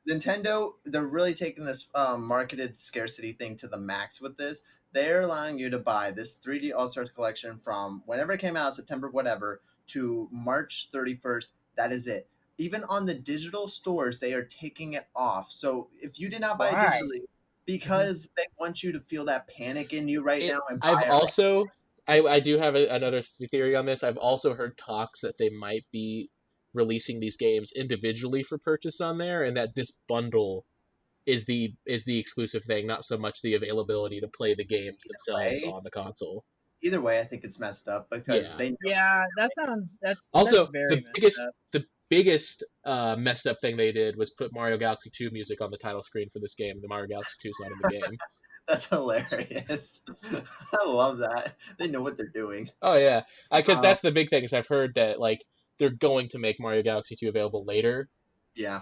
Nintendo, they're really taking this marketed scarcity thing to the max with this. They're allowing you to buy this 3D All Stars collection from whenever it came out, September, whatever, to March 31st. That is it. Even on the digital stores, they are taking it off. So if you did not buy it digitally, because they want you to feel that panic in you now. And I do have another theory on this. I've also heard talks that they might be releasing these games individually for purchase on there, and that this bundle is the exclusive thing, not so much the availability to play the games themselves on the console. Either way, I think it's messed up because that's also very messed up. The biggest messed up thing they did was put Mario Galaxy 2 music on the title screen for this game. The Mario Galaxy 2 is not in the game. That's hilarious. I love that. They know what they're doing. Oh yeah, because that's the big thing is I've heard that like they're going to make Mario Galaxy 2 available later. Yeah.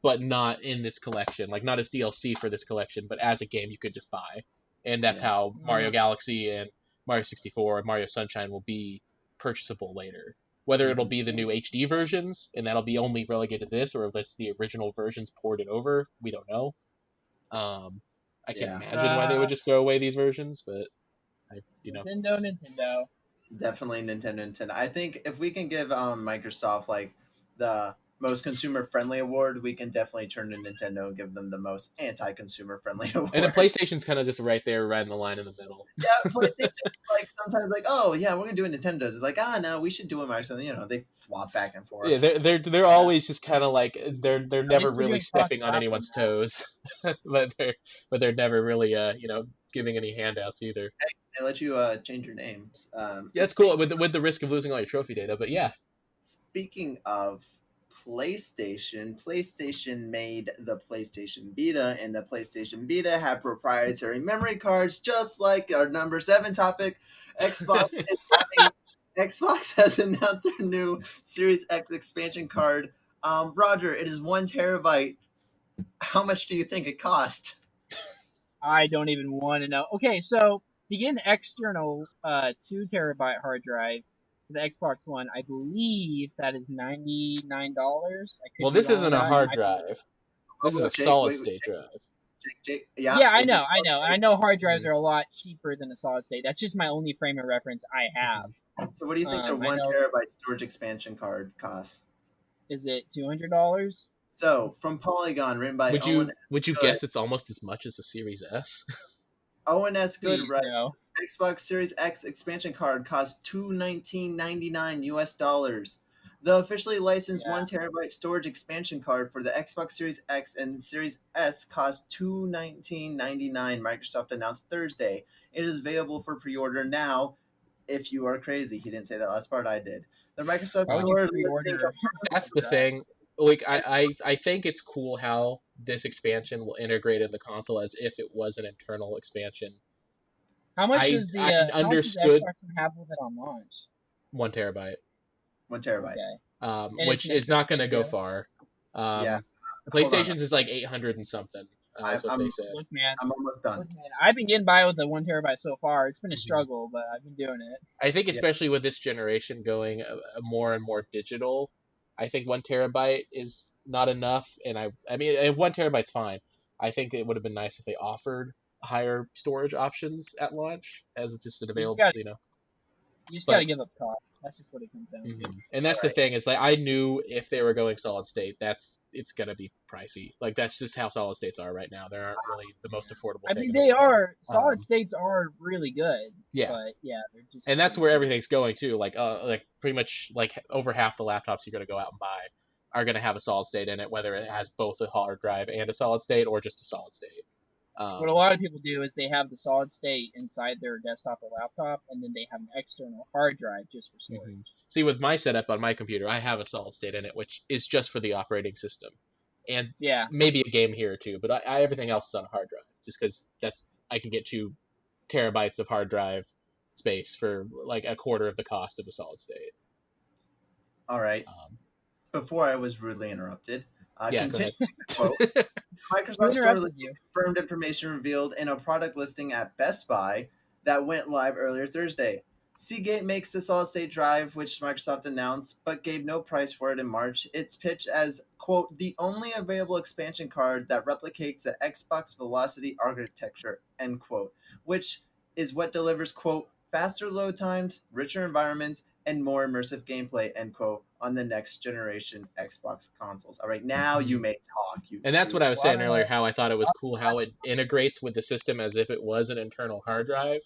But not in this collection, like not as DLC for this collection, but as a game you could just buy, and that's how Mario Galaxy and Mario 64 and Mario Sunshine will be purchasable later. Whether it'll be the new HD versions and that'll be only relegated to this, or if it's the original versions ported over, we don't know. I can't imagine why they would just throw away these versions, but Nintendo. Definitely Nintendo. I think if we can give Microsoft like the most consumer-friendly award, we can definitely turn to Nintendo and give them the most anti-consumer-friendly award. And then PlayStation's kind of just right there, right in the line in the middle. Yeah, PlayStation's like sometimes like, oh yeah, we're gonna do it. Nintendo's it's like, no, we should do it Microsoft. They flop back and forth. Yeah, they're always just kind of like they're never really stepping on anyone's toes, but they're never really giving any handouts either. They let you change your names. Yeah, it's cool with the risk of losing all your trophy data, but yeah. Speaking of PlayStation made the PlayStation Vita, and the PlayStation Vita had proprietary memory cards, just like our number 7 topic. Xbox has announced their new Series X expansion card. Roger, it is 1 terabyte. How much do you think it cost? I don't even want to know. Okay, so to get an external 2 terabyte hard drive for the Xbox One, I believe that is $99. Well, this isn't a hard drive. This is a solid state drive. Jake, yeah, I know hard drives are a lot cheaper than a solid state. That's just my only frame of reference I have. So what do you think the 1 terabyte storage expansion card costs? Is it $200? So from Polygon, written by would you guess it's almost as much as the Series S? ONS Good writes, Xbox Series X expansion card costs $219.99 US. The officially licensed Yeah. 1 terabyte storage expansion card for the Xbox Series X and Series S cost $219.99. Microsoft announced Thursday. It is available for pre-order now. If you are crazy, he didn't say that last part. I did. The Microsoft Why would Store you listing pre-order? That's the thing. Like I think it's cool how this expansion will integrate in the console as if it was an internal expansion. How much I does the how much does understood Xbox have with it on launch? 1 terabyte, 1 terabyte. Okay, and it's which an is not going SSD to go too? far. Yeah. Hold on. PlayStation's is like 800 and something. Is what they said. Look, man. I'm almost done. Look, man. I've been getting by with the 1 terabyte so far. It's been a Mhm. struggle, but I've been doing it. I think Yeah. especially with this generation going more and more digital, I think 1 terabyte is not enough. And I mean, 1 terabyte's fine. I think it would have been nice if they offered higher storage options at launch as just an You just available, got you know. you just got But to give up cost. That's just what it comes down to. and that's the Alright. thing is like I knew if they were going solid state, it's gonna be pricey. Like that's just how solid states are right now. They aren't really the most affordable I thing mean, in the they world. are solid states are really good. Yeah. But yeah, they're just. And that's where everything's going too. Like pretty much like over half the laptops you're gonna go out and buy are gonna have a solid state in it, whether it has both a hard drive and a solid state or just a solid state. What a lot of people do is they have the solid state inside their desktop or laptop, and then they have an external hard drive just for storage. See, with my setup on my computer, I have a solid state in it, which is just for the operating system, and Yeah, maybe a game here or two. But everything else is on a hard drive, just because I can get 2 terabytes of hard drive space for like a quarter of the cost of a solid state. All right. Before I was rudely interrupted, Yeah, go continue ahead. the quote. who Microsoft Store interrupted listing you? confirmed information revealed in a product listing at Best Buy that went live earlier Thursday. Seagate makes the solid state drive, which Microsoft announced, but gave no price for it in March. It's pitched as, quote, the only available expansion card that replicates the Xbox Velocity architecture, end quote, which is what delivers, quote, faster load times, richer environments, and more immersive gameplay, end quote, on the next generation Xbox consoles. All right, now you may talk. And that's what I was saying Well, earlier, how I thought it was cool how it integrates with the system as if it was an internal hard drive.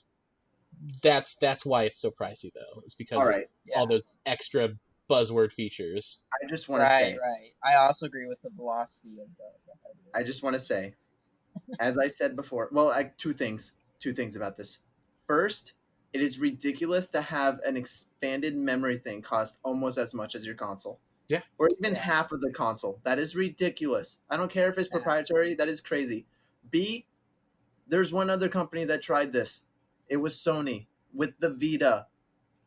That's why it's so pricey though. It's because All of right. all those extra buzzword features. I just want to Right, say, right. I also agree with the velocity of the hardware. I just want to say, as I said before, well, two things about this. First, it is ridiculous to have an expanded memory thing cost almost as much as your console. Yeah. Or even Yeah. half of the console. That is ridiculous. I don't care if it's Yeah. proprietary, that is crazy. B, there's one other company that tried this. It was Sony with the Vita.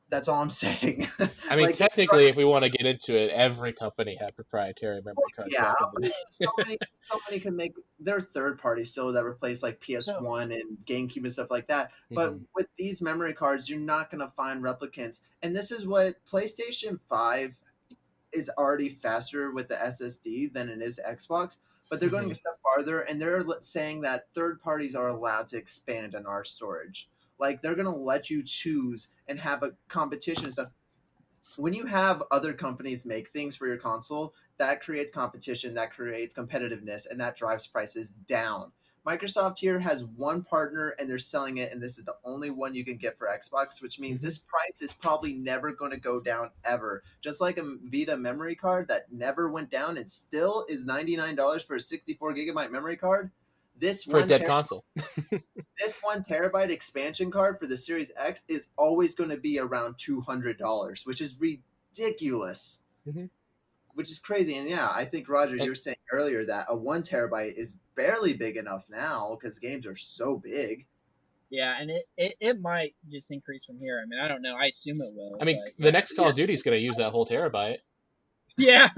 That's all I'm saying. I mean, Like, technically, if we want to get into it, every company had proprietary memory cards yeah, back in the day. so many can make their third party still that replace like PS1 and GameCube and stuff like that. But with these memory cards, you're not gonna find replicants. And this is what PlayStation 5 is already faster with the SSD than it is Xbox. But they're going a step farther, and they're saying that third parties are allowed to expand on our storage. Like they're gonna let you choose and have a competition and stuff. When you have other companies make things for your console, that creates competition, that creates competitiveness, and that drives prices down. Microsoft here has one partner and they're selling it, and this is the only one you can get for Xbox, which means this price is probably never going to go down ever. Just like a Vita memory card that never went down and still is $99 for a 64 gigabyte memory card. This For a one dead console. this 1 terabyte expansion card for the Series X is always going to be around $200, which is ridiculous. Which is crazy. And yeah, I think, Roger, you were saying earlier that a 1 terabyte is barely big enough now because games are so big. Yeah, and it might just increase from here. I mean, I don't know. I assume it will. I mean, but, the next Call of Duty is going to use that whole terabyte. Yeah.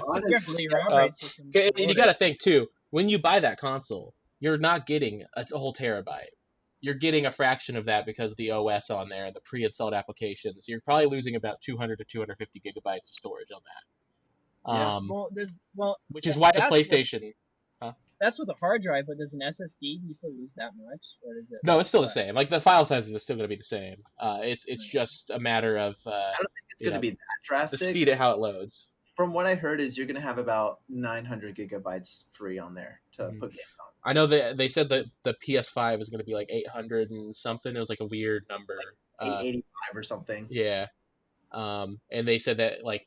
Honestly, your operating system. And you got to think, too, when you buy that console, you're not getting a whole terabyte. You're getting a fraction of that because of the OS on there and the pre-installed applications. You're probably losing about 200 to 250 gigabytes of storage on that. Yeah. Which is why the PlayStation. That's with a hard drive, but does an SSD, do you still lose that much? Or is it No, it's still the same. Like, the file sizes are still going to be the same. It's just a matter of I don't think it's going to be that drastic. The speed at how it loads. From what I heard is you're going to have about 900 gigabytes free on there to put games on. I know they said that the PS5 is going to be like 800 and something. It was like a weird number. Like 885 or something. Yeah. And they said that like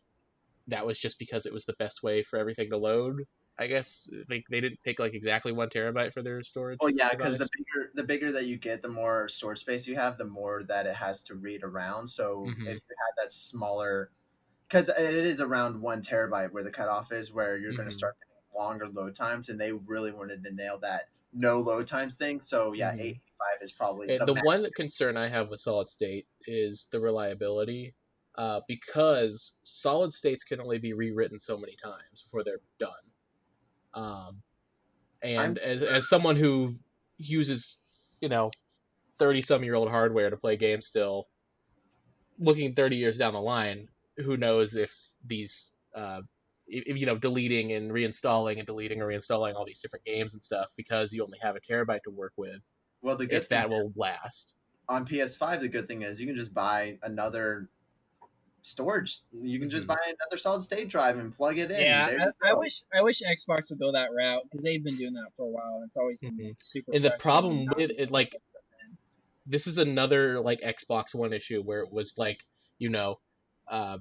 that was just because it was the best way for everything to load. I guess they didn't pick like exactly 1 terabyte for their storage. Oh yeah, because device. the bigger that you get, the more storage space you have, the more that it has to read around. So Mhm. if you had that smaller, because it is around 1 terabyte where the cutoff is, where you're going to Mhm. start getting longer load times, and they really wanted to nail that no load times thing. So yeah, Mhm. 885 is probably And the the max. one concern I have with solid state is the reliability, because solid states can only be rewritten so many times before they're done. Um, I'm and as someone who uses, you know, 30-some-year-old hardware to play games still, looking 30 years down the line, who knows if these, deleting and reinstalling and deleting or reinstalling all these different games and stuff because you only have a terabyte to work with, well, the good if thing that will last. on PS5, the good thing is you can just buy another storage. You can just Hmm. buy another solid state drive and plug it in, and Yeah, there you I go. wish Xbox would go that route because they've been doing that for a while and it's always been Hmm. super And the frustrating problem not with being it, able to like, put stuff in. this is another like Xbox One issue where it was like, you know, uh,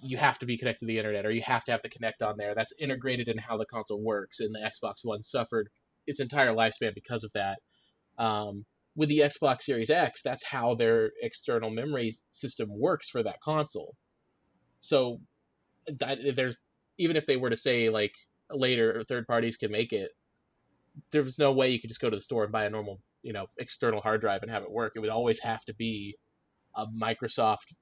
you have to be connected to the internet or you have to have the Connect on there. That's integrated in how the console works, and the Xbox One suffered its entire lifespan because of that. Um, with the Xbox Series X, that's how their external memory system works for that console. So there's, even if they were to say like later third parties can make it, there's no way you could just go to the store and buy a normal, external hard drive and have it work. It would always have to be a Microsoft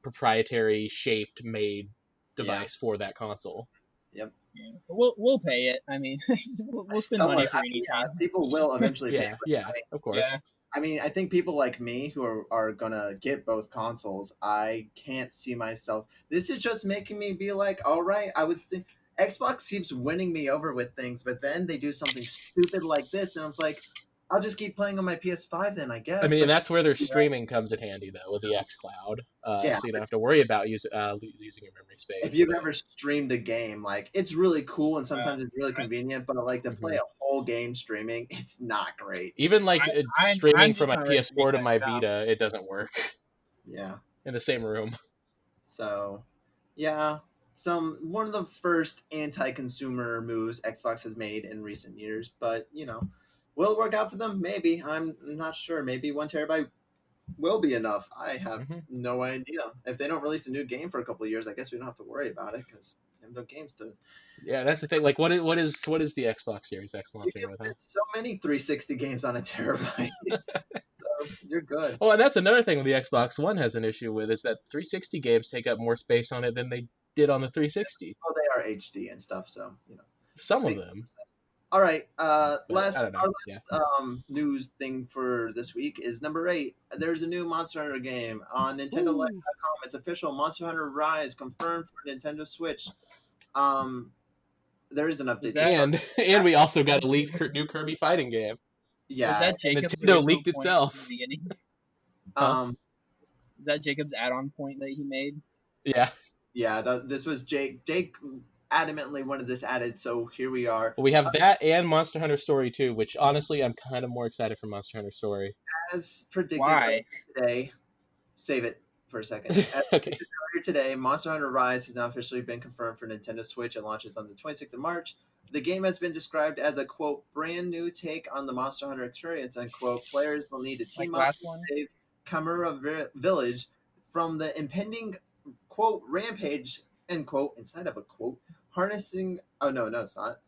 proprietary shaped made Yeah. device for that console. Yep. Yeah, but we'll pay it. I mean, we'll spend money Someone, for yeah, anything. people will eventually pay Yeah, for yeah, it. of Yeah, course. I mean, I think people like me who are gonna get both consoles, I can't see myself. This is just making me be like, all right, Xbox keeps winning me over with things, but then they do something stupid like this, and I was like, I'll just keep playing on my PS5 then, I I guess. mean, and But that's where their right. streaming comes in handy though with the X Cloud, yeah, so you don't have to worry about using your memory if space. you've ever streamed a game, like it's really cool and Uh, sometimes it's really convenient, but like to play Mhm. a whole game streaming, it's not great. Even like I'm streaming from just my not ready to make PS4 to that my jump. Vita, it doesn't work Yeah. in the same room. So, yeah, one of the first anti-consumer moves Xbox has made in recent years, but will it work out for them? Maybe. I'm not sure. Maybe 1 terabyte will be enough. I have Hmm. no idea. If they don't release a new game for a couple of years, I guess we don't have to worry about it because they have no games to. Yeah, that's the thing. Like, what is the Xbox Series X You launching can with, huh? fit so many 360 games on a terabyte, so you're good. Oh, and that's another thing the Xbox One has an issue with is that 360 games take up more space on it than they did on the 360. Well, they are HD and stuff, so Some of makes them, sense. All right. but I don't know. Our Yeah. last news thing for this week is number 8. There's a new Monster Hunter game on Ooh. NintendoLife.com. It's official. Monster Hunter Rise confirmed for Nintendo Switch. Um, there is an Was update to that start. And we also got a leaked new Kirby fighting game. was Yeah. that Jacob's Nintendo original leaked point itself. in the beginning? Huh? Um, Is that Jacob's add-on point that he made? Yeah. yeah. This was Jake. Jake adamantly wanted this added, so here we are. Well, we have that and Monster Hunter Story 2, which honestly I'm kind of more excited for Monster Hunter Story. As predicted earlier Why? today, save it for a second. As Okay. predicted earlier today, Monster Hunter Rise has now officially been confirmed for Nintendo Switch and launches on the 26th of March. The game has been described as a quote brand new take on the Monster Hunter experience. Unquote. Players will need to Like team up last to one? save Kamura Village from the impending quote rampage end quote inside of a quote harnessing. Oh no, it's not.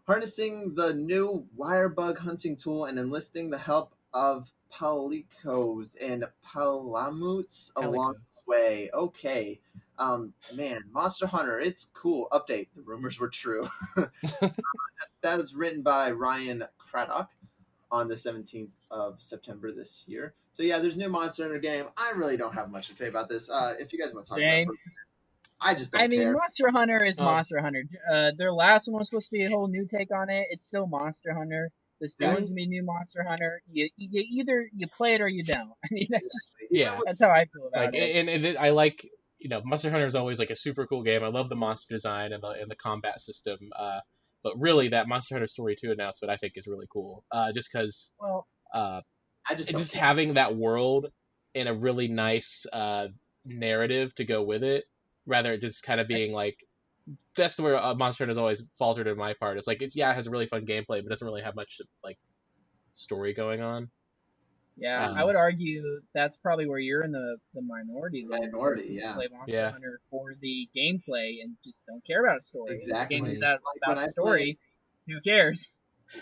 Harnessing the new wire bug hunting tool and enlisting the help of palicos and palamutes along Calico. the way. Okay. Man, Monster Hunter, it's cool. Update. The rumors were true. That was written by Ryan Craddock on the 17th of September this year. So yeah, there's new Monster Hunter game. I really don't have much to say about this. If you guys want to talk about Same. it, I just I don't mean, care. Monster Hunter is Um, Monster Hunter. Their last one was supposed to be a whole new take on it. It's still Monster Hunter. This new Yeah, one's gonna be new Monster Hunter. You either you play it or you don't. I mean, exactly. Even yeah. with that's how I feel Like, about it. I like, Monster Hunter is always like a super cool game. I love the monster design and the combat system. But really, that Monster Hunter Story 2 announcement I think is really cool. Just because Well, uh, I just don't just care. having that world and a really nice narrative to go with it, rather than just kind of I, being like that's where Monster Hunter has always faltered in my part. It's like it has a really fun gameplay, but doesn't really have much like story going on. Yeah, I Um, would argue that's probably where you're in the minority then. Most Minority, people yeah, play Monster yeah. Hunter for the gameplay and just don't care about a story. And if a game exactly. comes hmm out Like when about I the play, story, who cares?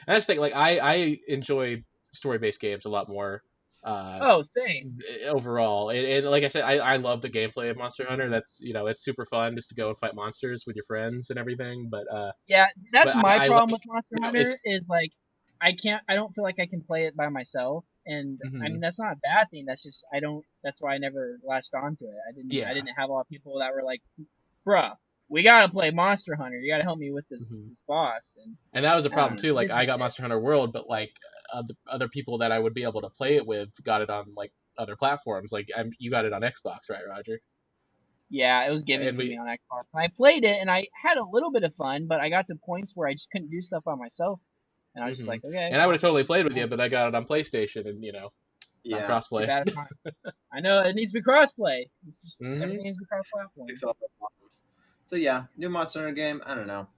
I just think like I enjoy story based games a lot more. Uh, Oh, same. Overall, and like I said, I love the gameplay of Monster Hunter. That's it's super fun just to go and fight monsters with your friends and everything. Yeah, that's But my I problem like with Monster it's Hunter is like I don't feel like I can play it by myself. And I mean mhm, that's not a bad thing. That's just I don't. That's why I never latched onto it. I yeah. didn't have a lot of people that were like, "Bruh, we gotta play Monster Hunter. You gotta help me with hmm this boss." And And that was a I don't problem know. too. It Like is what I it got Monster is. Hunter World, but like other people that I would be able to play it with got it on like other platforms. Like you got it on Xbox, right, Roger? Yeah, it was given And to me we on Xbox, and I played it, and I had a little bit of fun, but I got to points where I just couldn't do stuff by myself, and I was just hmm like, okay, and I would have well, totally played with you, no, but I got it on PlayStation, and not yeah, too crossplay. bad it's not. I know it needs to be crossplay. It's just hmm everything needs to be cross-platform. fix all the problems. So yeah, new Monster Hunter game. I don't know.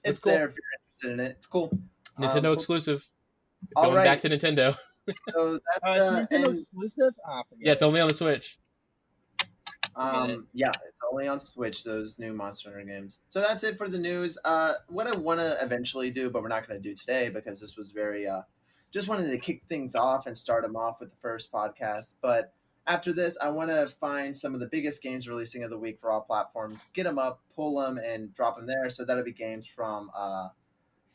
It's It's cool. there if you're interested in it. It's cool. Nintendo Cool. exclusive. All Going back right. to Nintendo. So that's Oh, it's a the Nintendo end. exclusive. Ah, Yeah, forget it's it. only on the Switch. Forget it. Yeah, it's only on Switch, those new Monster Hunter games. So that's it for the news. What I want to eventually do, but we're not going to do today because this was very, just wanted to kick things off and start them off with the first podcast. But after this, I want to find some of the biggest games releasing of the week for all platforms, get them up, pull them, and drop them there. So that'll be games from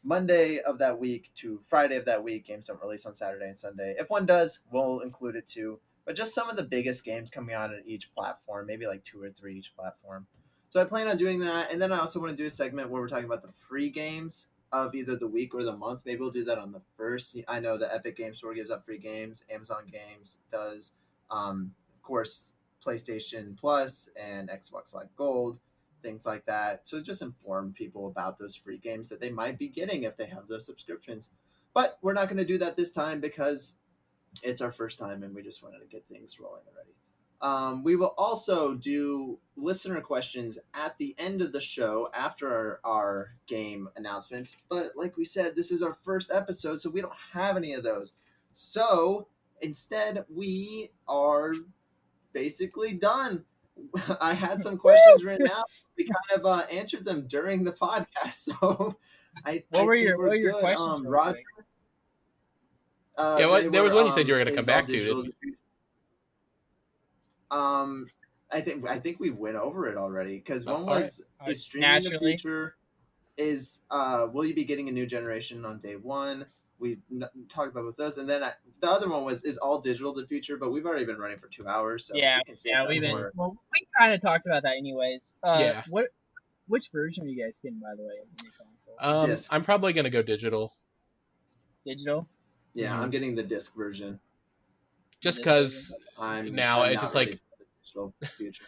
Monday of that week to Friday of that week. Games don't release on Saturday and Sunday. If one does, we'll include it too. But just some of the biggest games coming out on each platform, maybe like 2 or 3 each platform. So I plan on doing that, and then I also want to do a segment where we're talking about the free games of either the week or the month. Maybe we'll do that on the first. I know the Epic Game Store gives up free games. Amazon Games does. Of course, PlayStation Plus and Xbox Live Gold, things like that. So just inform people about those free games that they might be getting if they have those subscriptions. But we're not going to do that this time because it's our first time and we just wanted to get things rolling already. We will also do listener questions at the end of the show after our game announcements. But like we said, this is our first episode, so we don't have any of those. So instead, we are basically done. I had some questions written out. We kind of answered them during the podcast, so I think What we're were your good. questions, real Roger, quick? Yeah, they what there was were one you said you were going to come is all back to, digital didn't the you? future? I think we went over it already because Oh, one all right. was is Just streaming the naturally. future is will you be getting a new generation on day one? We talked about both those, and then the other one was is all digital the future, but we've already been running for 2 hours, so Yeah, we can save yeah. that We've hmm been for. well. We kind of talked about that, anyways. Yeah. Which version are you guys getting, by the way, of the new console? Disc. I'm probably going to go digital, Digital, Yeah, hmm I'm getting the disc version. the just disc version. because now I'm it's not just ready like for the digital future.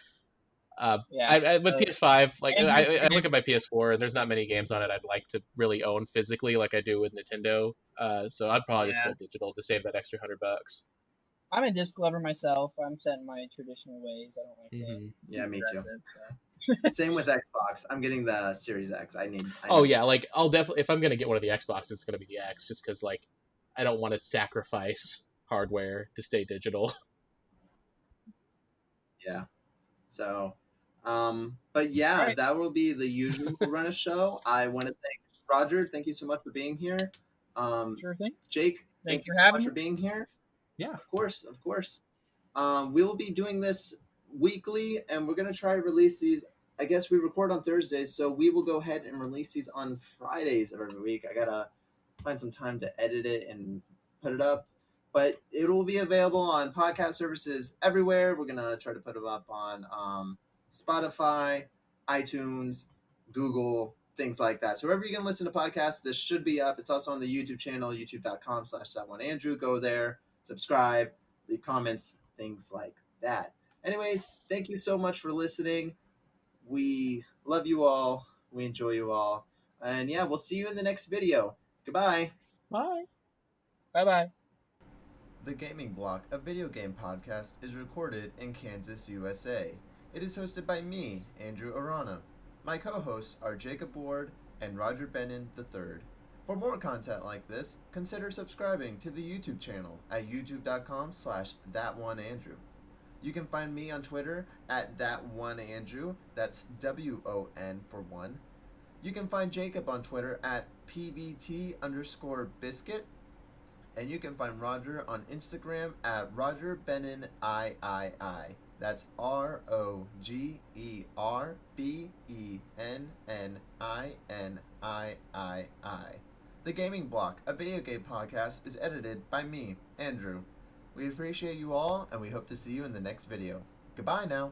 Yeah. With So PS5, like and just I look at my PS4 and there's not many games on it I'd like to really own physically like I do with Nintendo. So I'd probably just yeah. go digital to save that extra $100. I'm a disc lover myself. I'm set in my traditional ways. I don't like to hmm Yeah, be me too. progressive. So. Same with Xbox. I'm getting the Series X. I Oh need the yeah, disc. like I'll definitely if I'm gonna get one of the Xboxes, it's gonna be the X, just because like I don't want to sacrifice hardware to stay digital. Yeah. So, but All yeah, right. that will be the usual run of show. I want to thank Roger. Thank you so much for being here. Um, Sure thing. Jake, Thanks thank you for so having much me. for being here. Yeah. Of course, of course. We will be doing this weekly, and we're gonna try to release these. I guess we record on Thursdays, so we will go ahead and release these on Fridays of every week. I gotta find some time to edit it and put it up, but it will be available on podcast services everywhere. We're gonna try to put them up on Spotify, iTunes, Google, things like that. So wherever you can listen to podcasts, this should be up. It's also on the YouTube channel, youtube.com/that1andrew. Go there, subscribe, leave comments, things like that. Anyways, thank you so much for listening. We love you all. We enjoy you all. And yeah, we'll see you in the next video. Goodbye. Bye. Bye bye. The Gaming Block, a video game podcast, is recorded in Kansas, USA. It is hosted by me, Andrew Arana. My co-hosts are Jacob Ward and Roger Bennin III. For more content like this, consider subscribing to the YouTube channel at youtube.com/thatoneandrew. You can find me on Twitter at thatoneandrew, that's WON for one. You can find Jacob on Twitter at PVT_biscuit. And you can find Roger on Instagram at RogerBenninIII. That's RogerBenninIII. The Gaming Block, a video game podcast, is edited by me, Andrew. We appreciate you all, and we hope to see you in the next video. Goodbye now.